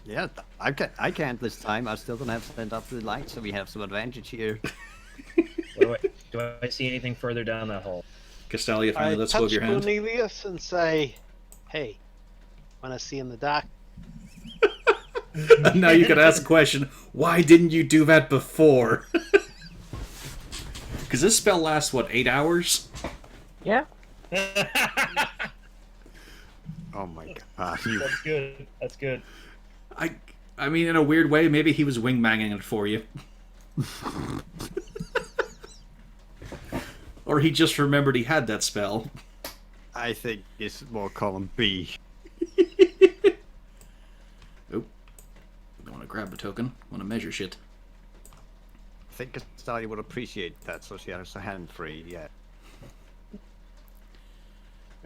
Speaker 3: Yeah, I can't this time. I still don't have to send up the light, so we have some advantage here.
Speaker 1: Do I see anything further down that hole?
Speaker 2: Castalia,
Speaker 4: I
Speaker 2: finally lets go of
Speaker 4: touch
Speaker 2: your hand.
Speaker 4: Cornelius and say, "Hey, want to see in the dark?"
Speaker 2: And now you could ask the question, why didn't you do that before? Because this spell lasts, what, 8 hours?
Speaker 6: Yeah.
Speaker 3: Oh my god. You,
Speaker 1: That's good. That's good.
Speaker 2: I mean, in a weird way, maybe he was wingbanging it for you. Or he just remembered he had that spell.
Speaker 3: I think it's more column B.
Speaker 2: Oh. Don't want to grab the token. Want to measure shit.
Speaker 3: I think Castalia would appreciate that, so she has her hand free, yeah.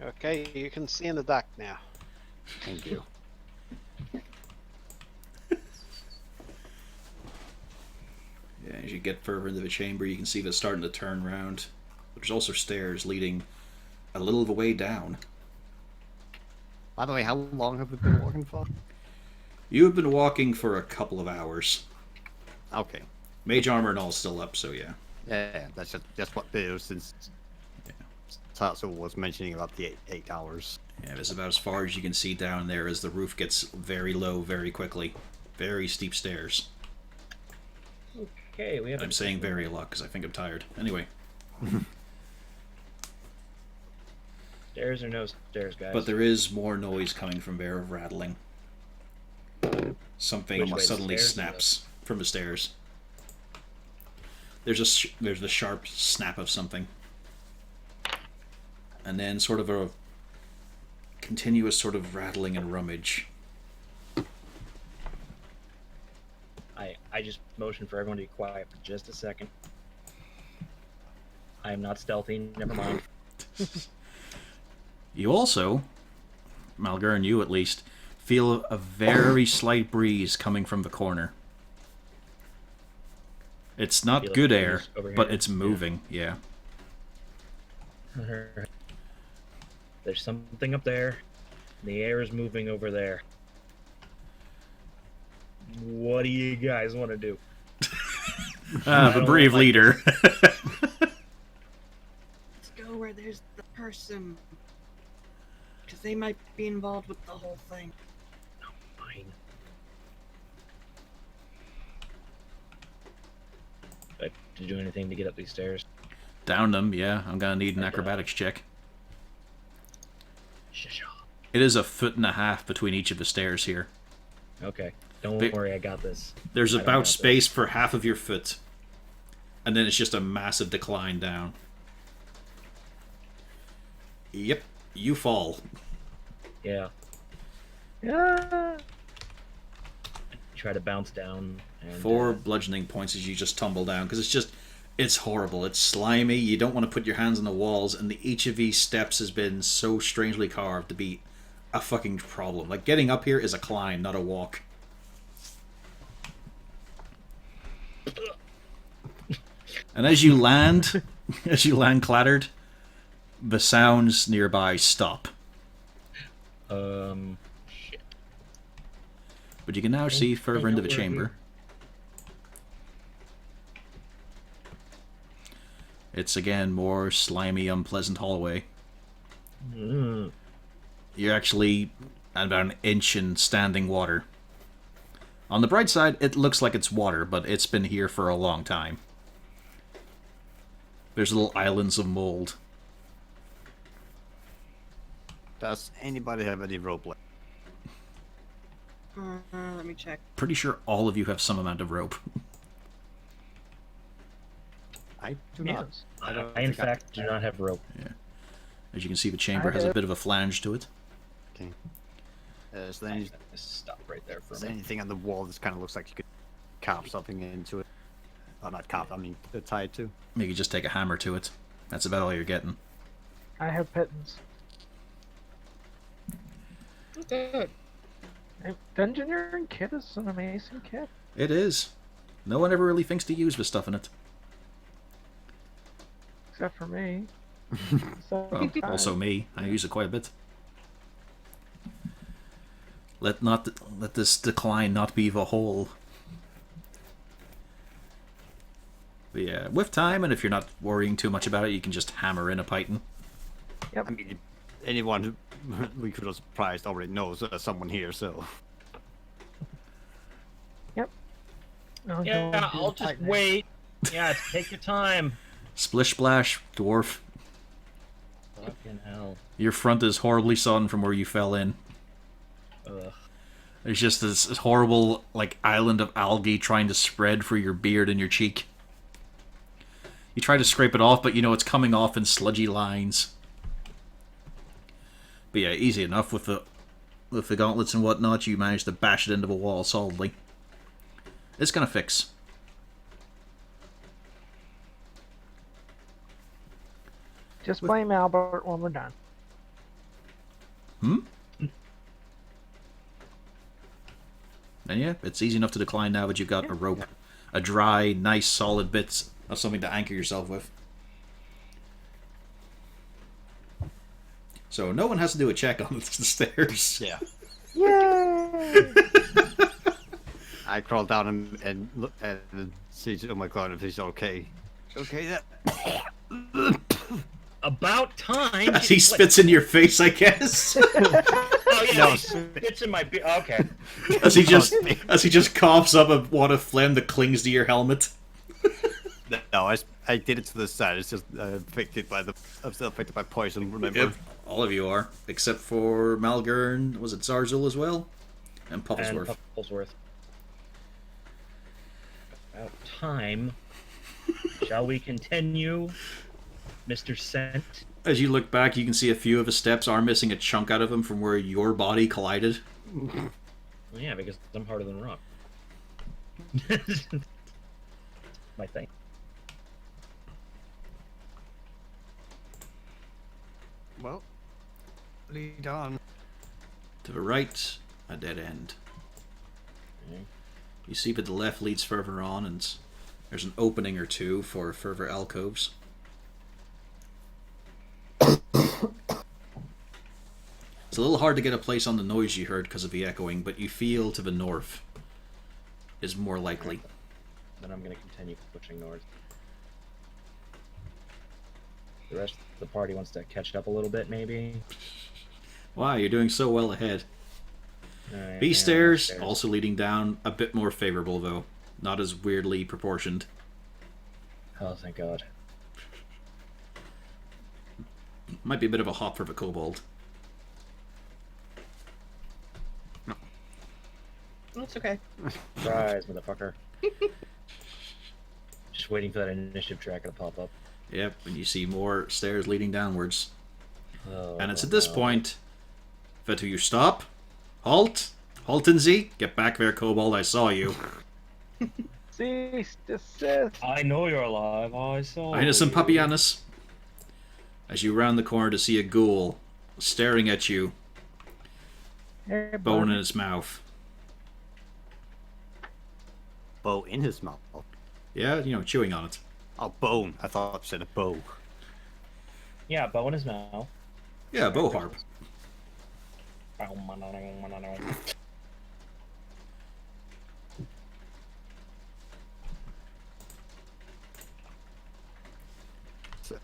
Speaker 4: Okay, you can see in the dark now.
Speaker 3: Thank you.
Speaker 2: Yeah, as you get further into the chamber, you can see that it's starting to turn around. But there's also stairs leading a little of a way down.
Speaker 3: By the way, how long have we been walking for?
Speaker 2: You have been walking for a couple of hours.
Speaker 3: Okay.
Speaker 2: Mage armor and all still up, so yeah.
Speaker 3: Yeah, that's just what it is, since Tatsu was mentioning about the 8 hours.
Speaker 2: Yeah, it's about as far as you can see down there as the roof gets very low very quickly. Very steep stairs.
Speaker 1: Okay, we have.
Speaker 2: I'm saying very a lot because I think I'm tired. Anyway.
Speaker 1: Stairs or no stairs, guys?
Speaker 2: But there is more noise coming from there of rattling. Something
Speaker 1: Which way, the
Speaker 2: suddenly
Speaker 1: stairs or
Speaker 2: snaps from the stairs. There's the sharp snap of something. And then sort of a continuous sort of rattling and rummage.
Speaker 1: I just motioned for everyone to be quiet for just a second. I am not stealthy, never mind.
Speaker 2: You also, Malgurn, you at least, feel a very slight breeze coming from the corner. It's not
Speaker 1: Feel a
Speaker 2: good
Speaker 1: breeze
Speaker 2: air,
Speaker 1: over
Speaker 2: but
Speaker 1: here.
Speaker 2: it's moving, yeah.
Speaker 1: There's something up there. The air is moving over there. What do you guys want to do?
Speaker 2: Ah,
Speaker 1: I
Speaker 2: the
Speaker 1: don't
Speaker 2: brave
Speaker 1: like
Speaker 2: leader.
Speaker 5: Let's go where there's the person. Because they might be involved with the whole thing.
Speaker 1: Fine. Do I have to do anything to get up these stairs?
Speaker 2: Down them, yeah. I'm gonna need an
Speaker 1: Okay.
Speaker 2: acrobatics check.
Speaker 1: Shh.
Speaker 2: It is 1.5 feet between each of the stairs here.
Speaker 1: Okay. Don't
Speaker 2: But-
Speaker 1: worry, I got this.
Speaker 2: There's
Speaker 1: I don't
Speaker 2: about
Speaker 1: got
Speaker 2: space for half of your foot. And then it's just a massive decline down. Yep, you fall.
Speaker 1: Yeah.
Speaker 6: Yeah.
Speaker 1: Try to bounce down. And,
Speaker 2: 4 bludgeoning points as you just tumble down, because it's horrible. It's slimy. You don't want to put your hands on the walls, and each of these steps has been so strangely carved to be a fucking problem. Like, getting up here is a climb, not a walk. And as you land clattered, the sounds nearby stop.
Speaker 1: Shit.
Speaker 2: But you can now see further into the chamber. It's again more slimy, unpleasant hallway.
Speaker 1: Mm.
Speaker 2: You're actually at about an inch in standing water. On the bright side, it looks like it's water, but it's been here for a long time. There's little islands of mold.
Speaker 3: Does anybody have any rope left?
Speaker 5: Let me check.
Speaker 2: Pretty sure all of you have some amount of rope.
Speaker 3: I do not.
Speaker 6: Yes.
Speaker 3: I don't
Speaker 1: I in
Speaker 3: think I-
Speaker 1: fact do not have rope.
Speaker 2: As you can see, the chamber has a bit of a flange to it.
Speaker 3: Okay. Is there, any,
Speaker 1: Stop right there for
Speaker 3: is
Speaker 1: a
Speaker 3: there
Speaker 1: minute.
Speaker 3: anything on the wall that kind of looks like you could carve something into it? Oh, not carve, I mean tie it to.
Speaker 2: You could just take a hammer to it. That's about all you're getting.
Speaker 6: I have pittance.
Speaker 5: Good.
Speaker 6: The engineering kit is an amazing kit.
Speaker 2: It is. No one ever really thinks to use the stuff in it.
Speaker 6: Except for me. So,
Speaker 2: Well, also me. I use it quite a bit. Let this decline not be the whole. But yeah, with time, and if you're not worrying too much about it, you can just hammer in a python.
Speaker 3: I mean, anyone who we could have surprised already knows someone here, so.
Speaker 6: No,
Speaker 1: Yeah,
Speaker 6: don't do
Speaker 1: I'll
Speaker 6: the
Speaker 1: just
Speaker 6: tightening.
Speaker 1: wait. Yeah, take your time.
Speaker 2: Splish splash, dwarf.
Speaker 1: Fucking hell.
Speaker 2: Your front is horribly sodden from where you fell in.
Speaker 1: Ugh.
Speaker 2: There's just this horrible, like, island of algae trying to spread for your beard and your cheek. You try to scrape it off, but you know it's coming off in sludgy lines. But yeah, easy enough with the gauntlets and whatnot. You manage to bash it into the wall solidly. It's gonna fix.
Speaker 6: Just blame Albert when we're done.
Speaker 2: And yeah, it's easy enough to decline now that you've got a rope. A dry, nice, solid bit of something to anchor yourself with. So no one has to do a check on the stairs.
Speaker 3: Yeah.
Speaker 6: Yay!
Speaker 3: I crawl down and look and see, oh my god, if he's okay. Okay, that.
Speaker 1: About time.
Speaker 2: As he spits in your face, I guess.
Speaker 1: Oh yeah,
Speaker 3: No.
Speaker 1: he spits in my beard. Okay.
Speaker 2: as he just coughs up a wad of phlegm that clings to your helmet.
Speaker 3: No, I did it to the side. It's just affected by I'm still affected by poison. Remember?
Speaker 2: Yep, all of you are, except for Malgern. Was it Zarzul as well? And Pufflesworth.
Speaker 1: And Pufflesworth. About time. Shall we continue, Mr. Scent?
Speaker 2: As you look back, you can see a few of his steps are missing a chunk out of him from where your body collided.
Speaker 1: Well, yeah, because I'm harder than rock. My thing.
Speaker 3: Well, lead on.
Speaker 2: To the right, a dead end.
Speaker 1: Okay.
Speaker 2: You see that the left leads further on, and there's an opening or two for further alcoves. It's a little hard to get a place on the noise you heard because of the echoing, but you feel to the north is more likely.
Speaker 1: Then I'm going to continue pushing north. The rest of the party wants to catch up a little bit, maybe.
Speaker 2: Wow, you're doing so well ahead.
Speaker 1: Alright,
Speaker 2: These
Speaker 1: yeah,
Speaker 2: stairs, also leading down, a bit more favorable though. Not as weirdly proportioned.
Speaker 1: Oh, thank God.
Speaker 2: Might be a bit of a hop for the kobold.
Speaker 5: That's okay.
Speaker 1: Surprise, motherfucker. Just waiting for that initiative tracker to pop up.
Speaker 2: Yep, and you see more stairs leading downwards.
Speaker 1: Oh,
Speaker 2: And it's at this
Speaker 1: no.
Speaker 2: point that you stop, halt, Haltensy, get back there, kobold, I saw you.
Speaker 6: Cease, desist.
Speaker 1: I know you're alive. I saw
Speaker 2: Inus and
Speaker 1: you.
Speaker 2: Papianus. As you round the corner to see a ghoul staring at you,
Speaker 6: Hey,
Speaker 2: bone
Speaker 6: bud.
Speaker 2: in its mouth.
Speaker 3: Bow in his mouth.
Speaker 2: Yeah, you know, chewing on it.
Speaker 3: Oh, bone. I thought you said a bow.
Speaker 1: Yeah, bow in his mouth.
Speaker 2: Yeah, bow harp.
Speaker 3: So,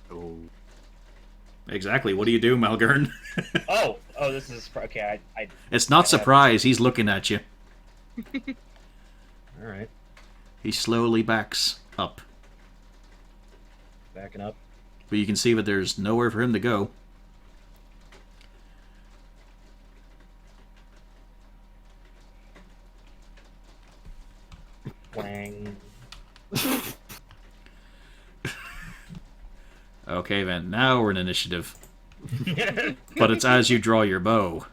Speaker 2: Exactly. What do you do, Malgern?
Speaker 1: Oh, this is okay. I
Speaker 2: It's not surprise. He's looking at you.
Speaker 1: all right,
Speaker 2: He slowly backs up,
Speaker 1: backing up.
Speaker 2: but you can see that there's nowhere for him to go.
Speaker 1: Wang.
Speaker 2: Okay, then. Now we're in initiative. But it's as you draw your bow.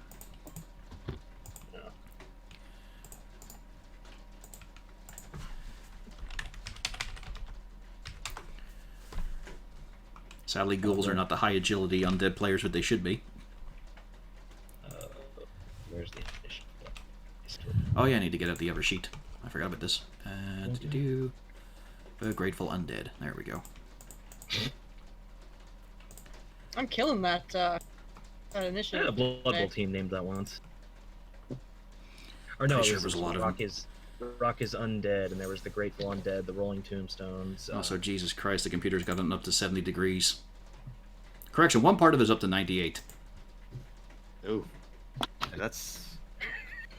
Speaker 2: Sadly, ghouls are not the high agility undead players that they should be.
Speaker 1: Where's the initiative?
Speaker 2: Oh yeah, I need to get out the other sheet. I forgot about this. The Grateful Undead. There we go.
Speaker 5: I'm killing that initiative.
Speaker 1: Yeah, Blood Bowl team named that once. Or no,
Speaker 2: Pretty
Speaker 1: it
Speaker 2: sure
Speaker 1: was,
Speaker 2: there was a lot of
Speaker 1: Rock
Speaker 2: them.
Speaker 1: is Rock is Undead, and there was the Grateful Undead, the Rolling Tombstones.
Speaker 2: Also, Jesus Christ, the computer's gotten up to 70 degrees. Correction, one part of it is up to 98.
Speaker 3: ooh. That's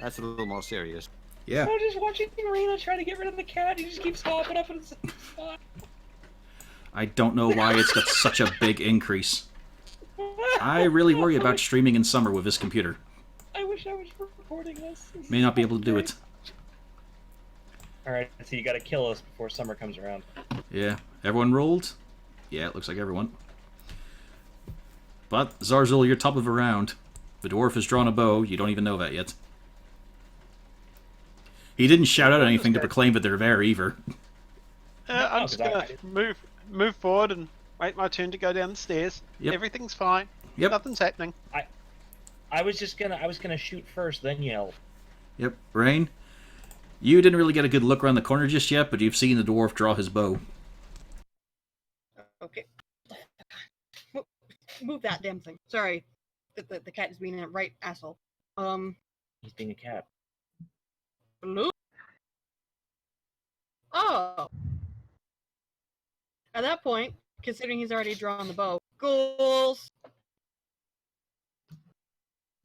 Speaker 3: a little more serious.
Speaker 2: Yeah.
Speaker 1: I'm just watching Marina try to get rid of the cat. He just keeps hopping up in the same spot.
Speaker 2: I don't know why it's got such a big increase. I really worry about streaming in summer with this computer.
Speaker 1: I wish I was recording this.
Speaker 2: May not be able to do it.
Speaker 1: Alright, so you gotta kill us before summer comes around.
Speaker 2: Yeah. Everyone rolled? Yeah, it looks like everyone. But, Zarzul, you're top of the round. The dwarf has drawn a bow. You don't even know that yet. He didn't shout out anything to proclaim that they're there either.
Speaker 4: I'm just gonna move forward and wait my turn to go down the stairs.
Speaker 2: Yep.
Speaker 4: Everything's fine.
Speaker 2: Yep.
Speaker 4: Nothing's happening.
Speaker 1: I was gonna shoot first, then yell.
Speaker 2: Yep. Rain, you didn't really get a good look around the corner just yet, but you've seen the dwarf draw his bow.
Speaker 5: Okay. Move that damn thing. Sorry. The cat is being a right asshole.
Speaker 1: He's being a cat.
Speaker 5: Blue? Oh. At that point, considering he's already drawn the bow, ghouls!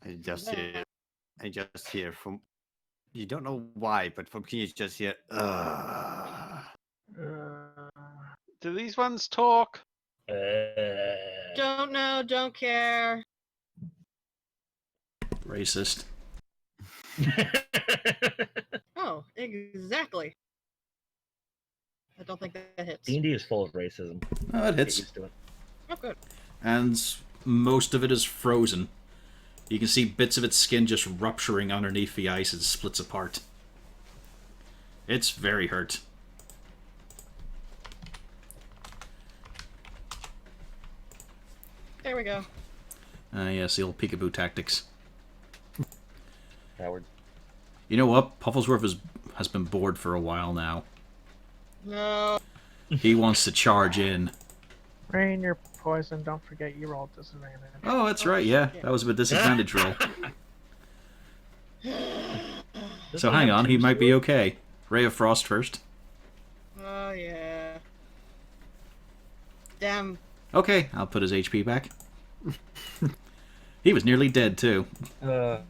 Speaker 3: I just hear from. You don't know why, but from here you just hear.
Speaker 4: Do these ones talk?
Speaker 5: Don't know, don't care.
Speaker 2: Racist.
Speaker 5: Oh, exactly. I don't think that hits.
Speaker 1: D&D is full of racism.
Speaker 2: Oh, it
Speaker 1: Get
Speaker 2: hits.
Speaker 1: used to it.
Speaker 5: Oh, good.
Speaker 2: And most of it is frozen. You can see bits of its skin just rupturing underneath the ice as it splits apart. It's very hurt.
Speaker 5: There we go.
Speaker 2: Yes, the old peekaboo tactics.
Speaker 1: Coward.
Speaker 2: You know what? Pufflesworth has been bored for a while now.
Speaker 5: No.
Speaker 2: He wants to charge in.
Speaker 6: Rain, you're poison. Don't forget you rolled disadvantage.
Speaker 2: Oh, that's
Speaker 5: Oh,
Speaker 2: right, yeah.
Speaker 5: shit.
Speaker 2: That was a disadvantage roll.
Speaker 1: Does
Speaker 2: So
Speaker 1: he
Speaker 2: hang
Speaker 1: have
Speaker 2: on,
Speaker 1: two
Speaker 2: he might be
Speaker 1: swords?
Speaker 2: okay. Ray of Frost first.
Speaker 5: Oh, yeah. Damn.
Speaker 2: Okay, I'll put his HP back. He was nearly dead, too.
Speaker 1: I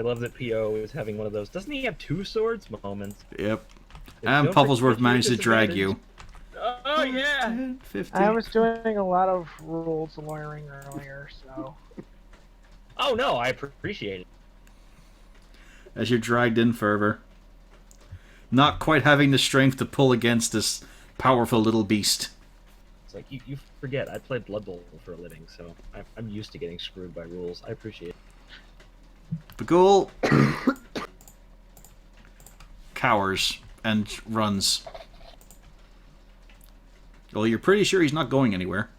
Speaker 1: love that PO is having one of those. Doesn't he have two swords moments?
Speaker 2: Yep.
Speaker 1: Like,
Speaker 2: And
Speaker 1: don't forget
Speaker 2: Pufflesworth
Speaker 1: your
Speaker 2: managed to drag
Speaker 1: disadvantage.
Speaker 2: you.
Speaker 1: Oh yeah.
Speaker 2: 10, 15.
Speaker 6: I was doing a lot of rules lawyering earlier, so
Speaker 1: Oh no, I appreciate it.
Speaker 2: As you're dragged in further. Not quite having the strength to pull against this powerful little beast.
Speaker 1: It's like you forget. I play Blood Bowl for a living, so I'm used to getting screwed by rules. I appreciate it.
Speaker 2: Bagul cowers and runs. Well, you're pretty sure he's not going anywhere.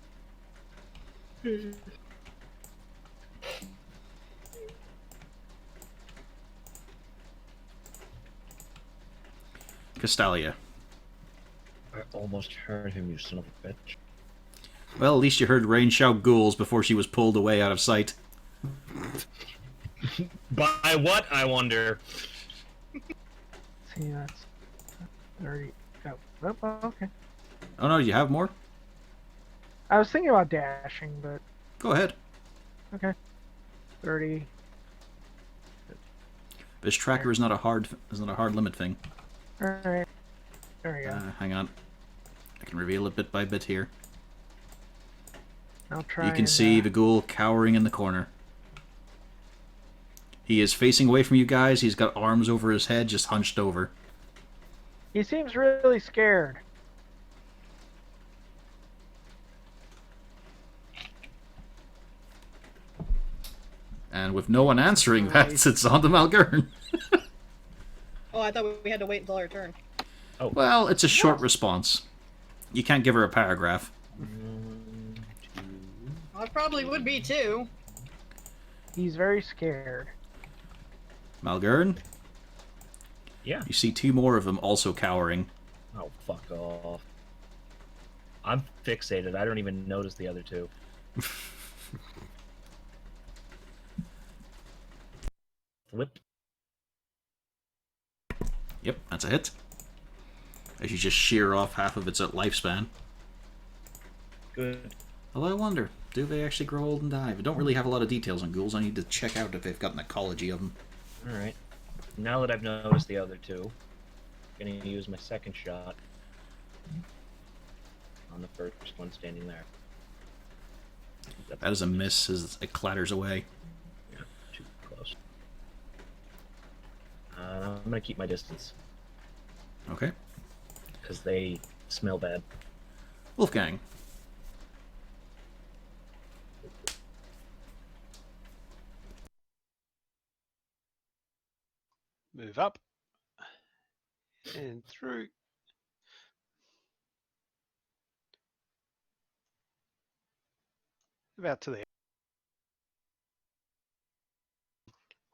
Speaker 2: Castalia.
Speaker 1: I almost heard him, you son of a bitch.
Speaker 2: Well, at least you heard Rain shout ghouls before she was pulled away out of sight.
Speaker 1: By what, I wonder?
Speaker 6: see that's 30. Oh, okay.
Speaker 2: Oh no, you have more?
Speaker 6: I was thinking about dashing, but
Speaker 2: Go ahead.
Speaker 6: okay. 30.
Speaker 2: This tracker is not a hard limit thing.
Speaker 6: All right. There we go.
Speaker 2: Hang on. I can reveal it bit by bit here.
Speaker 6: I'll try.
Speaker 2: You can
Speaker 6: and,
Speaker 2: see the ghoul cowering in the corner. He is facing away from you guys. He's got arms over his head, just hunched over.
Speaker 6: He seems really scared.
Speaker 2: And with no one answering that, it's on to Malgern.
Speaker 5: Oh, I thought we had to wait until our turn.
Speaker 2: Well, it's a short response. You can't give her a paragraph.
Speaker 5: I probably would be too.
Speaker 6: He's very scared.
Speaker 2: Malgern,
Speaker 1: Yeah.
Speaker 2: you see two more of them also cowering.
Speaker 1: Oh, fuck off. I'm fixated. I don't even notice the other two. Flip.
Speaker 2: Yep, that's a hit. As you just shear off half of its lifespan.
Speaker 1: Good.
Speaker 2: Although I wonder, do they actually grow old and die? I don't really have a lot of details on ghouls. I need to check out if they've got an ecology of them.
Speaker 1: Alright. Now that I've noticed the other two, I'm gonna use my second shot on the first one standing there.
Speaker 2: That is a miss as it clatters away.
Speaker 1: Yeah, too close. I'm gonna keep my distance,
Speaker 2: Okay.
Speaker 1: because they smell bad.
Speaker 2: Wolfgang.
Speaker 4: Move up. And through. About to there.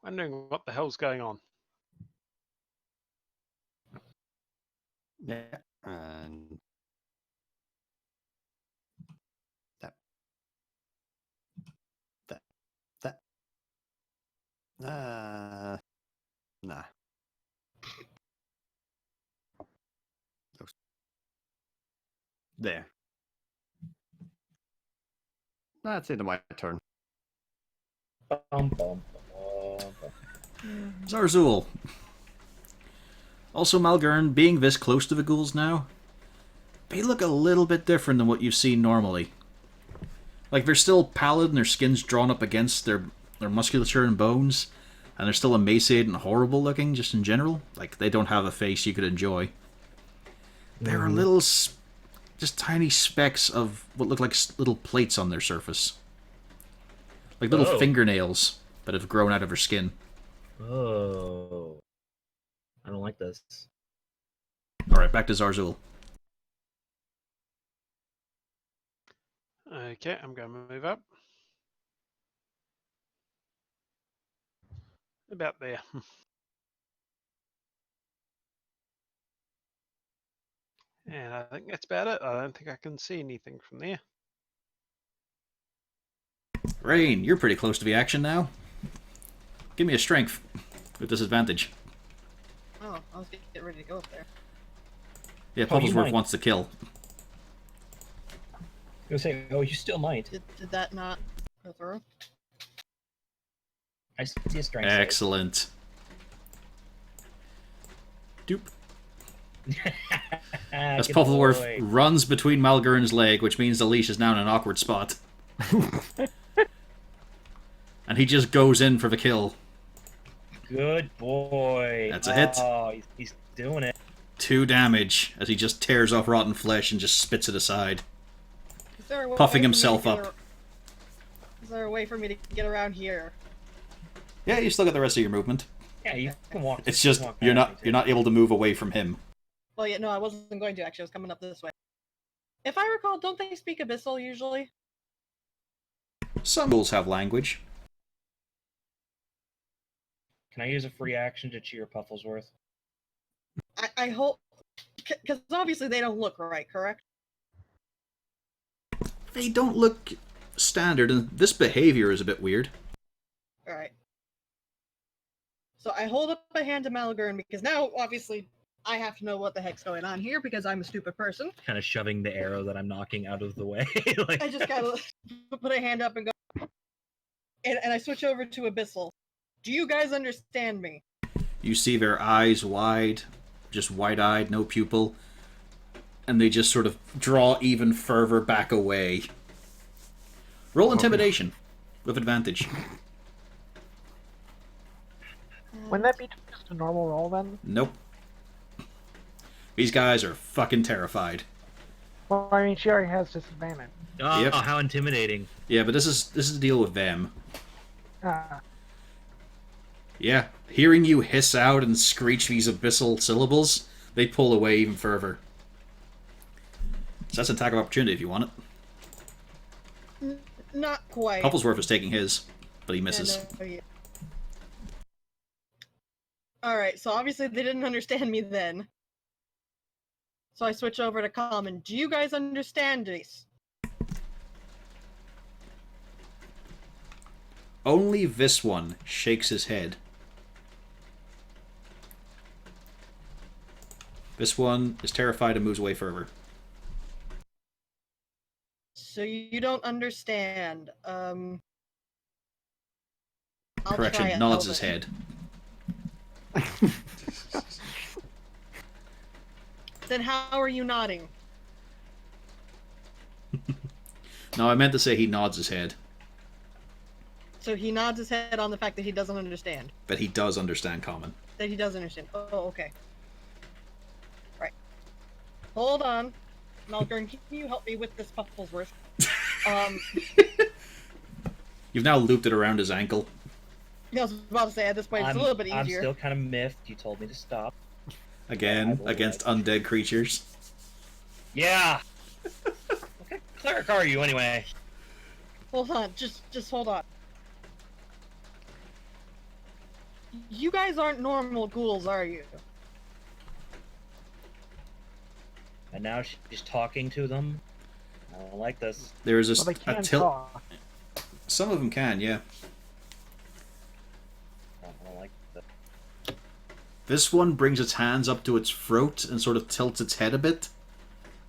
Speaker 4: Wondering what the hell's going on.
Speaker 3: Yeah. And that. Nah. There. That's it. My turn.
Speaker 1: Bum, bum, bum.
Speaker 2: Zarzul. Also, Malgern, being this close to the ghouls now, they look a little bit different than what you've seen normally. Like, they're still pallid and their skin's drawn up against their musculature and bones, and they're still emaciated and horrible looking, just in general. Like, they don't have a face you could enjoy. There are little, just tiny specks of what look like little plates on their surface. Like little fingernails that have grown out of her skin.
Speaker 1: Oh. I don't like this.
Speaker 2: Alright, back to Zarzul.
Speaker 4: Okay, I'm going to move up. About there. And I think that's about it. I don't think I can see anything from there.
Speaker 2: Rain, you're pretty close to the action now. Give me a strength with disadvantage.
Speaker 5: Oh, I was getting ready to go up there.
Speaker 2: Yeah,
Speaker 1: Oh, you
Speaker 2: Pupplesworth
Speaker 1: might.
Speaker 2: wants to kill.
Speaker 1: Go say, oh, you still might.
Speaker 5: Did that not go through?
Speaker 1: I see a strength save.
Speaker 2: Excellent. Doop. As
Speaker 1: Good
Speaker 2: Pupplesworth
Speaker 1: boy.
Speaker 2: runs between Malgurn's leg, which means the leash is now in an awkward spot. And he just goes in for the kill.
Speaker 1: Good boy.
Speaker 2: That's a hit.
Speaker 1: Oh, he's doing it.
Speaker 2: 2 damage as he just tears off rotten flesh and just spits it aside.
Speaker 5: Is there a way
Speaker 2: Puffing
Speaker 5: for me to
Speaker 2: himself
Speaker 5: get
Speaker 2: up.
Speaker 5: Is there a way for me to get around here?
Speaker 2: Yeah, you still got the rest of your movement.
Speaker 1: Yeah, you can walk.
Speaker 2: It's
Speaker 1: you
Speaker 2: just
Speaker 1: can walk
Speaker 2: you're
Speaker 1: past me,
Speaker 2: not able to move away from him.
Speaker 5: Well, yeah, no, I wasn't going to actually. I was coming up this way. If I recall, don't they speak Abyssal usually?
Speaker 2: Some rules have language.
Speaker 1: Can I use a free action to cheer Pufflesworth?
Speaker 5: I hope, because obviously they don't look right, correct?
Speaker 2: They don't look standard, and this behavior is a bit weird.
Speaker 5: All right. So I hold up a hand to Malagurn because now, obviously, I have to know what the heck's going on here because I'm a stupid person.
Speaker 1: Kind of shoving the arrow that I'm knocking out of the way. Like...
Speaker 5: I just gotta put a hand up and go, and I switch over to Abyssal. Do you guys understand me?
Speaker 2: You see their eyes wide, just wide-eyed, no pupil, and they just sort of draw even further back away. Roll intimidation with advantage.
Speaker 6: Wouldn't that be just a normal roll then?
Speaker 2: Nope. These guys are fucking terrified.
Speaker 6: Well, I mean, she already has disadvantage.
Speaker 1: Oh,
Speaker 2: Yep.
Speaker 1: how intimidating.
Speaker 2: Yeah, but this is the deal with them.
Speaker 6: Ah,
Speaker 2: Yeah, hearing you hiss out and screech these abyssal syllables, they pull away even further. So that's an attack of opportunity if you want it.
Speaker 5: Not quite.
Speaker 2: Pupplesworth is taking his, but he misses.
Speaker 5: Alright, so obviously they didn't understand me then. So I switch over to common. Do you guys understand this?
Speaker 2: Only this one shakes his head. This one is terrified and moves away further.
Speaker 5: So you don't understand. I'll
Speaker 2: Correction,
Speaker 5: try
Speaker 2: nods his
Speaker 5: Elvish.
Speaker 2: head.
Speaker 5: Then how are you nodding?
Speaker 2: No, I meant to say he nods his head,
Speaker 5: So he nods his head on the fact that he doesn't understand.
Speaker 2: but he does understand common.
Speaker 5: That he does understand. Oh, okay. Right. Hold on. Malgurn, can you help me with this Pufflesworth?
Speaker 2: You've now looped it around his ankle.
Speaker 5: I was about to say, at this point, it's a little bit easier.
Speaker 1: I'm still kind of miffed. You told me to stop.
Speaker 2: Again, against undead creatures.
Speaker 1: Yeah! What kind of cleric are you, anyway?
Speaker 5: Hold on, just hold on. You guys aren't normal ghouls, are you?
Speaker 1: And now she's talking to them? I don't like this.
Speaker 2: There is
Speaker 6: well, they
Speaker 2: a
Speaker 6: can
Speaker 2: tilt.
Speaker 6: talk.
Speaker 2: Some of them can, yeah.
Speaker 1: I don't like this.
Speaker 2: This one brings its hands up to its throat and sort of tilts its head a bit.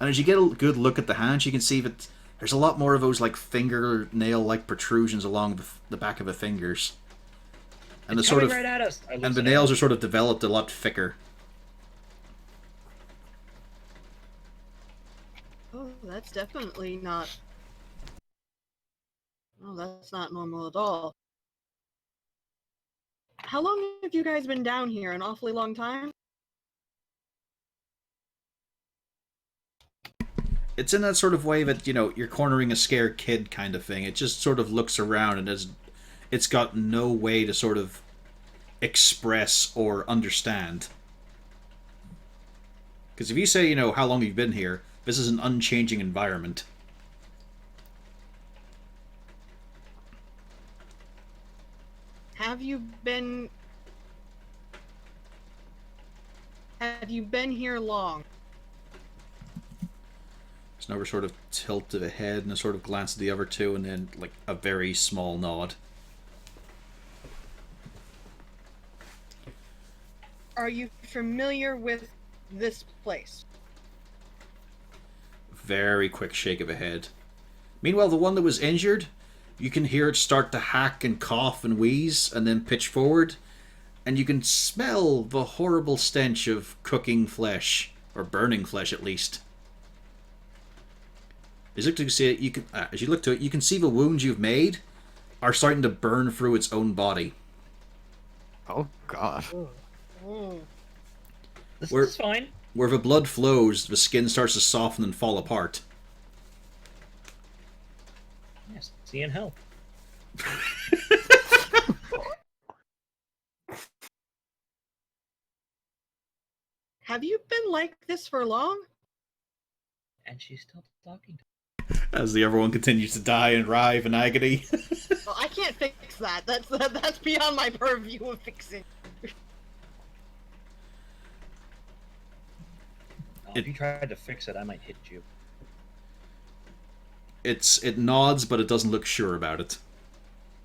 Speaker 2: And as you get a good look at the hands, you can see that there's a lot more of those like fingernail-like protrusions along the back of the fingers. And
Speaker 1: It's
Speaker 2: the sort
Speaker 1: coming
Speaker 2: of
Speaker 1: right at us. I
Speaker 2: and
Speaker 1: lose
Speaker 2: the
Speaker 1: an
Speaker 2: nails
Speaker 1: arrow.
Speaker 2: are sort of developed a lot thicker.
Speaker 5: Oh, that's definitely not... Oh, that's not normal at all. How long have you guys been down here? An awfully long time?
Speaker 2: It's in that sort of way that, you know, you're cornering a scared kid kind of thing. It just sort of looks around and it's got no way to sort of express or understand. Because if you say, you know, how long you've been here, this is an unchanging environment.
Speaker 5: Have you been here long?
Speaker 2: Snover sort of tilt to the head and a sort of glance at the other two, and then like a very small nod.
Speaker 5: Are you familiar with this place?
Speaker 2: Very quick shake of a head. Meanwhile, the one that was injured, you can hear it start to hack and cough and wheeze, and then pitch forward, and you can smell the horrible stench of cooking flesh, or burning flesh at least. As you look to it, you can see the wounds you've made are starting to burn through its own body.
Speaker 3: Oh God.
Speaker 5: Mm.
Speaker 1: This
Speaker 2: We're-
Speaker 1: is fine.
Speaker 2: Where the blood flows, the skin starts to soften and fall apart.
Speaker 1: Yes, see you in hell.
Speaker 5: Have you been like this for long?
Speaker 1: And she's still talking to
Speaker 2: As the other one continues to die and writhe in agony.
Speaker 5: Well, I can't fix that. That's beyond my purview of fixing.
Speaker 1: If you tried to fix it, I might hit you.
Speaker 2: It nods, but it doesn't look sure about it.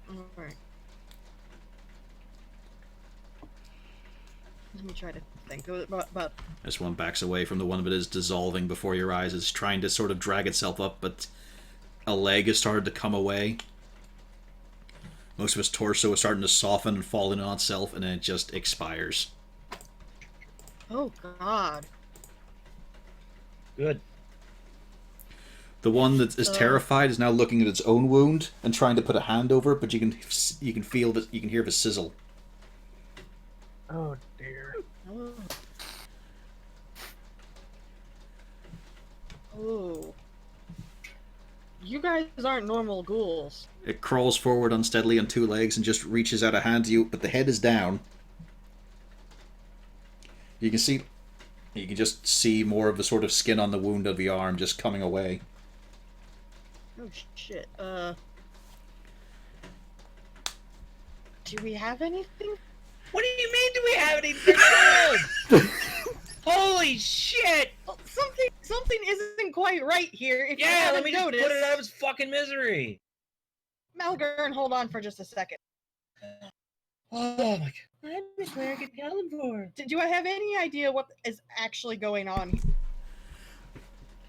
Speaker 5: Alright. Let me try to think about
Speaker 2: This one backs away from the one that is dissolving before your eyes. It's trying to sort of drag itself up, but a leg has started to come away. Most of its torso is starting to soften and fall in on itself, and then it just expires.
Speaker 5: Oh God.
Speaker 1: Good.
Speaker 2: The one that is terrified is now looking at its own wound and trying to put a hand over it, but you can feel that you can hear the sizzle.
Speaker 6: Oh dear.
Speaker 5: Oh. Oh. You guys aren't normal ghouls.
Speaker 2: It crawls forward unsteadily on two legs and just reaches out a hand to you, but the head is down. You can just see more of the sort of skin on the wound of the arm just coming away.
Speaker 5: Oh shit. Do we have anything?
Speaker 1: What do you mean? Do we have anything good? Holy shit!
Speaker 5: Well, something isn't quite right here. If you
Speaker 1: Yeah,
Speaker 5: haven't
Speaker 1: let me just
Speaker 5: noticed.
Speaker 1: put it out of its fucking misery.
Speaker 5: Malgern, hold on for just a second.
Speaker 1: Oh my god.
Speaker 7: I was where I could tell him for.
Speaker 5: Do I have any idea what is actually going on here?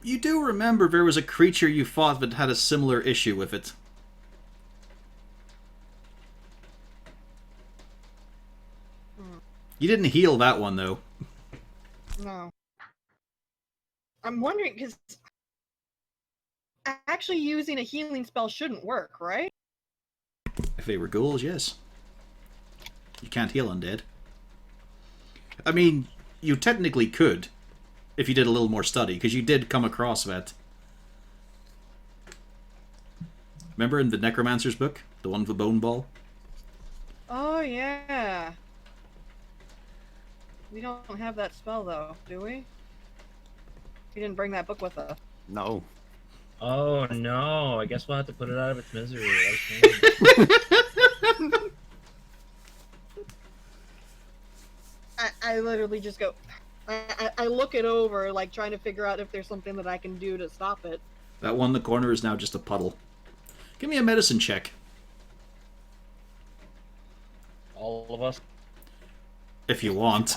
Speaker 2: You do remember there was a creature you fought that had a similar issue with it. You didn't heal that one, though.
Speaker 5: No. I'm wondering, because actually using a healing spell shouldn't work, right?
Speaker 2: If they were ghouls, yes. You can't heal undead. I mean, you technically could, if you did a little more study, because you did come across that. Remember in the Necromancer's book? The one with the bone ball?
Speaker 5: Oh, yeah. We don't have that spell, though, do we? We didn't bring that book with us.
Speaker 3: No.
Speaker 1: Oh no, I guess we'll have to put it out of its misery.
Speaker 5: I literally just go... I look it over, like, trying to figure out if there's something that I can do to stop it.
Speaker 2: That one in the corner is now just a puddle. Give me a medicine check.
Speaker 1: All of us?
Speaker 2: If you want.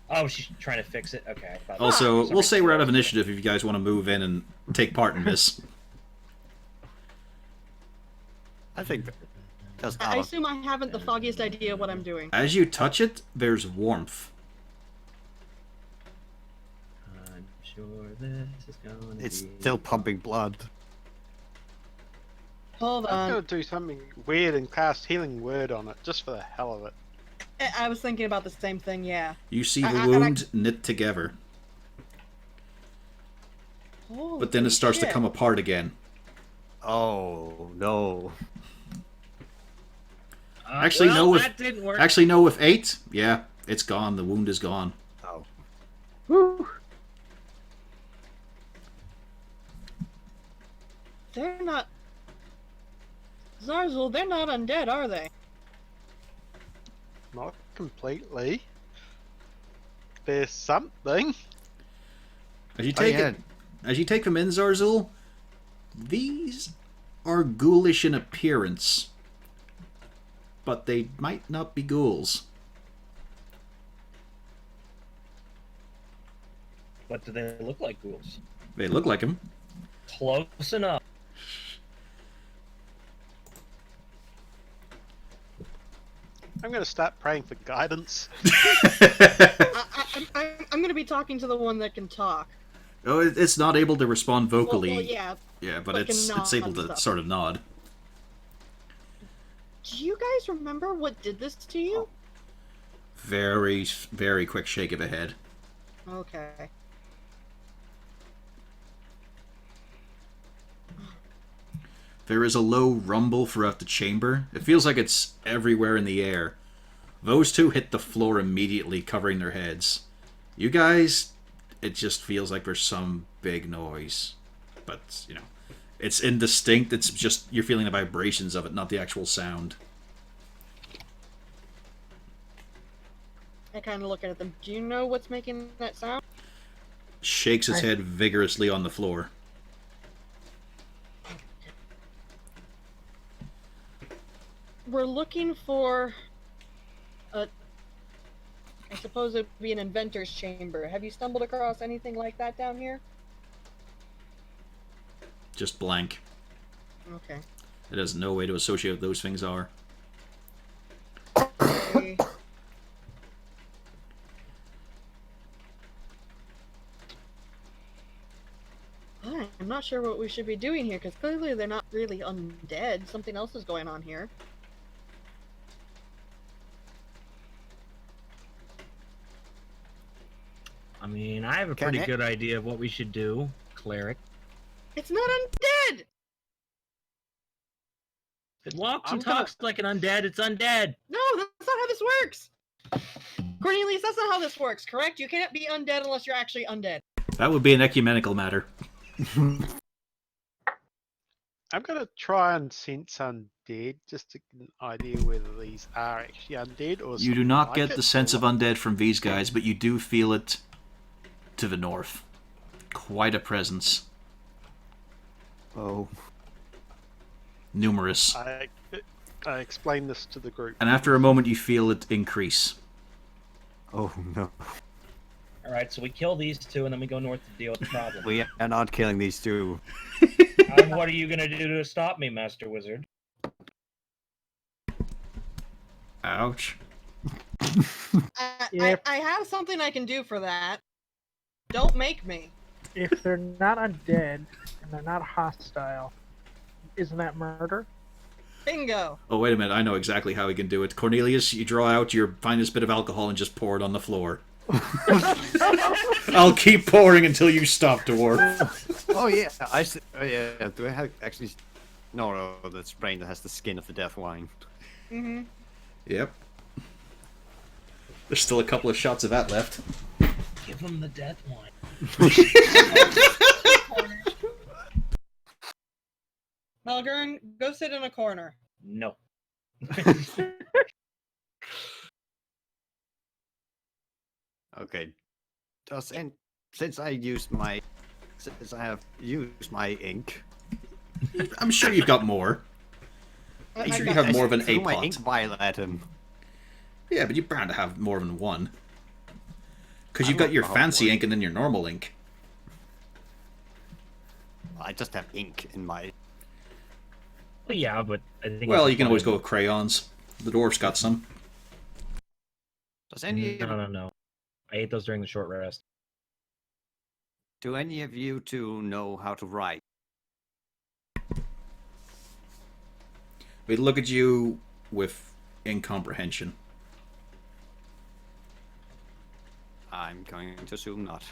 Speaker 1: Oh, she's trying to fix it? Okay. I thought
Speaker 2: Also, we'll say we're out of initiative if you guys want to move in and take part in this.
Speaker 3: I think that's
Speaker 5: I assume I haven't the foggiest idea what I'm doing.
Speaker 2: As you touch it, there's warmth.
Speaker 1: I'm sure this is going to
Speaker 3: It's
Speaker 1: be...
Speaker 3: still pumping blood.
Speaker 5: Hold
Speaker 4: I'm
Speaker 5: on.
Speaker 4: gonna do something weird and cast Healing Word on it, just for the hell of it.
Speaker 5: I was thinking about the same thing, yeah.
Speaker 2: You see the
Speaker 5: I-
Speaker 2: wound knit together, but then it starts to come apart again.
Speaker 3: Oh no.
Speaker 2: Actually,
Speaker 1: well,
Speaker 2: no.
Speaker 1: that didn't work.
Speaker 2: Actually, no. With 8, yeah, it's gone. The wound is gone.
Speaker 3: Oh.
Speaker 6: Woo!
Speaker 5: They're not... Zarzul, they're not undead, are they?
Speaker 4: Not completely. There's something.
Speaker 2: As you take
Speaker 3: yeah.
Speaker 2: it, As you take them in, Zarzul, these are ghoulish in appearance, but they might not be ghouls.
Speaker 1: What do they look like, ghouls?
Speaker 2: They look like them.
Speaker 1: Close enough.
Speaker 4: I'm going to start praying for guidance.
Speaker 5: I'm going to be talking to the one that can talk.
Speaker 2: Oh, it's not able to respond vocally.
Speaker 5: Well, yeah.
Speaker 2: Yeah, but
Speaker 5: but
Speaker 2: it's
Speaker 5: can
Speaker 2: able
Speaker 5: nod
Speaker 2: to
Speaker 5: and stuff.
Speaker 2: sort of nod.
Speaker 5: Do you guys remember what did this to you?
Speaker 2: Very, very quick shake of a head.
Speaker 5: Okay.
Speaker 2: There is a low rumble throughout the chamber. It feels like it's everywhere in the air. Those two hit the floor immediately, covering their heads. You guys, it just feels like there's some big noise. But, you know, it's indistinct. It's just, you're feeling the vibrations of it, not the actual sound.
Speaker 5: I kind of look at them. Do you know what's making that sound?
Speaker 2: Shakes its head vigorously on the floor.
Speaker 5: We're looking for I suppose it would be an inventor's chamber. Have you stumbled across anything like that down here?
Speaker 2: Just blank.
Speaker 5: Okay.
Speaker 2: It has no way to associate what those things are.
Speaker 5: Okay. I'm not sure what we should be doing here, because clearly they're not really undead. Something else is going on here.
Speaker 1: I mean, I have a pretty good idea of what we should do, cleric.
Speaker 5: It's not undead!
Speaker 1: It walks and talks like an undead. It's undead.
Speaker 5: No, that's not how this works! Cornelius, that's not how this works, correct? You can't be undead unless you're actually undead.
Speaker 2: That would be an ecumenical matter.
Speaker 4: I'm going to try and sense undead, just to get an idea whether these are actually undead or
Speaker 2: You do not
Speaker 4: like
Speaker 2: get
Speaker 4: it,
Speaker 2: the sense
Speaker 4: or-
Speaker 2: of undead from these guys, but you do feel it to the north. Quite a presence.
Speaker 3: Oh.
Speaker 2: Numerous.
Speaker 4: I explain this to the group.
Speaker 2: And after a moment you feel it increase.
Speaker 3: Oh no.
Speaker 1: All right, so we kill these two, and then we go north to deal with the problem.
Speaker 3: We are not killing these two.
Speaker 1: And what are you gonna do to stop me, Master Wizard?
Speaker 2: Ouch.
Speaker 5: I have something I can do for that. Don't make me.
Speaker 6: If they're not undead and they're not hostile, isn't that murder?
Speaker 5: Bingo.
Speaker 2: Oh, wait a minute. I know exactly how we can do it. Cornelius, you draw out your finest bit of alcohol and just pour it on the floor. I'll keep pouring until you stop, dwarf.
Speaker 3: Oh yeah, yeah. Do I have actually? No, that's brain that has the skin of the death wine.
Speaker 5: Mm-hmm.
Speaker 2: Yep. There's still a couple of shots of that left.
Speaker 1: Give him the death wine.
Speaker 5: Malgern, go sit in a corner.
Speaker 1: No.
Speaker 3: Okay. And since I have used my ink,
Speaker 2: I'm sure you've got more. I'm sure you have more than
Speaker 3: threw
Speaker 2: a
Speaker 3: my
Speaker 2: pot.
Speaker 3: ink vial at him.
Speaker 2: Yeah, but you're bound to have more than one. Because
Speaker 3: I
Speaker 2: you've got
Speaker 3: don't
Speaker 2: your
Speaker 3: know
Speaker 2: fancy
Speaker 3: what-
Speaker 2: ink and then your normal ink.
Speaker 3: I just have ink in my.
Speaker 1: Well, yeah, but I think.
Speaker 2: Well,
Speaker 1: it's
Speaker 2: you can always
Speaker 1: fine.
Speaker 2: go with crayons. The dwarf's got some.
Speaker 3: Does any
Speaker 1: No. I ate those during the short rest.
Speaker 3: do any of you two know how to write?
Speaker 2: We look at you with incomprehension.
Speaker 3: I'm going to assume not.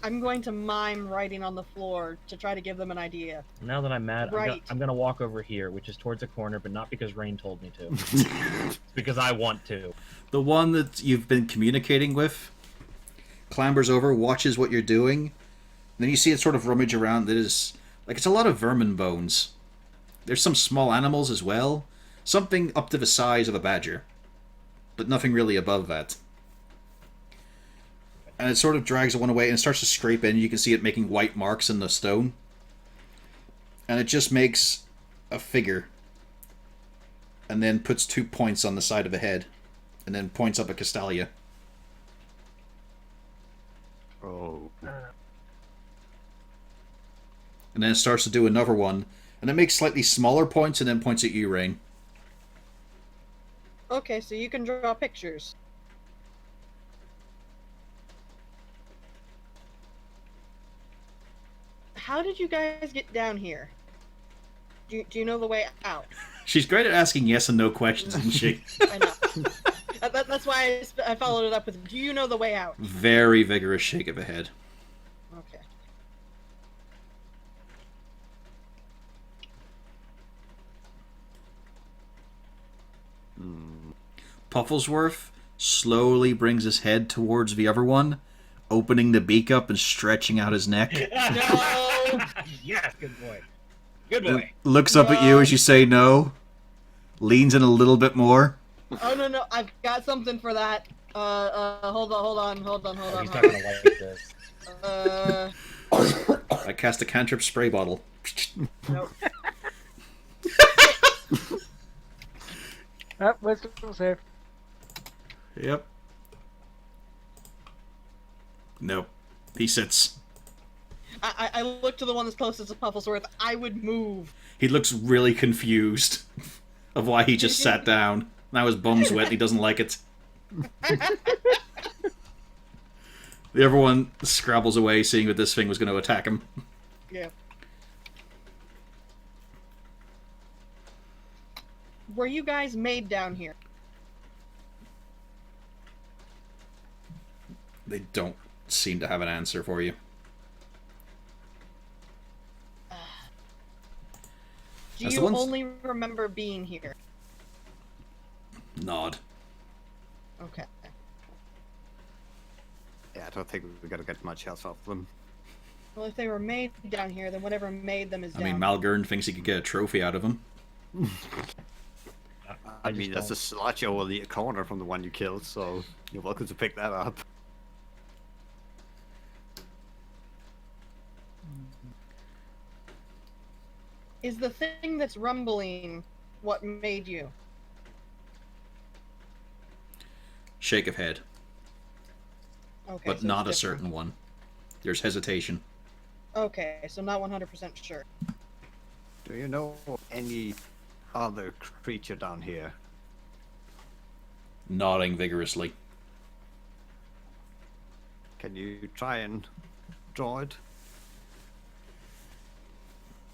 Speaker 5: I'm going to mime writing on the floor to try to give them an idea.
Speaker 1: Now that I'm mad,
Speaker 5: Right.
Speaker 1: I'm gonna walk over here, which is towards a corner, but not because Rain told me to. It's because I want to.
Speaker 2: The one that you've been communicating with clambers over, watches what you're doing, and then you see it sort of rummage around. That is like it's a lot of vermin bones. There's some small animals as well, something up to the size of a badger, but nothing really above that. and it sort of drags one away and starts to scrape in. You can see it making white marks in the stone. And it just makes a figure. And then puts 2 points on the side of the head. And then points up at Castalia.
Speaker 3: Oh.
Speaker 2: And then it starts to do another one. And it makes slightly smaller points and then points at you, Rain.
Speaker 5: Okay, so you can draw pictures. How did you guys get down here? Do you know the way out?
Speaker 2: She's great at asking yes and no questions, isn't she?
Speaker 5: I know. That's why I followed it up with, do you know the way out?
Speaker 2: Very vigorous shake of the head.
Speaker 5: Okay.
Speaker 2: Pufflesworth slowly brings his head towards the other one, opening the beak up and stretching out his neck.
Speaker 5: No!
Speaker 1: Yes, good boy. Good boy.
Speaker 2: Looks up at you as you say no. Leans in a little bit more.
Speaker 5: Oh no, I've got something for that. Hold on.
Speaker 1: He's not gonna like this.
Speaker 2: I cast a cantrip spray bottle.
Speaker 5: Nope.
Speaker 6: Wisdom save.
Speaker 2: Yep. Nope. He sits.
Speaker 5: I look to the one that's closest to Pufflesworth. I would move.
Speaker 2: He looks really confused of why he just sat down. Now his bum's wet and he doesn't like it. The other one scrabbles away, seeing that this thing was going to attack him.
Speaker 5: Yeah. Were you guys made down here?
Speaker 2: They don't seem to have an answer for you.
Speaker 5: Do
Speaker 2: That's
Speaker 5: you
Speaker 2: the ones-
Speaker 5: only remember being here?
Speaker 2: Nod.
Speaker 5: Okay.
Speaker 3: Yeah, I don't think we're gonna get much else out of them.
Speaker 5: Well, if they were made down here, then whatever made them is
Speaker 2: I
Speaker 5: down
Speaker 2: mean, Malgern thinks he could get a trophy out of him.
Speaker 3: I mean, that's a slouch over the corner from the one you killed, so you're welcome to pick that up.
Speaker 5: Is the thing that's rumbling what made you?
Speaker 2: Shake of head.
Speaker 5: Okay,
Speaker 2: But
Speaker 5: so
Speaker 2: not a
Speaker 5: it's
Speaker 2: certain
Speaker 5: different.
Speaker 2: one. There's hesitation.
Speaker 5: Okay, so not 100% sure.
Speaker 3: Do you know any other creature down here?
Speaker 2: Nodding vigorously.
Speaker 3: Can you try and draw it?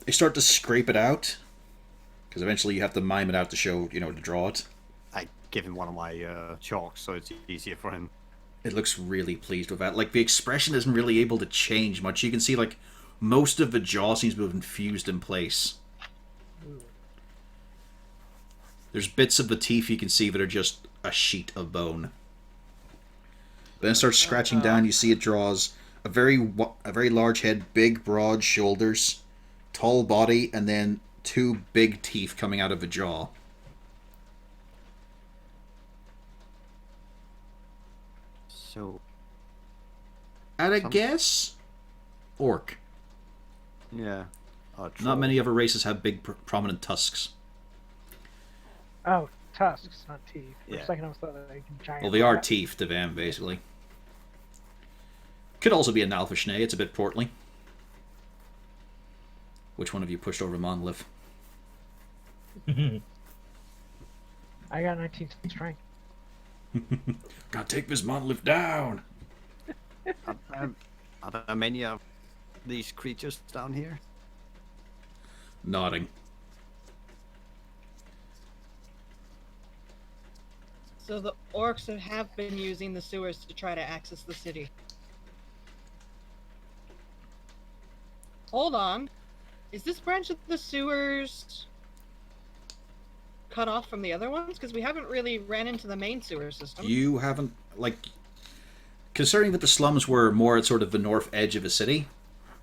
Speaker 2: They start to scrape it out. Because eventually you have to mime it out to show, to draw it.
Speaker 3: I give him one of my chalks, so it's easier for him.
Speaker 2: It looks really pleased with that. Like, the expression isn't really able to change much. You can see, like, most of the jaw seems to have infused in place. There's bits of the teeth you can see that are just a sheet of bone. Then it starts scratching down. You see it draws a very large head, big, broad shoulders, tall body, and then 2 big teeth coming out of the jaw.
Speaker 3: So,
Speaker 2: At a guess? Orc.
Speaker 3: yeah.
Speaker 2: Not many other races have big, prominent tusks.
Speaker 6: Oh, tusks, not teeth. For
Speaker 3: Yeah.
Speaker 6: a second I was thought like giant.
Speaker 2: Well, they are
Speaker 6: rat.
Speaker 2: teeth to them, basically. Could also be an alpha schnee. It's a bit portly. Which one of you pushed over Monolith?
Speaker 6: I got 19 strength.
Speaker 2: Gotta take this Monolith down!
Speaker 3: Are there many of these creatures down here?
Speaker 2: Nodding.
Speaker 5: So the orcs have been using the sewers to try to access the city. Hold on. Is this branch of the sewers cut off from the other ones? Because we haven't really ran into the main sewer system.
Speaker 2: You haven't, like... Considering that the slums were more at sort of the north edge of the city,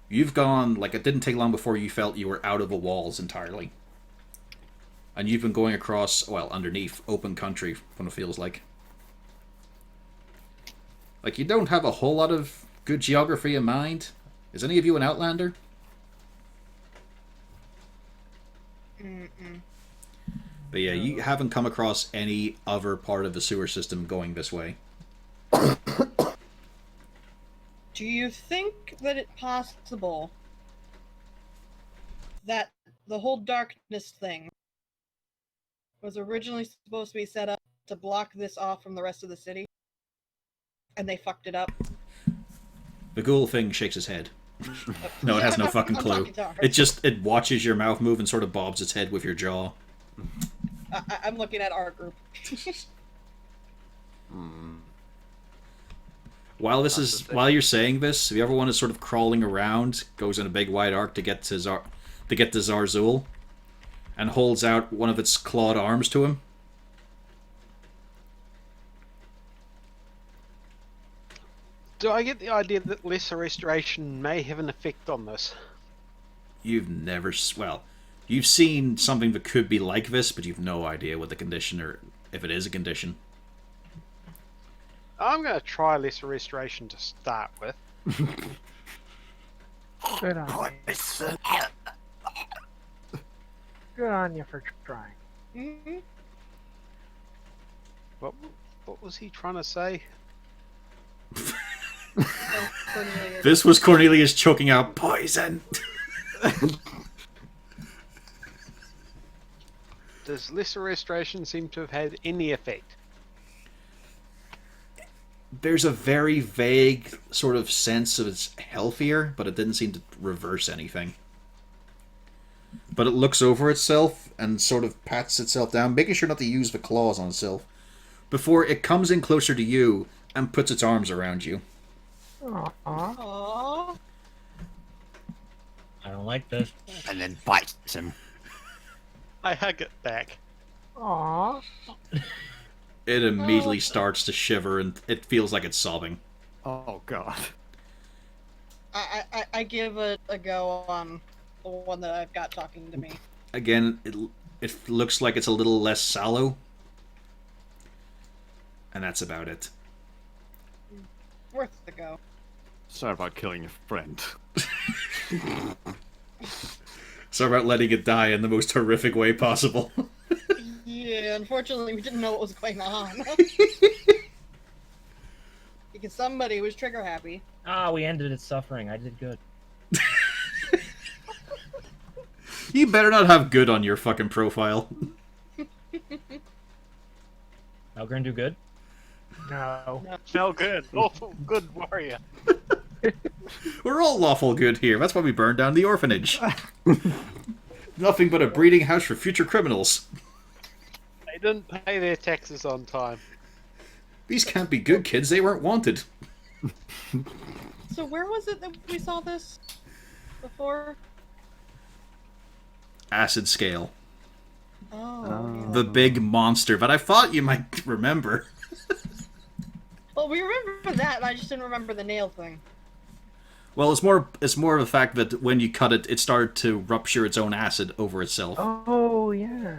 Speaker 2: you've gone, like, it didn't take long before you felt you were out of the walls entirely. And you've been going across, well, underneath open country, what it feels like. Like, you don't have a whole lot of good geography in mind. Is any of you an Outlander?
Speaker 5: Mm-mm.
Speaker 2: But yeah, you haven't come across any other part of the sewer system going this way.
Speaker 5: Do you think that it's possible that the whole darkness thing was originally supposed to be set up to block this off from the rest of the city? And they fucked it up?
Speaker 2: The ghoul thing shakes his head. No, it has no fucking
Speaker 5: I'm
Speaker 2: clue.
Speaker 5: talking to her.
Speaker 2: It watches your mouth move and sort of bobs its head with your jaw.
Speaker 5: I'm looking at our group.
Speaker 2: While you're saying this, if you ever want to sort of crawling around, goes in a big wide arc to get to Zarzul, and holds out one of its clawed arms to him.
Speaker 4: Do I get the idea that lesser restoration may have an effect on this?
Speaker 2: You've seen something that could be like this, but you've no idea what the condition, or if it is a condition.
Speaker 4: I'm going to try lesser restoration to start with.
Speaker 6: Good on you. Good on you for trying.
Speaker 5: Mm-hmm.
Speaker 4: What was he trying to say?
Speaker 2: This was Cornelius choking out poison.
Speaker 4: Does lesser restoration seem to have had any effect?
Speaker 2: There's a very vague sort of sense of it's healthier, but it didn't seem to reverse anything. But it looks over itself and sort of pats itself down, making sure not to use the claws on itself, before it comes in closer to you and puts its arms around you.
Speaker 6: Aww.
Speaker 5: Aww.
Speaker 1: I don't like this.
Speaker 3: And then bites him.
Speaker 4: I hug it back.
Speaker 6: Aww.
Speaker 2: It immediately starts to shiver, and it feels like it's sobbing.
Speaker 3: Oh god.
Speaker 5: I give it a go on the one that I've got talking to me.
Speaker 2: Again, it looks like it's a little less sallow. And that's about it.
Speaker 5: Worth the go.
Speaker 3: Sorry about killing your friend.
Speaker 2: Sorry about letting it die in the most horrific way possible.
Speaker 5: Yeah, unfortunately we didn't know what was going on. Because somebody was trigger happy.
Speaker 1: We ended its suffering. I did good.
Speaker 2: You better not have good on your fucking profile.
Speaker 1: Elgrin do good?
Speaker 6: No.
Speaker 4: No good. Awful good warrior.
Speaker 2: We're all lawful good here. That's why we burned down the orphanage. Nothing but a breeding house for future criminals.
Speaker 4: They didn't pay their taxes on time.
Speaker 2: These can't be good kids. They weren't wanted.
Speaker 5: So where was it that we saw this before?
Speaker 2: Acid scale.
Speaker 5: Oh.
Speaker 2: The big monster. But I thought you might remember.
Speaker 5: Well, we remember that, and I just didn't remember the nail thing.
Speaker 2: Well, it's more of the fact that when you cut it, it started to rupture its own acid over itself.
Speaker 6: Oh, yeah.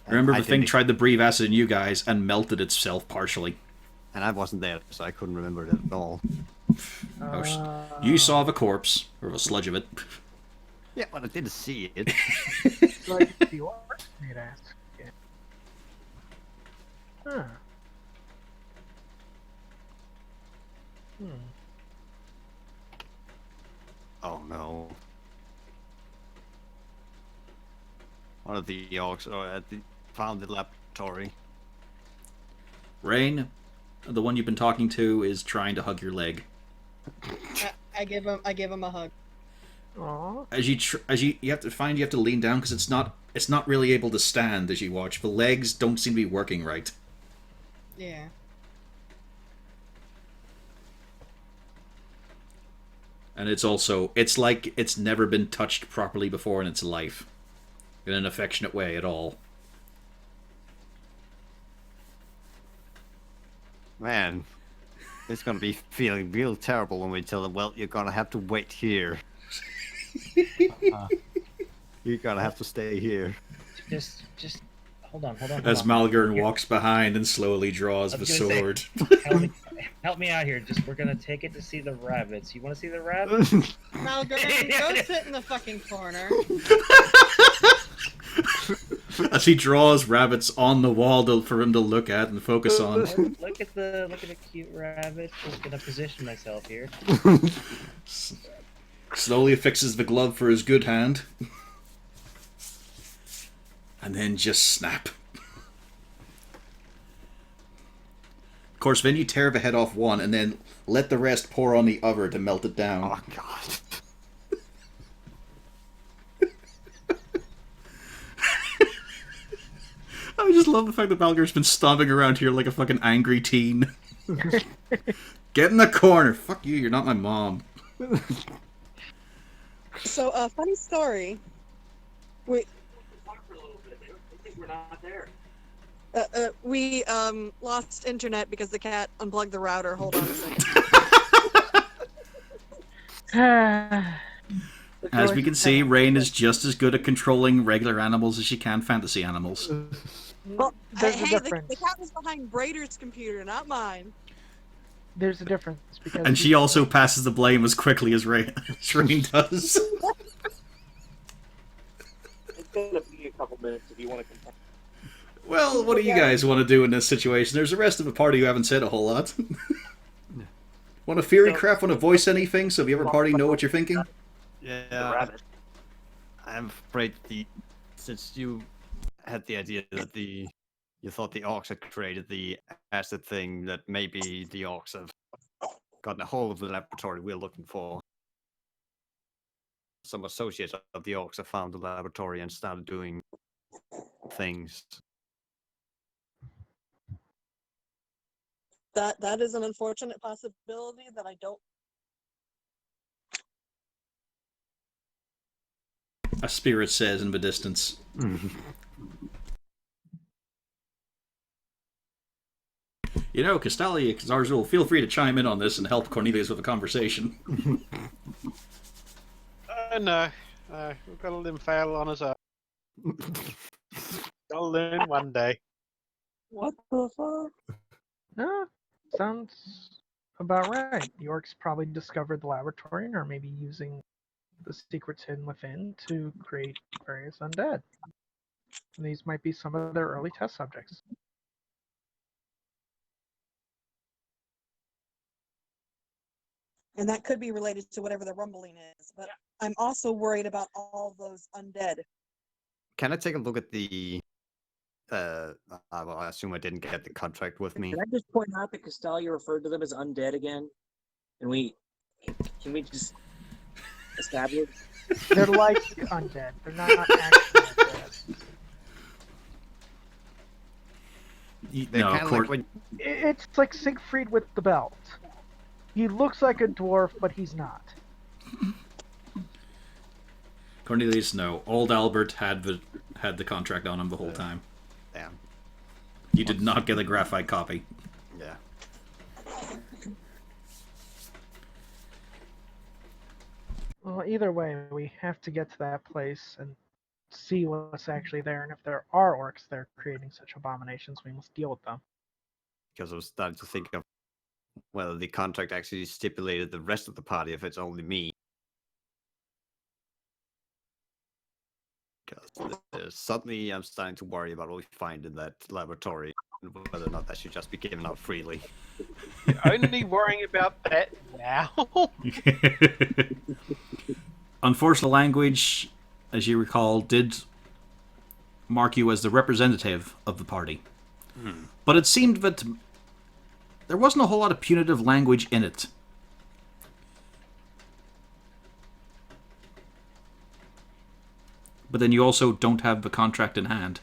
Speaker 2: Remember the thing
Speaker 3: didn't-
Speaker 2: tried to breathe acid in you guys and melted itself partially.
Speaker 3: And I wasn't there, so I couldn't remember it at all.
Speaker 2: You saw the corpse, or the sludge of it.
Speaker 3: Yeah, but I didn't see it.
Speaker 6: Like the orc made ass. Yeah. Huh.
Speaker 3: Oh no. One of the orcs found the laboratory.
Speaker 2: Rain, the one you've been talking to, is trying to hug your leg.
Speaker 5: I give him a hug.
Speaker 6: Aw.
Speaker 2: As you have to lean down because it's not really able to stand as you watch. The legs don't seem to be working right.
Speaker 5: Yeah.
Speaker 2: And it's like it's never been touched properly before in its life. In an affectionate way at all.
Speaker 3: Man, it's gonna be feeling real terrible when we tell them, well, you're gonna have to wait here. You're gonna have to stay here.
Speaker 1: Just Hold on.
Speaker 2: As Malgern walks behind and slowly draws the sword.
Speaker 1: Help me out here. We're gonna take it to see the rabbits. You want to see the rabbits?
Speaker 5: Malgren, go sit in the fucking corner.
Speaker 2: As he draws rabbits on the wall for him to look at and focus on.
Speaker 1: Look at the cute rabbits. Just gonna position myself here.
Speaker 2: Slowly affixes the glove for his good hand. And then just snap. Of course, then you tear the head off one and then let the rest pour on the other to melt it down.
Speaker 3: Oh, God.
Speaker 2: I just love the fact that Balger's been stomping around here like a fucking angry teen. Get in the corner. Fuck you, you're not my mom.
Speaker 8: So, funny story. We lost internet because the cat unplugged the router. Hold on a second.
Speaker 2: As we can see, Rain is just as good at controlling regular animals as she can fantasy animals.
Speaker 8: Well,
Speaker 6: There's a
Speaker 8: hey,
Speaker 6: difference.
Speaker 8: the cat was behind Brader's computer, not mine.
Speaker 6: There's a difference because.
Speaker 2: And she also passes the blame as quickly as Rain does.
Speaker 9: It's gonna be a couple minutes if you want to continue.
Speaker 2: Well, what do you guys want to do in this situation? There's the rest of the party who haven't said a whole lot. Want to theory craft? Want to voice anything so the other party know what you're thinking?
Speaker 3: Yeah. I'm afraid since you had the idea that you thought the orcs had created the acid thing, that maybe the orcs have gotten a hold of the laboratory we're looking for. Some associates of the orcs have found the laboratory and started doing things.
Speaker 8: That is an unfortunate possibility that I don't.
Speaker 2: A spirit says in the distance. You know, Castalia Zarzul, feel free to chime in on this and help Cornelius with the conversation.
Speaker 4: No. We've got to let him fail on his own. I'll learn one day.
Speaker 8: What the fuck?
Speaker 6: No, sounds about right. The orcs probably discovered the laboratory and are maybe using the secrets hidden within to create various undead. And these might be some of their early test subjects.
Speaker 8: And that could be related to whatever the rumbling is. But I'm also worried about all those undead.
Speaker 3: Can I take a look at the? Well, I assume I didn't get the contract with me.
Speaker 9: Can I just point out that Castalia referred to them as undead again? And can we just establish?
Speaker 6: They're like undead. They're not actually undead.
Speaker 3: They're
Speaker 2: No,
Speaker 3: kind of like when
Speaker 6: It's like Siegfried with the belt. He looks like a dwarf, but he's not.
Speaker 2: Cornelius, no. Old Albert had the contract on him the whole time.
Speaker 3: Damn.
Speaker 2: You did not get a graphite copy.
Speaker 3: Yeah.
Speaker 6: Well, either way, we have to get to that place and see what's actually there. And if there are orcs there creating such abominations, we must deal with them.
Speaker 3: Because I was starting to think of whether the contract actually stipulated the rest of the party if it's only me. Because suddenly I'm starting to worry about what we find in that laboratory and whether or not that should just be given out freely.
Speaker 4: You're only worrying about that now.
Speaker 2: Unfortunately, language, as you recall, did mark you as the representative of the party. But it seemed that there wasn't a whole lot of punitive language in it. But then you also don't have the contract in hand.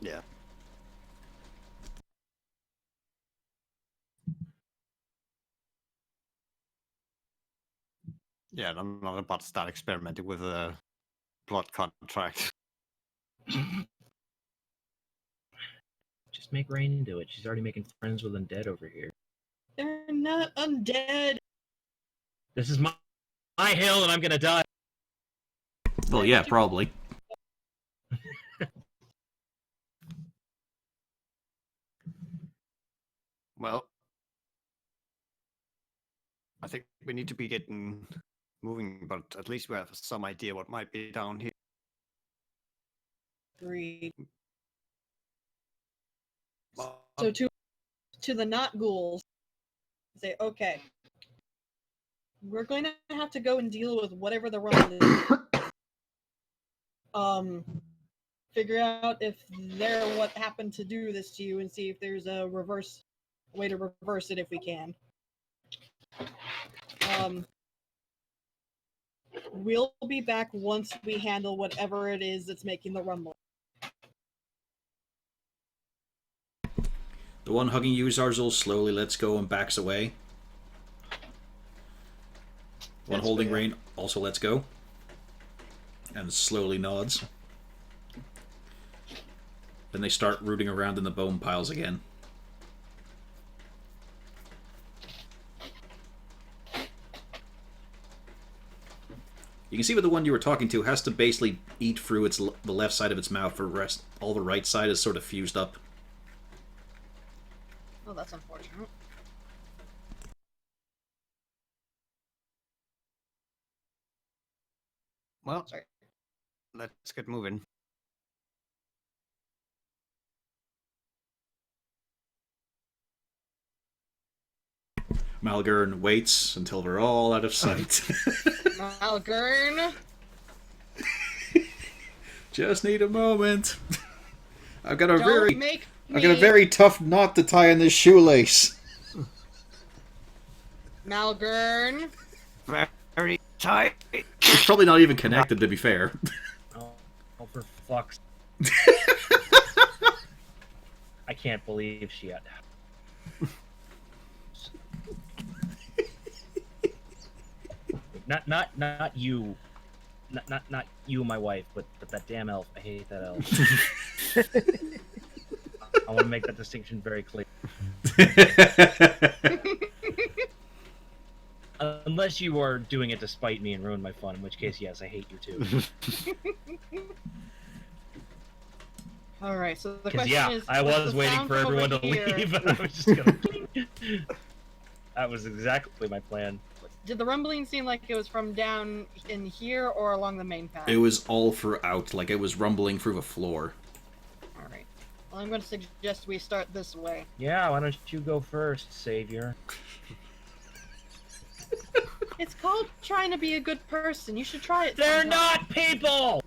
Speaker 3: Yeah. Yeah, and I'm not about to start experimenting with a blood contract.
Speaker 1: Just make Rain do it. She's already making friends with undead over here.
Speaker 5: They're not undead.
Speaker 1: This is my hill, and I'm gonna die.
Speaker 2: Well, yeah, probably.
Speaker 3: Well, I think we need to be getting moving, but at least we have some idea what might be down here.
Speaker 5: Agreed.
Speaker 3: Well,
Speaker 5: So to the not ghouls, say, okay, we're going to have to go and deal with whatever the rumble is. Figure out if they're what happened to do this to you, and see if there's a way to reverse it if we can. We'll be back once we handle whatever it is that's making the rumble.
Speaker 2: The one hugging you, Zarzul, slowly lets go and backs away. The one
Speaker 3: That's
Speaker 2: holding
Speaker 3: fair.
Speaker 2: Rain also lets go. And slowly nods. Then they start rooting around in the bone piles again. You can see what the one you were talking to has to basically eat through the left side of its mouth for rest. All the right side is sort of fused up.
Speaker 5: Oh, that's unfortunate.
Speaker 3: Well,
Speaker 5: Sorry.
Speaker 3: let's get moving.
Speaker 2: Malgern waits until we're all out of sight.
Speaker 5: Malgern.
Speaker 2: Just need a moment. I've got a
Speaker 5: Don't make me.
Speaker 2: I've got a very tough knot to tie in this shoelace.
Speaker 5: Malgern.
Speaker 3: Very tight.
Speaker 2: It's probably not even connected, to be fair.
Speaker 1: Oh, for fuck's. I can't believe she had. Not you. Not you, my wife, but that damn elf. I hate that elf. I want to make that distinction very clear. Unless you are doing it to spite me and ruin my fun, in which case, yes, I hate you too.
Speaker 5: All right. So the
Speaker 1: Because
Speaker 5: question is,
Speaker 1: I
Speaker 5: was
Speaker 1: was
Speaker 5: the
Speaker 1: waiting
Speaker 5: sound
Speaker 1: for
Speaker 5: from
Speaker 1: everyone
Speaker 5: over
Speaker 1: to
Speaker 5: here-
Speaker 1: leave, and I was just gonna. That was exactly my plan.
Speaker 5: Did the rumbling seem like it was from down in here or along the main path?
Speaker 2: It was all throughout, like it was rumbling through the floor.
Speaker 5: All right. Well, I'm going to suggest we start this way.
Speaker 1: Yeah, why don't you go first, Savior?
Speaker 5: It's called trying to be a good person. You should try it.
Speaker 1: They're
Speaker 5: sometime.
Speaker 1: not people!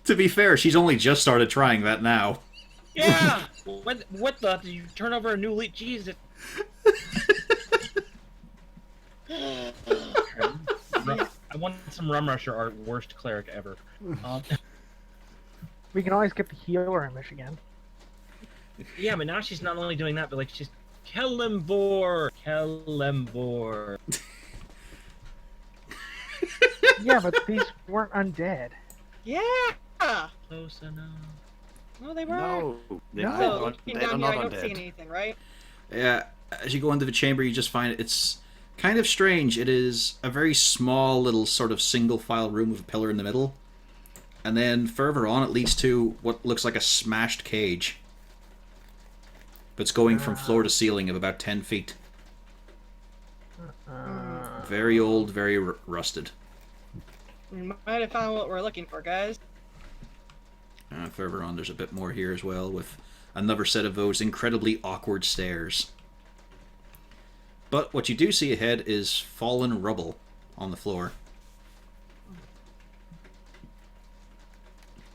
Speaker 2: To be fair, she's only just started trying that now.
Speaker 1: Yeah! What the? Did you turn over a new leaf? Jeez, I want some Rum Rusher art, worst cleric ever.
Speaker 6: We can always get the healer in Michigan.
Speaker 1: Yeah, but now she's not only doing that, but like she's Kelembor.
Speaker 6: Yeah, but these weren't undead.
Speaker 5: Yeah.
Speaker 1: Close enough.
Speaker 5: No, they were.
Speaker 3: No,
Speaker 5: So,
Speaker 3: they're
Speaker 5: looking down here,
Speaker 3: not
Speaker 5: I don't see
Speaker 3: undead.
Speaker 5: anything, right?
Speaker 2: Yeah, as you go into the chamber, you just find it's kind of strange. It is a very small little sort of single file room with a pillar in the middle. And then further on, it leads to what looks like a smashed cage. But it's going from floor to ceiling of about 10 feet. Very old, very rusted.
Speaker 5: We might have found what we're looking for, guys.
Speaker 2: Further on, there's a bit more here as well, with another set of those incredibly awkward stairs. But what you do see ahead is fallen rubble on the floor.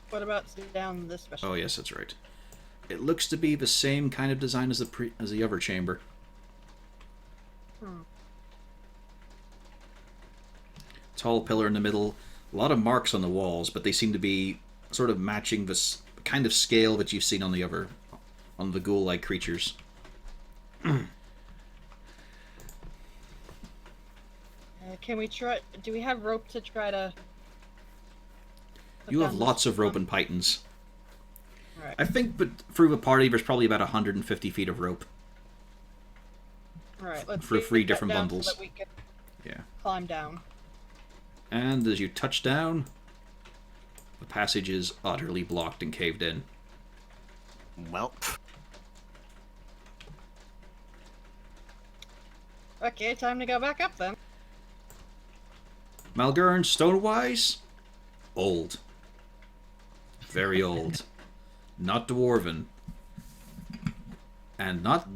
Speaker 5: What about down this special?
Speaker 2: Oh yes, that's right. It looks to be the same kind of design as the other chamber. Tall pillar in the middle, a lot of marks on the walls, but they seem to be sort of matching this kind of scale that you've seen on the ghoul-like creatures.
Speaker 5: Can we try? Do we have rope to try to? put
Speaker 2: You have
Speaker 5: down
Speaker 2: lots
Speaker 5: this
Speaker 2: of rope
Speaker 5: one?
Speaker 2: and pythons.
Speaker 5: Right.
Speaker 2: I think, but through the party, there's probably about 150 feet of rope.
Speaker 5: Right. Let's
Speaker 2: for
Speaker 5: get
Speaker 2: 3
Speaker 5: that
Speaker 2: different
Speaker 5: down
Speaker 2: bundles.
Speaker 5: So that we can
Speaker 2: Yeah.
Speaker 5: climb down.
Speaker 2: And as you touch down, the passage is utterly blocked and caved in.
Speaker 3: Well,
Speaker 5: Okay, time to go back up then.
Speaker 2: Malgern, stone-wise, old. Very old. Not dwarven. And not...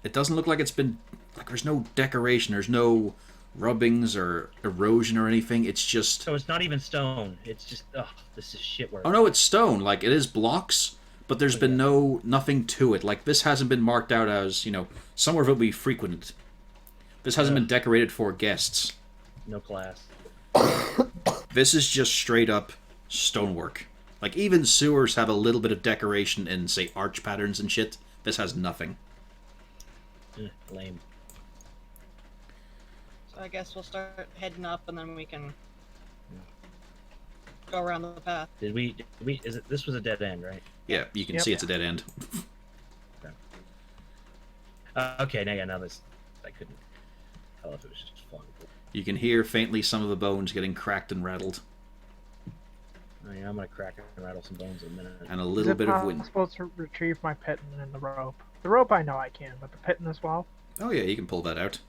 Speaker 2: It doesn't look like it's been... Like, there's no decoration, there's no rubbings or erosion or anything. It's just...
Speaker 1: So it's not even stone. It's just... Ugh, this is shit work.
Speaker 2: Oh no, it's stone. Like, it is blocks, but there's been nothing to it. Like, this hasn't been marked out as, you know, somewhere it'll be frequented. This hasn't been decorated for guests.
Speaker 1: No class.
Speaker 2: This is just straight up stonework. Like, even sewers have a little bit of decoration in, say, arch patterns and shit. This has nothing.
Speaker 1: Lame.
Speaker 5: So I guess we'll start heading up, and then we can go around the path.
Speaker 1: Did we? Is it? This was a dead end, right?
Speaker 2: Yeah, you can see it's a dead end.
Speaker 1: Okay, now this... I couldn't tell if it was just fun.
Speaker 2: You can hear faintly some of the bones getting cracked and rattled.
Speaker 1: Oh, yeah, I'm gonna crack and rattle some bones in a minute.
Speaker 2: And a little bit of wind.
Speaker 6: Is it possible to retrieve my piton and the rope? The rope I know I can, but the piton as well?
Speaker 2: Oh yeah, you can pull that out.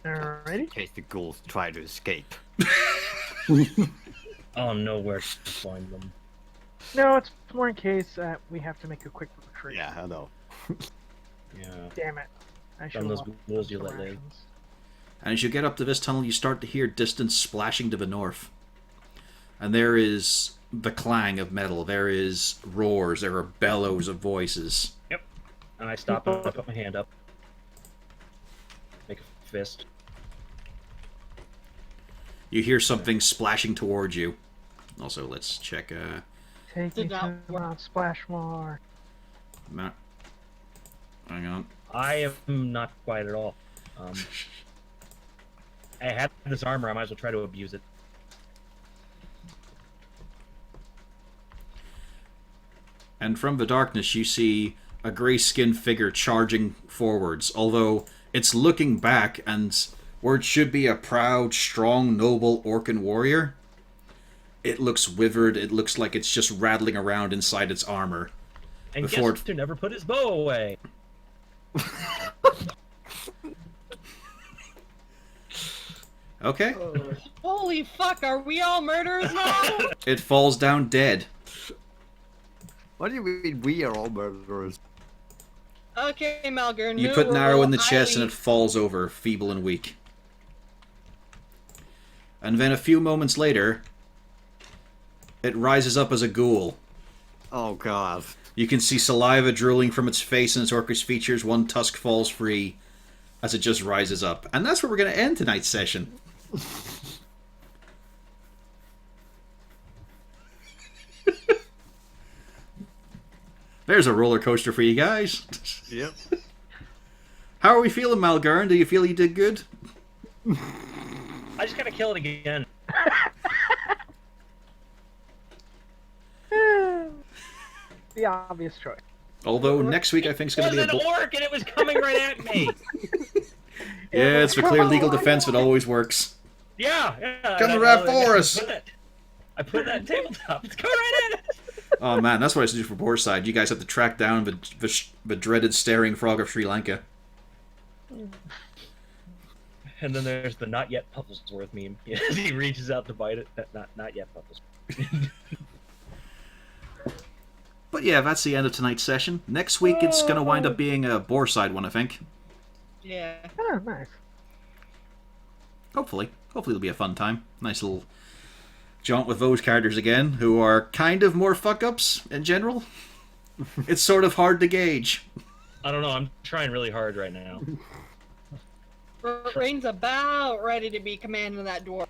Speaker 6: Alrighty.
Speaker 3: In case the ghouls try to escape.
Speaker 1: Oh, nowhere to find them.
Speaker 6: No, it's more in case we have to make a quick retreat.
Speaker 3: Yeah, I know.
Speaker 1: Yeah.
Speaker 6: Damn it. I should
Speaker 1: From
Speaker 6: have
Speaker 1: those
Speaker 6: left
Speaker 1: ghouls you
Speaker 6: some
Speaker 1: let live.
Speaker 6: rations.
Speaker 2: And as you get up to this tunnel, you start to hear distant splashing to the north. And there is the clang of metal. There is roars. There are bellows of voices.
Speaker 1: Yep. And I stop and I put my hand up. Make a fist.
Speaker 2: You hear something splashing towards you. Also, let's check...
Speaker 6: Take me to Mount Splashmore.
Speaker 2: Hang on.
Speaker 1: I am not quite at all. I have this armor, I might as well try to abuse it.
Speaker 2: And from the darkness, you see a grey-skinned figure charging forwards, although it's looking back, and where it should be a proud, strong, noble Orcan warrior, it looks withered. It looks like it's just rattling around inside its armor.
Speaker 1: And
Speaker 2: before
Speaker 1: guess who never put his bow away?
Speaker 2: Okay.
Speaker 5: Holy fuck, are we all murderers now?
Speaker 2: It falls down dead.
Speaker 3: What do you mean we are all murderers?
Speaker 5: Okay, Malgern.
Speaker 2: You
Speaker 5: new
Speaker 2: put an arrow
Speaker 5: rule,
Speaker 2: in the chest and
Speaker 5: I
Speaker 2: it falls over, feeble and weak. And then a few moments later, it rises up as a ghoul.
Speaker 3: Oh god.
Speaker 2: You can see saliva drooling from its face and its orcish features. One tusk falls free as it just rises up. And that's where we're going to end tonight's session. There's a roller coaster for you guys.
Speaker 3: Yep.
Speaker 2: How are we feeling, Malgern? Do you feel you did good?
Speaker 1: I just gotta kill it again.
Speaker 6: The obvious choice.
Speaker 2: Although next week I think is going to be
Speaker 1: It was an orc and it was coming right at me.
Speaker 2: Yeah, it's the clear legal defense that always works.
Speaker 1: Yeah.
Speaker 2: Come right for us.
Speaker 1: I put that tabletop. It's coming right at us.
Speaker 2: Oh man, that's what I used to do for Boarside. You guys have to track down the dreaded staring frog of Sri Lanka.
Speaker 1: And then there's the not yet Pufflesworth meme. He reaches out to bite it. Not yet Pufflesworth.
Speaker 2: But yeah, that's the end of tonight's session. Next week it's going to wind up being a Boarside one, I think.
Speaker 5: Yeah.
Speaker 6: Oh, nice.
Speaker 2: Hopefully. Hopefully it'll be a fun time. Nice little jaunt with those characters again, who are kind of more fuck-ups in general. It's sort of hard to gauge.
Speaker 1: I don't know. I'm trying really hard right now.
Speaker 5: Rain's about ready to be commanding that dwarf.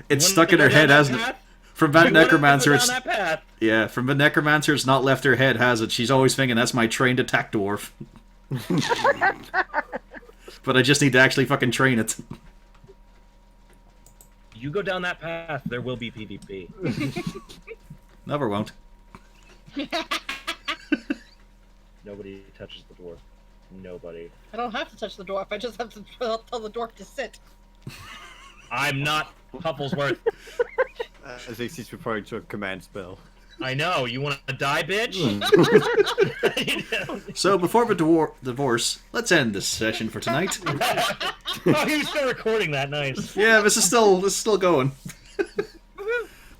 Speaker 2: It's stuck in her head, hasn't it? From that necromancer, it's... Yeah, from the necromancer, it's not left her head, has it? She's always thinking, that's my trained attack dwarf. But I just need to actually fucking train it.
Speaker 1: You go down that path, there will be PvP.
Speaker 2: Never won't.
Speaker 1: Nobody touches the dwarf. Nobody.
Speaker 5: I don't have to touch the dwarf. I just have to tell the dwarf to sit.
Speaker 1: I'm not Pufflesworth.
Speaker 3: I think she's referring to a command spell.
Speaker 1: I know. You want to die, bitch?
Speaker 2: So before the divorce, let's end this session for tonight.
Speaker 1: Oh, he was still recording that. Nice.
Speaker 2: Yeah, this is still going.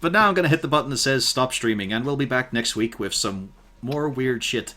Speaker 2: But now I'm going to hit the button that says stop streaming, and we'll be back next week with some more weird shit.